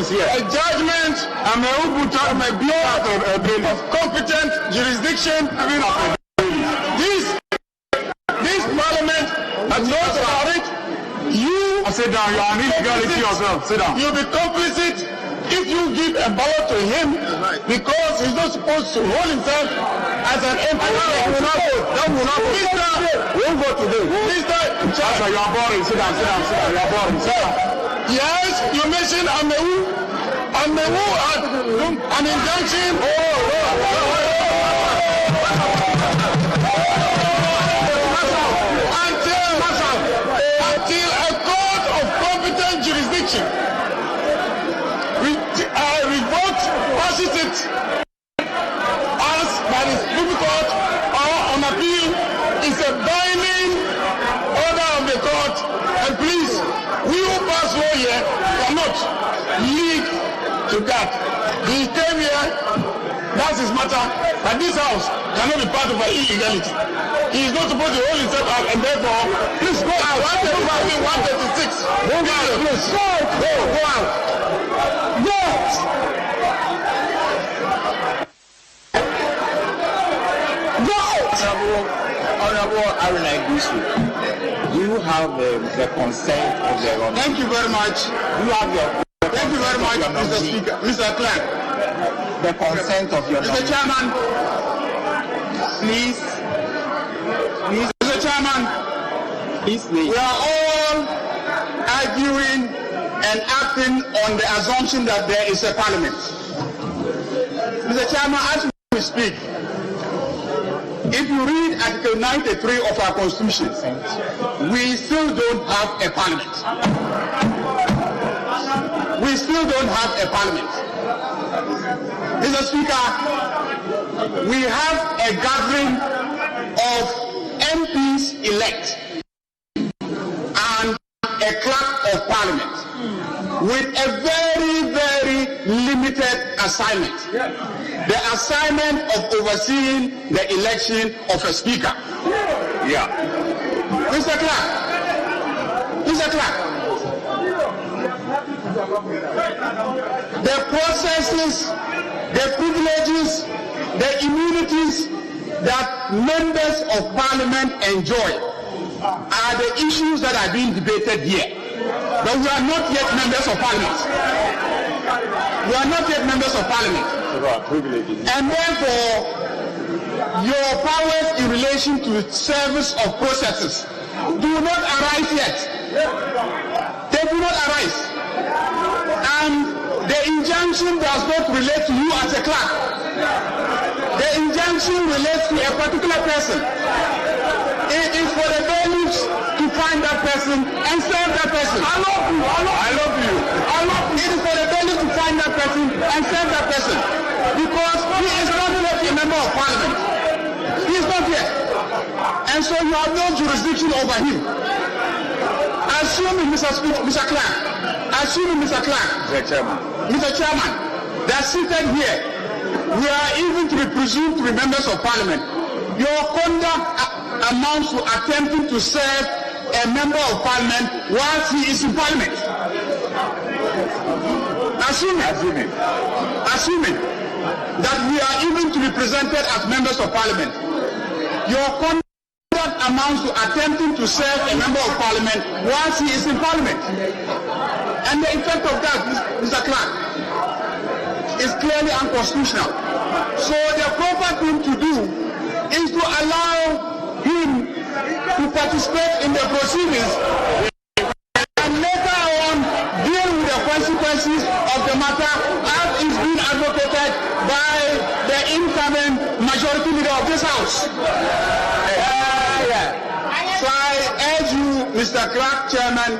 here. A judgment Ameru of competent jurisdiction. This parliament knows about it. You sit down. You are an illegality yourself. Sit down. You'll be complicit if you give a ballot to him because he's not supposed to hold himself as an MP. That will not vote. We won't vote today. Mr. You are boring. Sit down. You are boring. Sit down. Yes, you mentioned Amewu had an injunction. Until a court of competent jurisdiction revokes, passes it as by the Supreme Court or on appeal is a binding order of the court. And please, we who pass law here cannot lead to that. He came here That's his matter. And this house cannot be part of an illegality. He is not supposed to hold himself out, and therefore, please go out. 135, 136. Go out, please. Go out. Yes. Go out. Honorable Aaron Agusu, do you have the consent of the honorable? Thank you very much. Do you have your... Thank you very much, Mr. Speaker. Mr. Clark. The consent of your... Mr. Chairman. Please. Mr. Chairman. Please. We are all arguing and acting on the assumption that there is a parliament. Mr. Chairman, as we speak, if you read Article 93 of our Constitution, we still don't have a parliament. We still don't have a parliament. Mr. Speaker, we have a gathering of MPs elect and a clerk of parliament with a very, very limited assignment. The assignment of overseeing the election of a speaker. Yeah. Mr. Clark, the processes, the privileges, the immunities that members of parliament enjoy are the issues that are being debated here. But we are not yet members of parliament. We are not yet members of parliament. And therefore, your powers in relation to service of processes do not arise yet. They do not arise. And the injunction does not relate to you as a clerk. The injunction relates to a particular person. It is for the bailiffs to find that person and serve that person. I love you. It is for the bailiffs to find that person and serve that person. Because he is not yet a member of parliament. He is not yet. And so you have no jurisdiction over him. Assuming, Mr. Chairman, that seated here, we are even to be presumed to be members of parliament. Your conduct amounts to attempting to serve a member of parliament whilst he is in parliament. Assuming that we are even to be presented as members of parliament, your conduct amounts to attempting to serve a member of parliament whilst he is in parliament. And the effect of that, Mr. Clark, is clearly unconstitutional. So the proper thing to do is to allow him to participate in the proceedings and later on deal with the consequences of the matter as is being advocated by the incoming majority leader of this house. So I urge you, Mr. Clark, Chairman,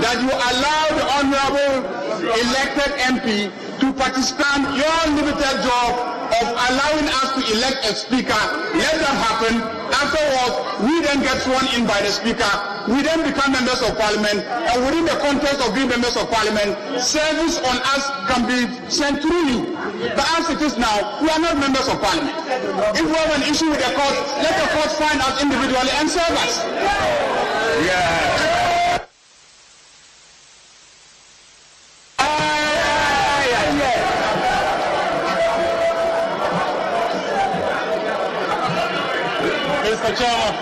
that you allow the honorable elected MP to participate in your limited job of allowing us to elect a speaker. Let that happen. Afterwards, we then get sworn in by the speaker. We then become members of parliament, and within the context of being members of parliament, service on us can be sent through you. But as it is now, we are not members of parliament. If we have an issue with the court, let the court find us individually and serve us. Yeah. Mr. Chairman.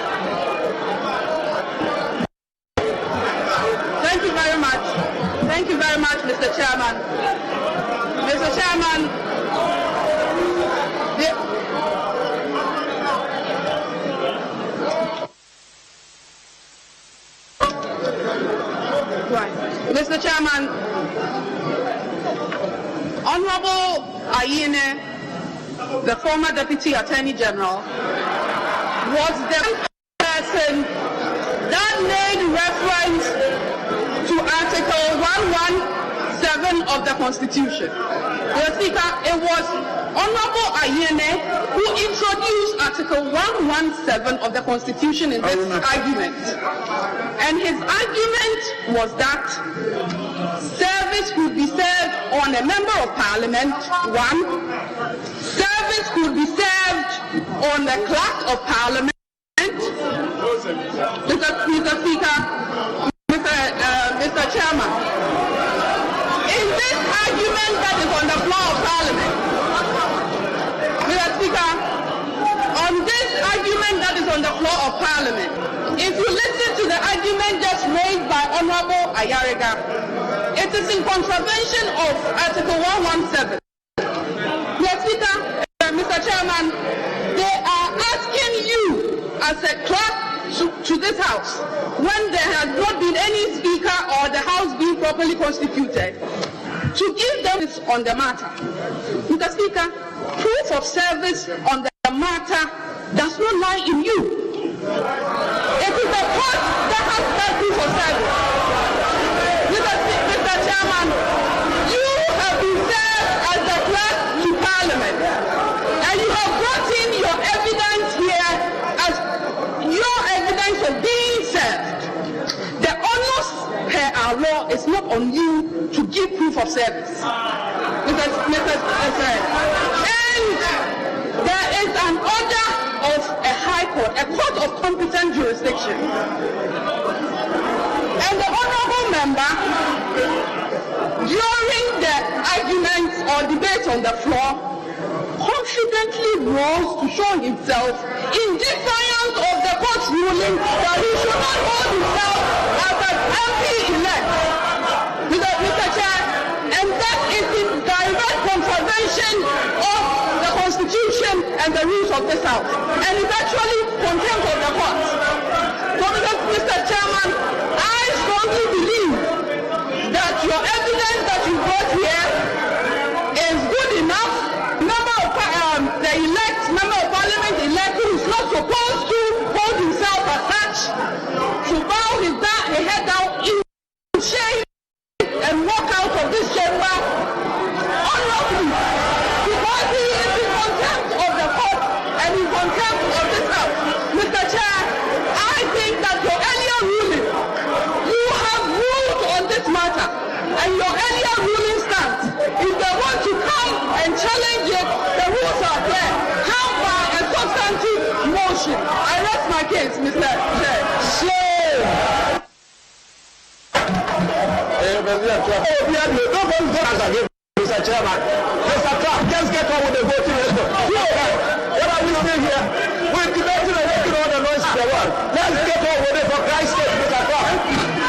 Thank you very much. Thank you very much, Mr. Chairman. Mr. Chairman, Mr. Chairman, Honorable Ayine, the former Deputy Attorney General, was the person that made reference to Article 117 of the Constitution. The Speaker, it was Honorable Ayine who introduced Article 117 of the Constitution in this argument. And his argument was that serving service could be served on a member of parliament, 1. Service could be served on the clerk of parliament. Mr. Speaker, Mr. Chairman, in this argument that is on the floor of parliament, Mr. Speaker, on this argument that is on the floor of parliament, if you listen to the argument just raised by Honorable Ayariga, it is in contravention of Article 117. Mr. Speaker, Mr. Chairman, they are asking you as a clerk to this House, when there has not been any speaker or the House being properly constituted, to give them this on the matter. Mr. Speaker, proof of service on the matter does not lie in you. It is the court that has that proof of service. Mr. Chairman, you have been served as the clerk to Parliament, and you have brought in your evidence here as your evidence of being served. The onus per our law is not on you to give proof of service. And there is an order of a high court, a court of competent jurisdiction. And the honorable member, during the arguments or debates on the floor, confidently rose to show himself in defiance of the court's ruling that he should not hold himself as an MP-elect. Mr. Chair, and that is in direct contravention of the Constitution and the rules of this House, and is actually contempt of the court. So, Mr. Chairman, I strongly believe that your evidence that you brought here is good enough. The member of parliament elect who is not supposed to hold himself as such, to bow his head down in shame and walk out of this chamber honorably, because he is in contempt of the court and in contempt of this House. Mr. Chair, I think that your earlier ruling, you have ruled on this matter, and your earlier ruling stands. If they want to come and challenge it, the rules are clear. How by a substantive motion? I rest my case, Mr. Chair. Mr. Chairman, Mr. Clark, just get on with the voting record. What are we doing here? We're debating and making all the noise in the world. Let's get on with it for Christ's sake, Mr. Clark.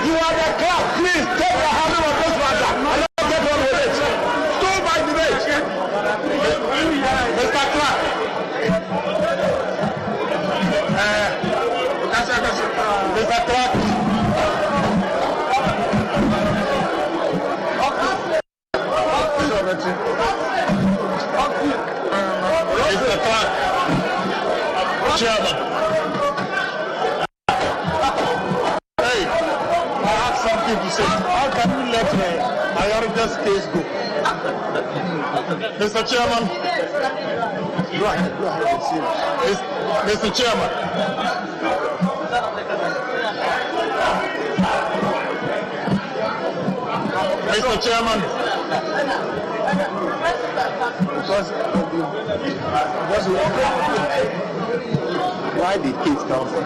You are the clerk. Please take the handle of this matter and let's get on with it. Stop my debate. Mr. Clark. Mr. Clark. Mr. Clark. Chairman. Hey, I have something to say. How can we let Ayariga's case go? Mr. Chairman. Go ahead. Mr. Chairman. Mr. Chairman. Why the kids come for it?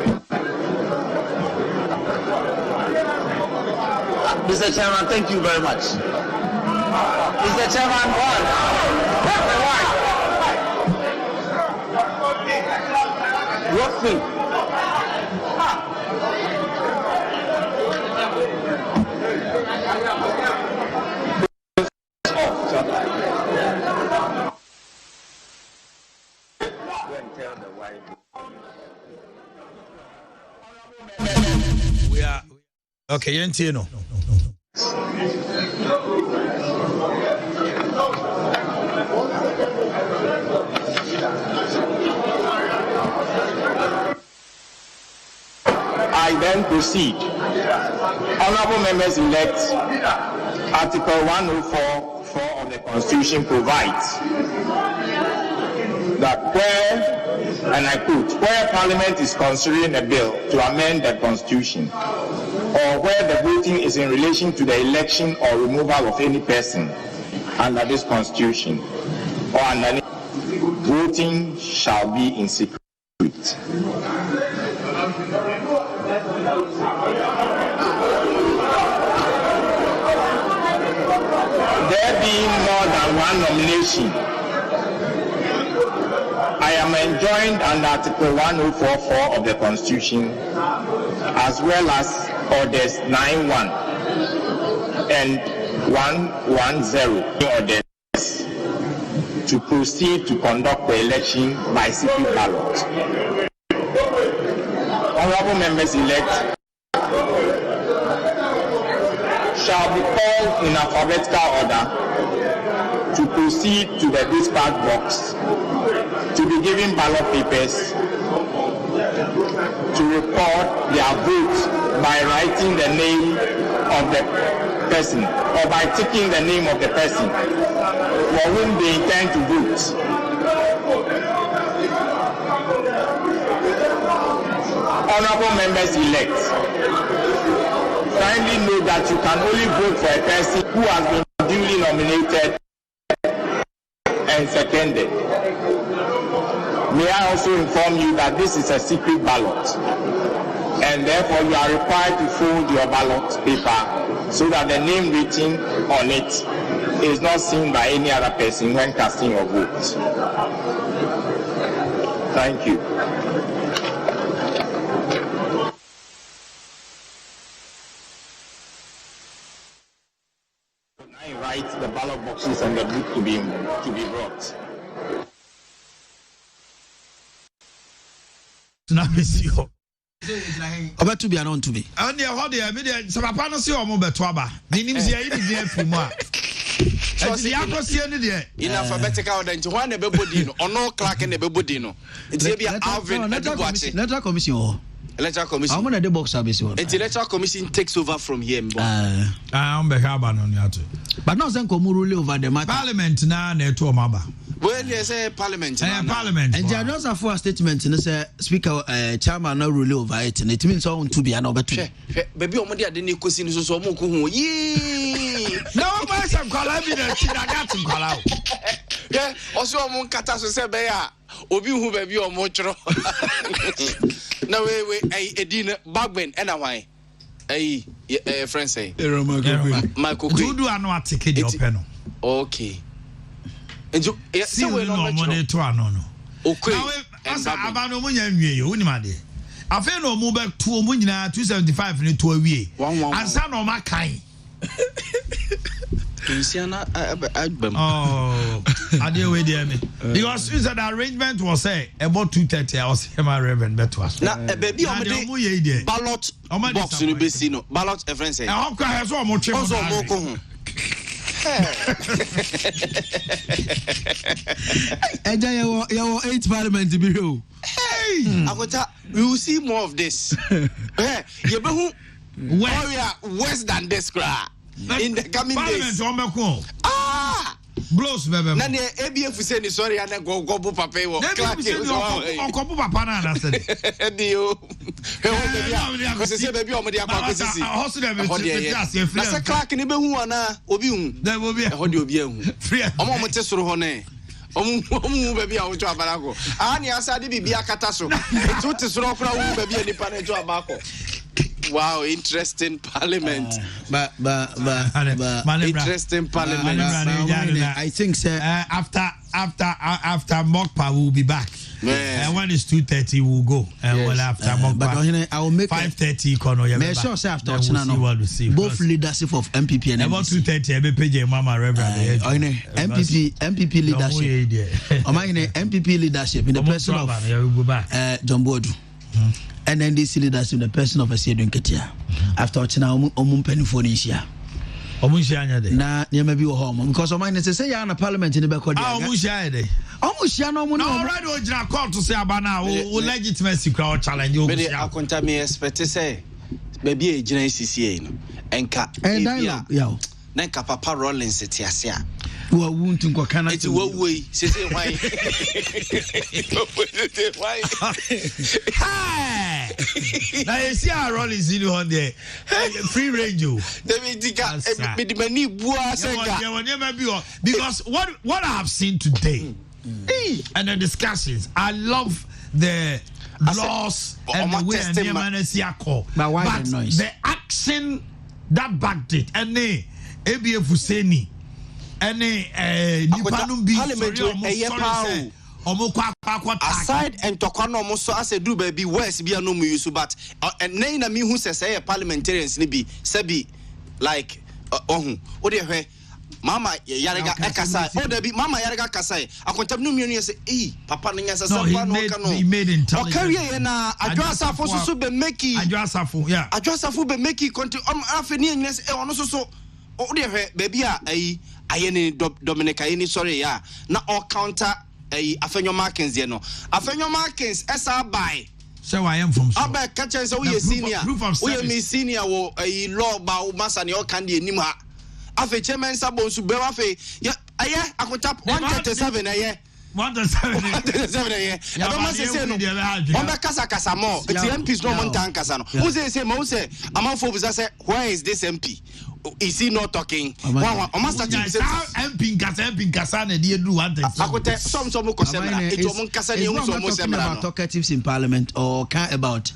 Mr. Chairman, thank you very much. Mr. Chairman, what thing? We are okay, Yentino. I then proceed. Honorable members elect, Article 104 of the Constitution provides that where, and I quote, where Parliament is considering a bill to amend the Constitution, or where the voting is in relation to the election or removal of any person under this constitution or under voting shall be in secret. There being more than one nomination, I am enjoined under Article 1044 of the Constitution, as well as Orders 91 and 110 orders, to proceed to conduct the election by secret ballot. Honorable members-elect shall be called in alphabetical order to proceed to the dispatch box, to be given ballot papers, to record their vote by writing the name of the person or by ticking the name of the person for whom they intend to vote. Honorable members-elect, kindly note that you can only vote for a person who has been duly nominated and seconded. May I also inform you that this is a secret ballot, and therefore you are required to fold your ballot paper so that the name written on it is not seen by any other person when casting your vote. Thank you. I invite the ballot boxes and the book to be brought. About to be around to be. And the whole day, I mean, some papa see or mobile twaba. The names here is there for more. So the accuracy there. In alphabetical order, one a bebodino, or no clerk and a bebodino. It's a Alvin Electoral Commission. Electoral Commission. I'm going to the box service. And the Electoral Commission takes over from here. I'm behaban on that. But now Zanko rule over the matter. Parliament now, to Maba. Well, you say Parliament. Parliament. And there was a full statement in the Speaker, Chairman, no rule over it, and it means on to be an over to. Baby, Omodia didn't question so much. Yee! No, my son, call evidence. I got him call out. Yeah, also among Catastrophe Beya, Obi who baby or Mocho. No, wait, a dinner, Bagben, and a wine. A friend say, Michael, do not ticket your panel. Okay. And you see, we no money to no. Okay. As about no money, you money. I feel no move back to Munina 275 into a way. And son of my kind. Oh, I deal with me. Because the arrangement was about 2:30. I was here, my reverend, but was now a baby on the ballot box in the basino. Ballot, a friend say, I'll cry as well. And your 8th Parliament to be real. Hey, we will see more of this. You worse than this cry in the coming days. Ah, blows, baby. Nani ABF saying sorry and go papa. Go papa na said. Dio. Because say baby o me dia kwa kwesisi. Na say clerk ni be hu ana obi hu. There will be a hodi obi hu. Omo mo te soro ho ne. Omo baby a wo to abarago. Ani asade bibia kata so. Tu te soro kura wo baby ani pa na to abako. Wow, interesting parliament. But interesting parliament. I think sir, after Mokpa we'll be back. And when it's 2:30 we'll go. Well after Mokpa. But I will make 5:30 kono ya. Me sure say after both leadership of MPP and about 2:30 I be page Mama Reverend. MPP leadership. MPP leadership in the person of John Bodu. And then they see leaders in the person of a Sedun Ketia. After China, Penny for this year. Now, you may be home because of mine is to say, I'm a parliament in the back of the almost no one already called to say about now, legitimacy crowd challenge you. I can't me expect to say, maybe a GNCCA and Nenka Papa Rollins City Asia. Wa wuntu nko kana. It's way. Say why? Hi. Now you see our role is in on there. Free range. Because what I have seen today and the discussions, I love the laws and the way and but the action that backed it and the ABF Husseini and Nipanum be aside and tokano almost as a do baby west be a no use but and name me who says parliamentarians be sebi like Mama Yariga Ekasai, oh, there be Mama Yariga Kasai. I contact no million say, Papa Ningas, he made intelligent. Career na address for so be make address yeah. Address for be make continue afenians e ono so oh there baby ayeni Dominica any sorry ya na all counter afenyo markings there no afenyo markings esa by so I am from so aba catch say we senior we me senior wo law ba masa ne o kan de enim ha afe chairman sabo su be afe ya aye akotap 137 aye 137 aye I don't must say no on be kasa more the MPs no montan kasa no who say mo say amafo buza say where is this MP is he not talking one must start MP kasa na dey do one thing akote some ko semra it o mon kasa ne so mo semra about talkatives in parliament or care about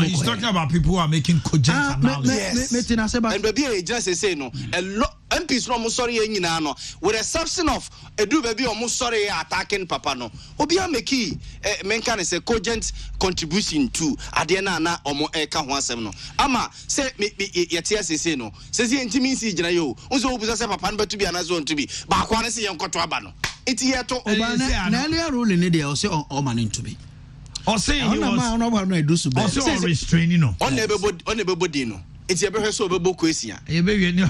he's talking about people who are making cogent analysis and baby e just say no a lot MPs no mo sorry nyina no with the exception of edu baby o mo sorry attacking papa no obi ameki menka ne say cogent contribution to ade na o mo ka ho asem no ama say yete say no say ntimi si gina yo unso obusa say papa no betu bi anazo ntu bi ba kwa ne say yenkoto aba no enti yeto na earlier rule ne dey o say o man ntu bi o say he was o say restraining no on ebebodi no it's a better so bebo question. You baby no.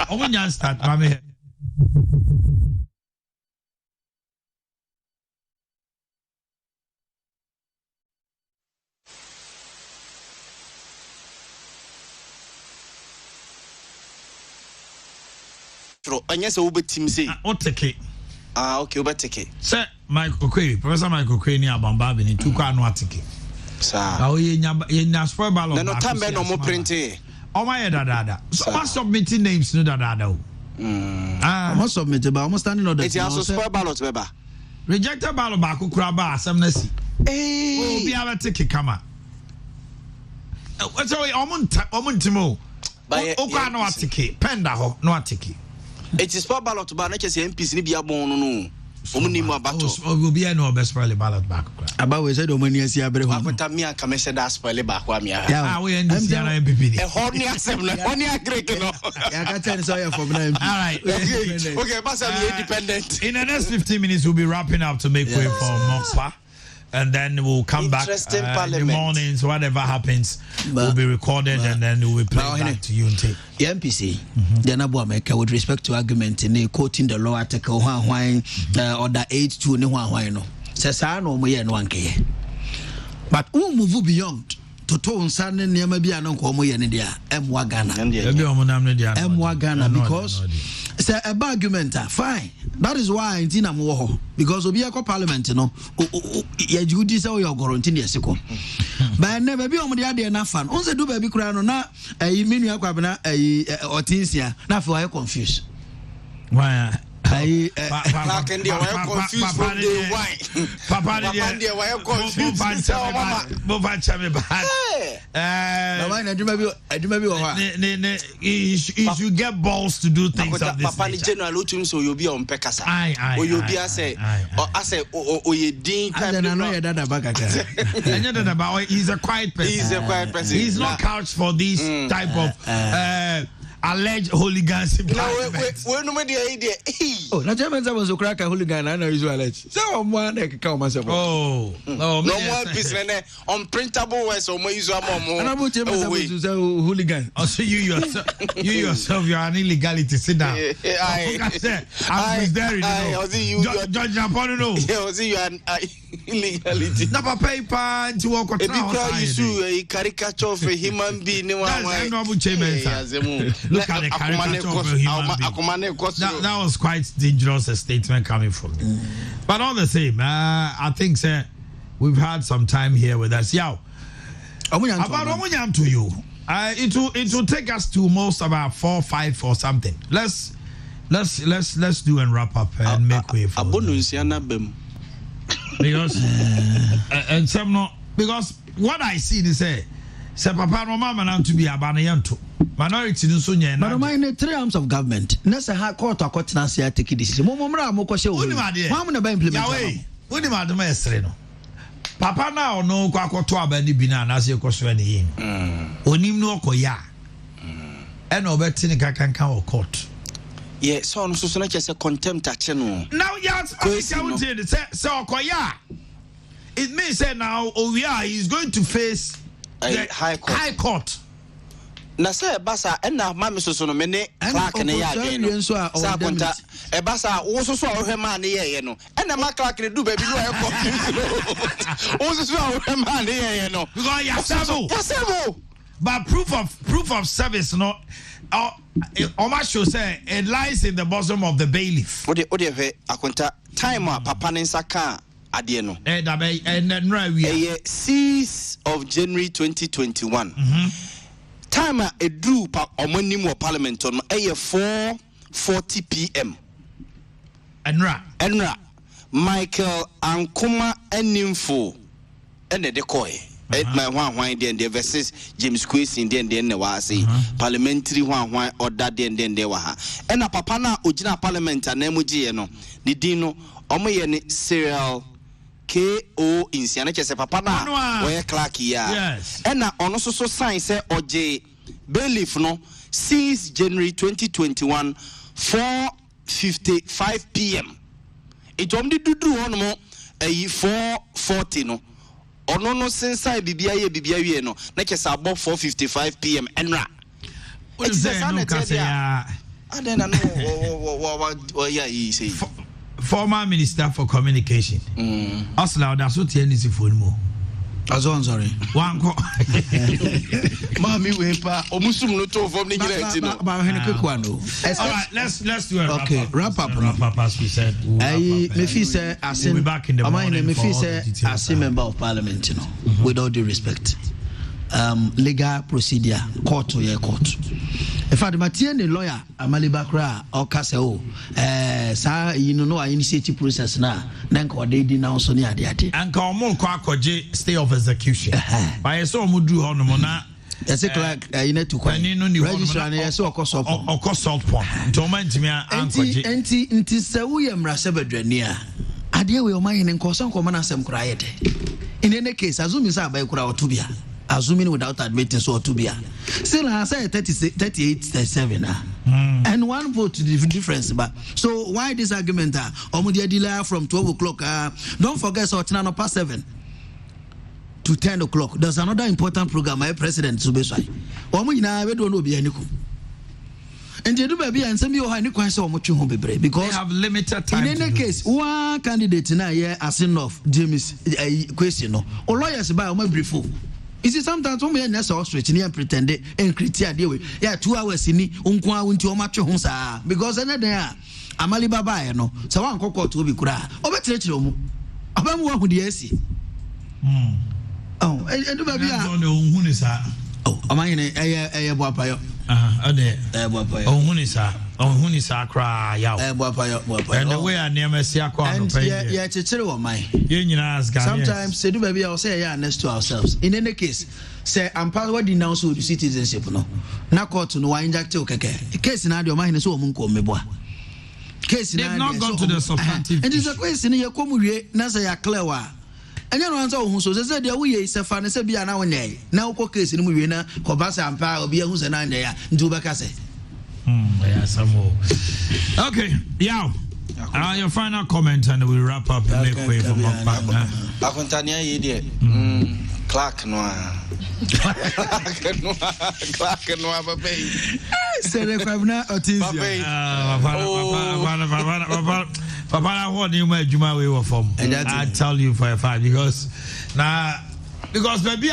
When you start, mama. And yes, over team say. Okay. Okay, over take it. Sir, Michael Quay, Professor Michael Quay, near Bambabi, in 2 car no ticket. Sir, you spoil ballot. No time no more printing. Oh my dada. So must submitting names no dada. Must submit about almost standing on the. It's also spoil ballot, Weber. Rejected ballot back Kuraba, some nasi. Oh, we have a ticket, come on. What's away, Omuntimo? Oka no ticket, Penda no ticket. It is spoil ballot, but not just MPs, Libya born no. Will be no best probably ballot back. About we said Omania see a very hot Tamia Kamesa das probably back. Yeah, we end MPP. A horny assembly, horny Greek. I can tell you from them. All right. Okay, but I'm independent. In the next 15 minutes, we'll be wrapping up to make way for Mokpa. And then we'll come back in the mornings, whatever happens, will be recorded and then we'll be playing back to you and take. The MPC, the Nabu America, with respect to argument in quoting the law article, or the 8-2, no, says I know me and 1K. But who move beyond to tone Sunday near maybe I don't call me in India, M. Ghana, because it's a argument, fine. That is why in Tina Moho, because of your parliament, you know, you deserve your guarantee. But never be on the idea enough fun. Also, do baby crown na a mini aquabana a ortinsia, not for I confused. Why? I can do confused from the wine. Papa, why are confused? You should get balls to do things of this nature. General so you'll be on Pekasa. Or you'll be a say, or I say, or you ding. He's a quiet person. He's not couched for this type of alleged hooligans. We're no idea. Oh, na Germans was a crack a hooligan. I know you alleged. So one come myself. Oh, no more business. Unprintable words or more use more. And I would tell you hooligan. Also, you yourself, you are an illegality. Sit down. I said, I was there. Judge Napoleon. You are illegality. Never paper to walk a caricature of a human being. Look at the caricature of a human being. That was quite dangerous a statement coming from me. But all the same, I think, sir, we've had some time here with us. About Omunyam to you. It will take us to most about 4, 5 or something. Let's do and wrap up and make way for because and some not because what I see they say papa no mama na to be abanayanto minority no so nya na but in 3 arms of government na say high court akotena say take decision momra amokose wo mo na ba implement woni ma adoma esere no papa na ono kwa akoto abani bi na na say koso ne yin onim no okoya e na obeti ne kakanka o court. Yeah, so no so na say contempt ache no. Now yes, say okoya. It means say now Owia is going to face the high court. Na say basa na mama so no me ne clerk ne ya again no. Sa konta e basa wo so ohwe ma ne ye no. Na ma clerk ne du ba bi no e court. Wo so ohwe ma ne ye no. Because yasabo. But proof of service no. Oma show say it lies in the bosom of the bailiff. Ode akonta time papa nsaka ade no. Dabe 6th of January 2021. Time a drew pa omonim wo parliament no 4:40 p.m. Enra Michael Ankuma Enimfo ene de koy. My one then versus James Quasin then ne was say parliamentary one order then they were and a papa na ojina parliament and emuji no ni dino omo ye ni serial KO insiana che se papa na we clerk ya yes and na ono so sign say oje bailiff no 6 January 2021 4:55 p.m. it omdi dudu ono mo 4:40 no ono no sensai bibia wie no na kesa above 4:55 p.m. enra what is that no kasa adena no yeah he say former minister for communication asla that's what he is for mo azon sorry wan ko mami we pa omusum no to form ni nyina ti no ba he no kwano all right let's do it wrap up as we said me feel say asin we back in the morning me feel say as member of parliament you know with all due respect legal procedure court to your court if I matie ne lawyer amaliba kra o kase o sa you know initiative process na nka ode di na so ne ade anka o mo kwa akoje stay of execution by so mo du ho no mo na yes clerk you need to quite register na yes o consult point to man ntimi ankoje enti se wo ye mrase badwani a ade we o man ne nko so nko man asem kra yede in any case azumi say abai kra otubia assuming without admitting so to be still I say 38 37 and 1 vote difference but so why this argument omudia delay from 12 o'clock don't forget so no past 7 to 10 o'clock there's another important program my president so be so omu nyina we don't know be aniku and you do baby and some you have kwan say omotwe ho bebre because they have limited time in any case one candidate na here as enough James question no lawyers by o briefo. You see, sometimes when we are so stretch and pretend and critique deal with 2 hours in unkwa unti o match hon sa because na there amali baba no so wan kokko to bi kura obetirechire mu abamu wa hudi esi oh edu ba bia ohun sa oh amanye eye bo apayo ade bo apayo ohun sa kra yaw bo apayo and the way I never see akwa no pay yeah chechire wo man ye nyina as Ghanaians sometimes edu ba bia o say yeah next to ourselves in any case say am part what denounce the citizenship no na court no wa inject o keke case na de o man so o mun ko mebo case na they've not gone to the substantive and it's a question ye komu wie na say ya clear wa anya no answer ohun so say de wo ye sefa ne say bia na wonye na wo case ni mu wie na ko ba say ampa obi ehun say na nya ya ndu ba ka say yeah some more okay yeah your final comment and we'll wrap up and make way for back akontania ye de clerk no clerk no baby say the kwabna otizia papa what you my juma we were from I tell you for a fact because baby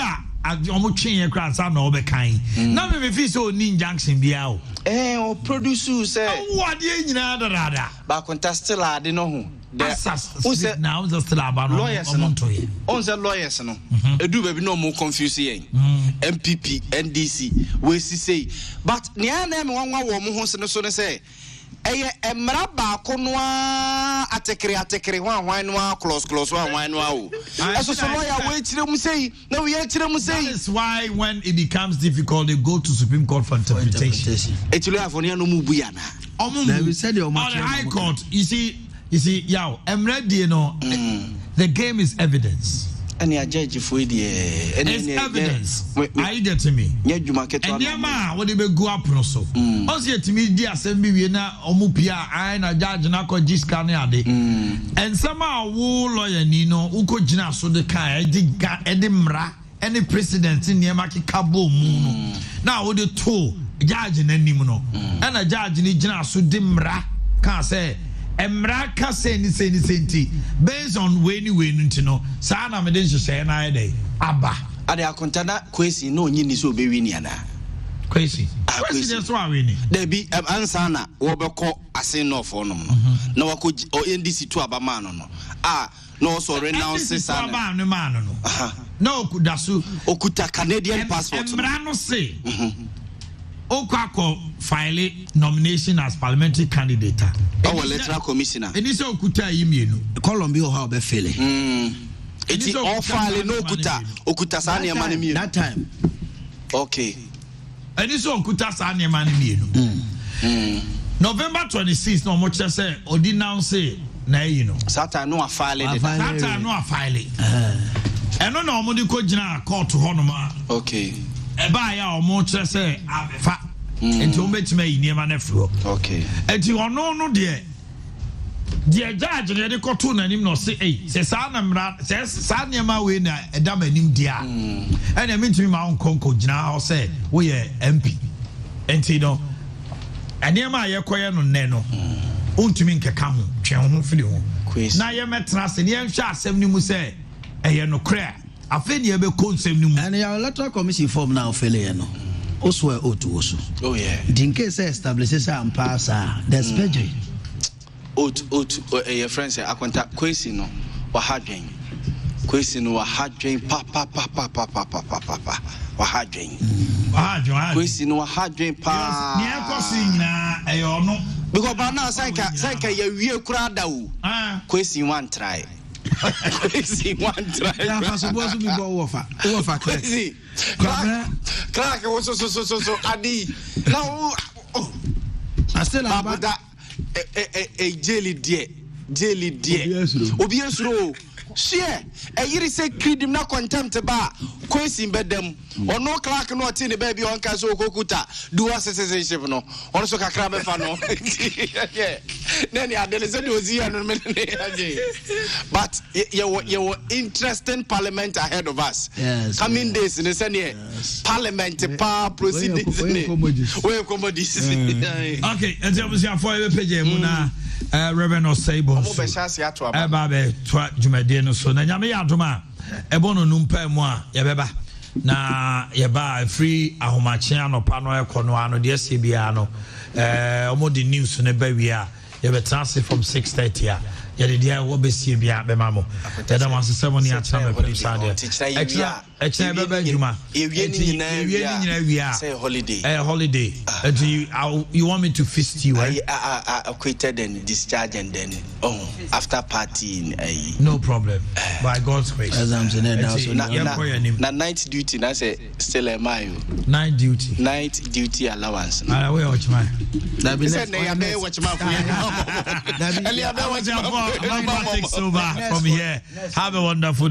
omo twen kra sa na obekan na me fi so ni injunction bia o o produce say what dey nyina da ba contest still ade no ho now just still about lawyers no on say lawyers no edu baby no mo confuse yen MPP NDC we say but ne na me wanwa wo mo ho se no so ne say eye emra ba ko no atekere hwan no close hwan no o eso so lawyer we kire mu say na we kire mu say that's why when it becomes difficult they go to Supreme Court for interpretation actually afonia no mu bu ya na we said your High Court you see yaw emra no the game is evidence. Any a judge for the evidence. Are you getting me? Yeah, Jumaket. And yeah, ma, what they be go up no so. Also, to me, dear, send me na omupia. I na judge na ko jiskane ade. And somehow, wo lawyer Nino, uko jina so the kai edimra any precedent in Yamaki Kabo Muno. Now, what the two judge in any muno, and a judge in jina so dimra can say. Emraka say ni senti based on when ntino sa na me den hye na ide aba ade akontana kwesi no nyi ni so be wini ana kwesi dey so awini there be answer na wo be ko ase no for no na wako NDC to aba man no no so renounce sana aba no man no no okudasu okuta Canadian passport emra no say Okako file nomination as parliamentary candidate. Electoral commissioner. Eni se okuta yimienu. Colombia how be feeling. Eti all file no okuta sa na ma mienu. That time. Okay. Eni se okuta sa na ma mienu. November 26 no mo che say ordinance na Satan no a file it. Satan no a file. Eno na omo di ko gina court ho no ma. Okay. Eba ya omo che say abefa enti o metima yi niema na fro okay enti ono no de judge de koto nanim no say se sa na mra se sa niema we na edam anim dia ena mentimi ma onkonko gina ho say we ye MP enti no eniema ye koye no ne no ontumi nkeka ho twen ho fili ho na ye metra se ne hwa asem ni mu say eye no kra afeni ebe consem ni mu and your electoral commission form now failure no also also oh yeah in case establishes and pass there's perjury your friend say akwanta kwesi no wa hadwen pa wa hadwen kwesi no wa hadwen pa ni ekosi nyina eyo no because ba na say ka ya wie kura da wo kwesi one try Crazy one try. Yeah, supposed to be go over crazy. Crack was so Adi. Now I still have that a jelly dear. Obiesro. Share a yiri say kidim na contempt ba kwesi bedem ono clerk no ati ne baby on ka so kokuta dual citizenship no ono so kakra be fa no yeah nani adele say ozi anu me but you interesting parliament ahead of us yes, coming days in the parliament pa proceedings we commodities okay and you see for e page mu na Reverend Osebo Ebabe twa jumade no so na nyame yadoma ebono numpa mu a yebeba na yeba free ahomache anopa no ekono ano de sebia no omo the news ne ba wi a yebetranse from 6:30 a yede dia wo besie bia be mamo yeda man ceremony a chama police ade extra beba juma ewie ni nyina wi a say holiday holiday you want me to feast you I acquitted and discharged and then after partying no problem by God's grace as I'm saying now so na night duty na say still a mile night duty allowance na we watch man na be say na be watch man for you I'm going to take over from here. Have a wonderful day.